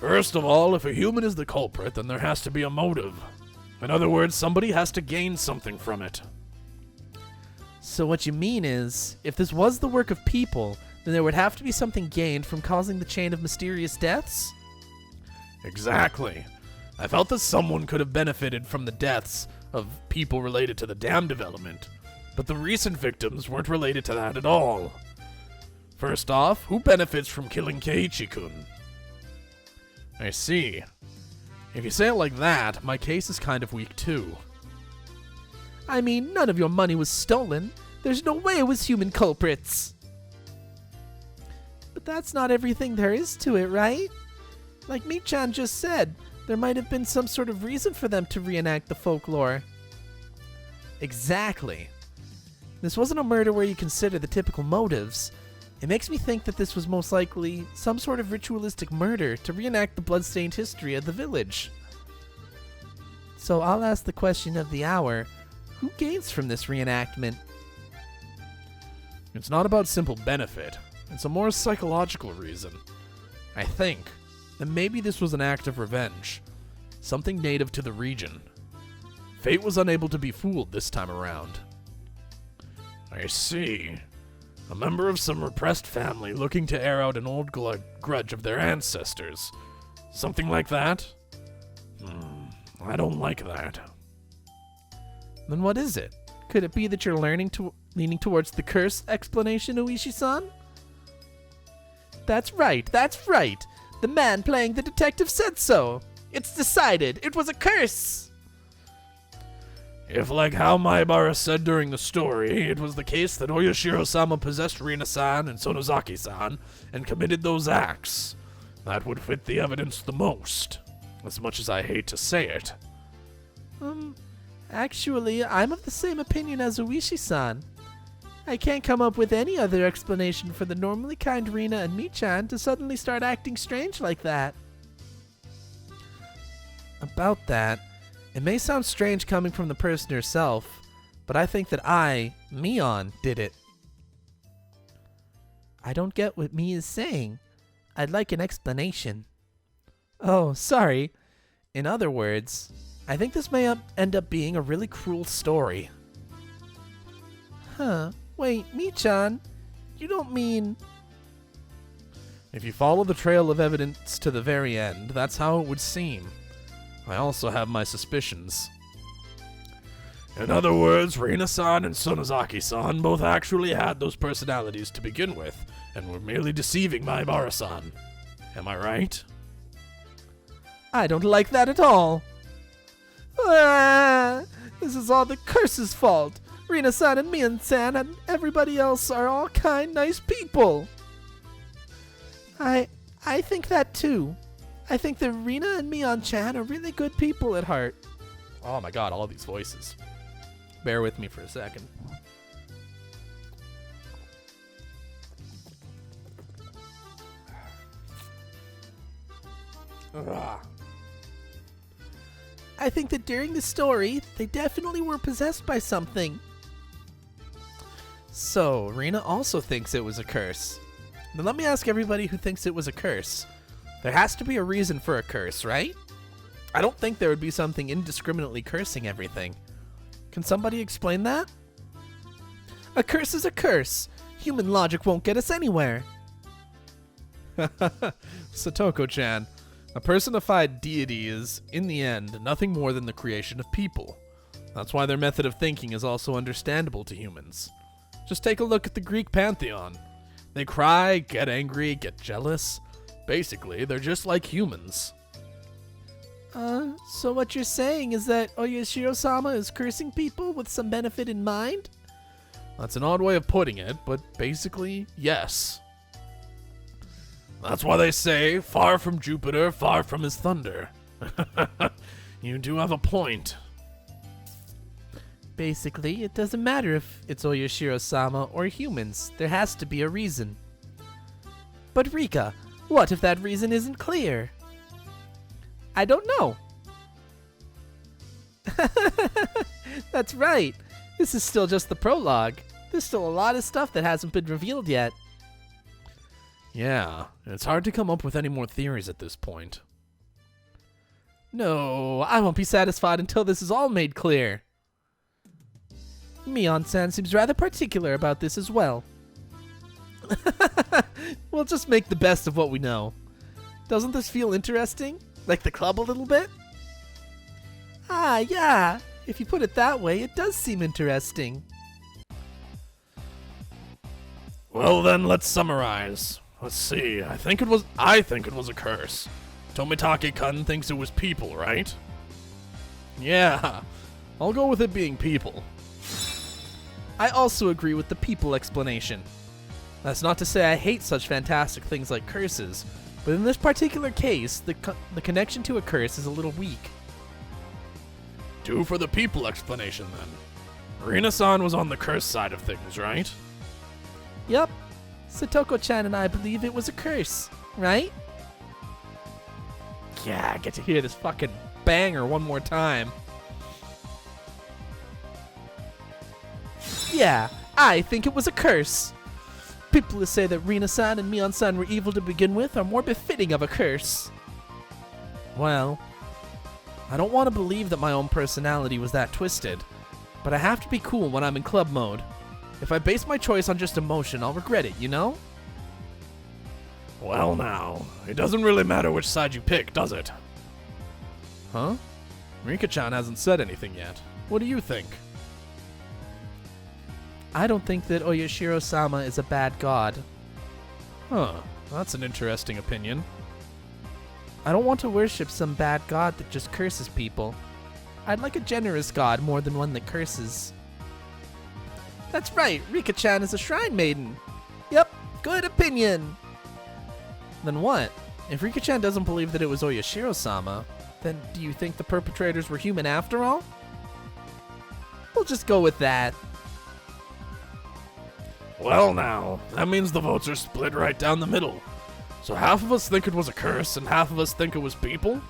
First of all, if a human is the culprit, then there has to be a motive. In other words, somebody has to gain something from it. So what you mean is, if this was the work of people, then there would have to be something gained from causing the chain of mysterious deaths? Exactly. I felt that someone could have benefited from the deaths of people related to the dam development, but the recent victims weren't related to that at all. First off, who benefits from killing Keiichi-kun? I see. If you say it like that, my case is kind of weak too. I mean, none of your money was stolen. There's no way it was human culprits. But that's not everything there is to it, right? Like Mi-chan just said, there might have been some sort of reason for them to reenact the folklore. Exactly. This wasn't a murder where you consider the typical motives. It makes me think that this was most likely some sort of ritualistic murder to reenact the bloodstained history of the village. So I'll ask the question of the hour. Who gains from this reenactment? It's not about simple benefit. It's a more psychological reason. I think that maybe this was an act of revenge. Something native to the region. Fate was unable to be fooled this time around. I see. A member of some repressed family looking to air out an old grudge of their ancestors. Something like that? I don't like that. Then what is it? Could it be that you're leaning towards the curse explanation, Oishi-san? That's right, that's right! The man playing the detective said so! It's decided! It was a curse! If, like how Maibara said during the story, it was the case that Oyashiro-sama possessed Rina-san and Sonozaki-san and committed those acts, that would fit the evidence the most, as much as I hate to say it. Actually, I'm of the same opinion as Oishi-san. I can't come up with any other explanation for the normally kind Rina and Mi-chan to suddenly start acting strange like that. About that, it may sound strange coming from the person herself, but I think that I, Mion, did it. I don't get what Mi is saying. I'd like an explanation. Oh, sorry. In other words, I think this may end up being a really cruel story. Huh. Wait, Mi-chan, you don't mean... If you follow the trail of evidence to the very end, that's how it would seem. I also have my suspicions. In other words, Rina-san and Sonozaki-san both actually had those personalities to begin with, and were merely deceiving Maibara-san. Am I right? I don't like that at all. This is all the curse's fault. Rina-san and Mion-san and everybody else are all kind, nice people. I think that too. I think that Rina and Mion-chan are really good people at heart. Oh my god, all these voices. Bear with me for a second. I think that during the story, they definitely were possessed by something. So, Rina also thinks it was a curse. Then let me ask everybody who thinks it was a curse. There has to be a reason for a curse, right? I don't think there would be something indiscriminately cursing everything. Can somebody explain that? A curse is a curse. Human logic won't get us anywhere. Satoko-chan, a personified deity is, in the end, nothing more than the creation of people. That's why their method of thinking is also understandable to humans. Just take a look at the Greek pantheon. They cry, get angry, get jealous. Basically, they're just like humans. So what you're saying is that Oyashiro-sama is cursing people with some benefit in mind? That's an odd way of putting it, but basically, yes. That's why they say, far from Jupiter, far from his thunder. You do have a point. Basically, it doesn't matter if it's Oyashiro-sama or humans. There has to be a reason. But Rika, what if that reason isn't clear? I don't know. That's right. This is still just the prologue. There's still a lot of stuff that hasn't been revealed yet. Yeah, it's hard to come up with any more theories at this point. No, I won't be satisfied until this is all made clear. Mion-san seems rather particular about this as well. We'll just make the best of what we know. Doesn't this feel interesting? Like the club a little bit? Ah, yeah. If you put it that way, it does seem interesting. Well then, let's summarize. Let's see, I think it was a curse. Tomitake-kun thinks it was people, right? Yeah, I'll go with it being people. I also agree with the people explanation. That's not to say I hate such fantastic things like curses, but in this particular case, the connection to a curse is a little weak. 2 for the people explanation then. Rina-san was on the curse side of things, right? Yup. Satoko-chan and I believe it was a curse, right? Yeah, I get to hear this fucking banger one more time. Yeah, I think it was a curse. People who say that Rina-san and Mion-san were evil to begin with are more befitting of a curse. Well, I don't want to believe that my own personality was that twisted, but I have to be cool when I'm in club mode. If I base my choice on just emotion, I'll regret it, you know? Well now, it doesn't really matter which side you pick, does it? Huh? Rika-chan hasn't said anything yet. What do you think? I don't think that Oyashiro-sama is a bad god. Huh, that's an interesting opinion. I don't want to worship some bad god that just curses people. I'd like a generous god more than one that curses. That's right, Rika-chan is a shrine maiden. Yep, good opinion. Then what? If Rika-chan doesn't believe that it was Oyashiro-sama, then do you think the perpetrators were human after all? We'll just go with that. Well now, that means the votes are split right down the middle. So half of us think it was a curse and half of us think it was people?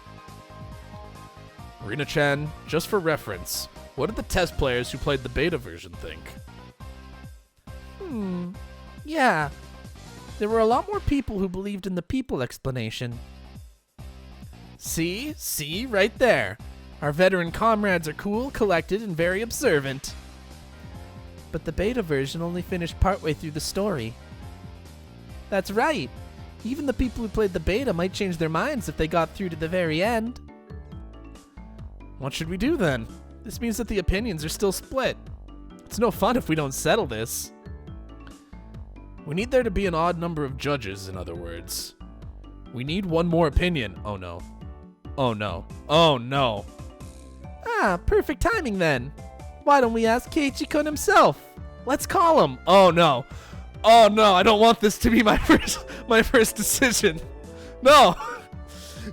Rina-chan, just for reference, what did the test players who played the beta version think? Yeah. There were a lot more people who believed in the people explanation. See, right there. Our veteran comrades are cool, collected, and very observant. But the beta version only finished partway through the story. That's right. Even the people who played the beta might change their minds if they got through to the very end. What should we do then? This means that the opinions are still split. It's no fun if we don't settle this. We need there to be an odd number of judges, in other words. We need one more opinion. Oh no. Oh no. Oh no. Ah, perfect timing then. Why don't we ask Keiichi-kun himself? Let's call him. Oh no. Oh no, I don't want this to be my first decision. No.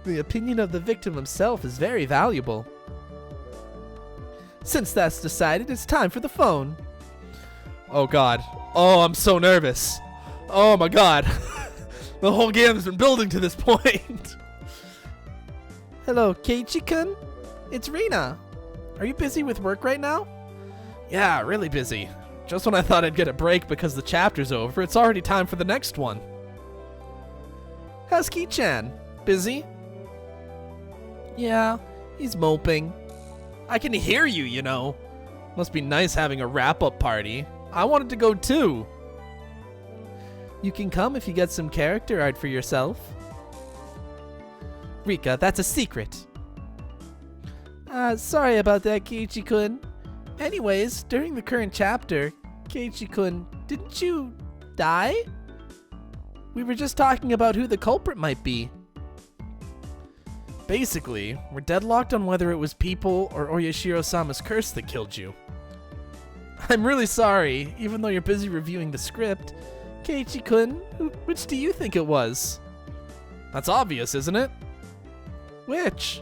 The opinion of the victim himself is very valuable. Since that's decided, it's time for the phone. Oh god. Oh, I'm so nervous. Oh my god. The whole game's been building to this point. Hello, Keiichi-kun? It's Rina. Are you busy with work right now? Yeah, really busy. Just when I thought I'd get a break because the chapter's over, it's already time for the next one. How's Ki-chan? Busy? Yeah, he's moping. I can hear you, you know. Must be nice having a wrap-up party. I wanted to go too. You can come if you get some character art for yourself. Rika, that's a secret. Sorry about that, Keiichi-kun. Anyways, during the current chapter, Keiichi-kun, didn't you die? We were just talking about who the culprit might be. Basically, we're deadlocked on whether it was people or Oyashiro-sama's curse that killed you. I'm really sorry, even though you're busy reviewing the script. Keiichi-kun, which do you think it was? That's obvious, isn't it? Which?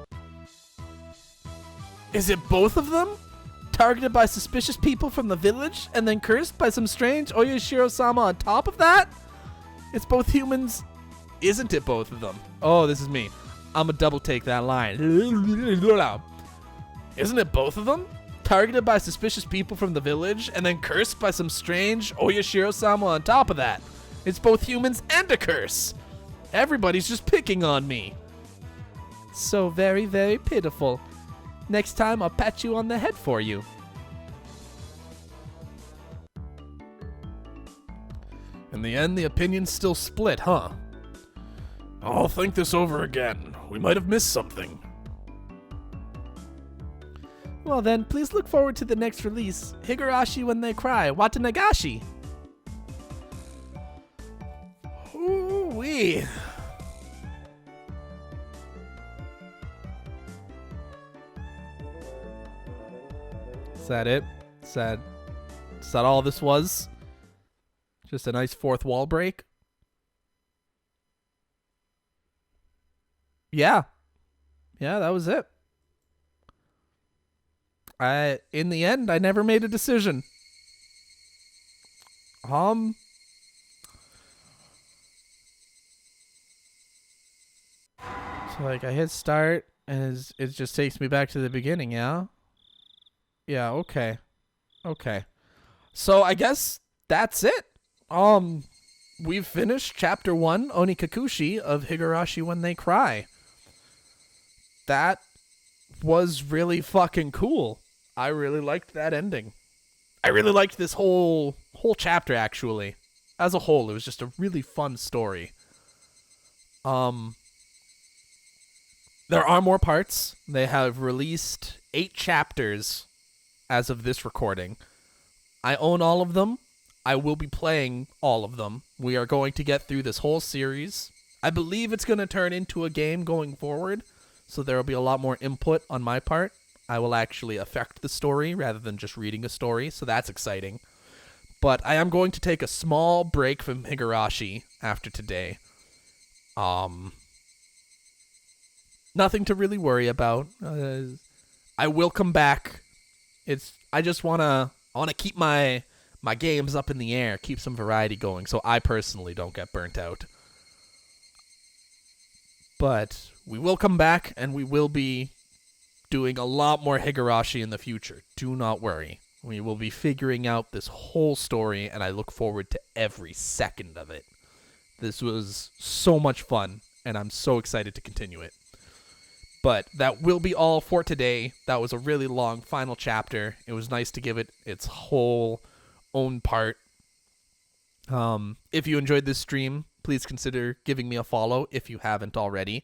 Is it both of them? Targeted by suspicious people from the village, and then cursed by some strange Oyashiro-sama on top of that? It's both humans. Isn't it both of them? Oh, this is me. I'm gonna double take that line. Isn't it both of them? Targeted by suspicious people from the village, and then cursed by some strange Oyashiro-sama on top of that. It's both humans and a curse. Everybody's just picking on me. So very, very pitiful. Next time, I'll pat you on the head for you. In the end, the opinion's still split, huh? I'll think this over again. We might have missed something. Well then, please look forward to the next release, Higurashi When They Cry, Watanagashi. Ooh-wee. Is that it? Is that all this was? Just a nice fourth wall break? Yeah. Yeah, that was it. In the end, I never made a decision. So like I hit start and it just takes me back to the beginning, yeah? Yeah, okay. Okay. So I guess that's it. We've finished chapter 1, Onikakushi, of Higurashi When They Cry. That was really fucking cool. I really liked that ending. I really liked this whole chapter, actually. As a whole, it was just a really fun story. There are more parts. They have released 8 chapters as of this recording. I own all of them. I will be playing all of them. We are going to get through this whole series. I believe it's going to turn into a game going forward, so there will be a lot more input on my part. I will actually affect the story rather than just reading a story, so that's exciting. But I am going to take a small break from Higurashi after today. Nothing to really worry about. I will come back. I just wanna keep my games up in the air, keep some variety going, so I personally don't get burnt out. But we will come back, and we will be doing a lot more Higurashi in the future. Do not worry. We will be figuring out this whole story, and I look forward to every second of it. This was so much fun, and I'm so excited to continue it. But that will be all for today. That was a really long final chapter. It was nice to give it its whole own part. If you enjoyed this stream, please consider giving me a follow if you haven't already.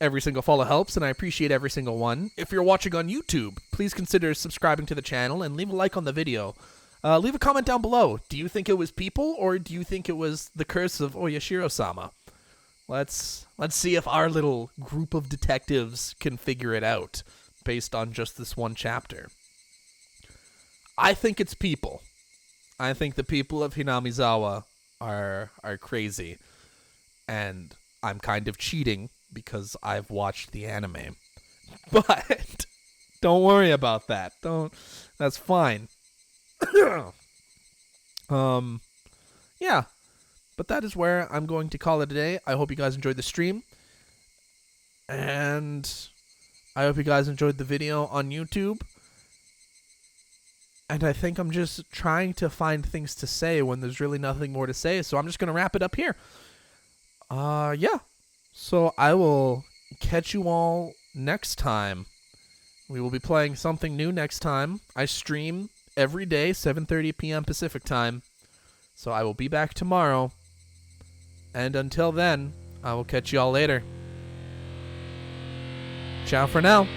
Every single follow helps, and I appreciate every single one. If you're watching on YouTube, please consider subscribing to the channel and leave a like on the video. Leave a comment down below. Do you think it was people, or do you think it was the curse of Oyashiro-sama? Let's see if our little group of detectives can figure it out based on just this one chapter. I think it's people. I think the people of Hinamizawa are crazy, and I'm kind of cheating because I've watched the anime. But don't worry about that. That's fine. Yeah. But that is where I'm going to call it a day. I hope you guys enjoyed the stream. And I hope you guys enjoyed the video on YouTube. And I think I'm just trying to find things to say when there's really nothing more to say. So I'm just going to wrap it up here. Yeah. So I will catch you all next time. We will be playing something new next time. I stream every day, 7:30 p.m. Pacific time. So I will be back tomorrow. And until then, I will catch you all later. Ciao for now.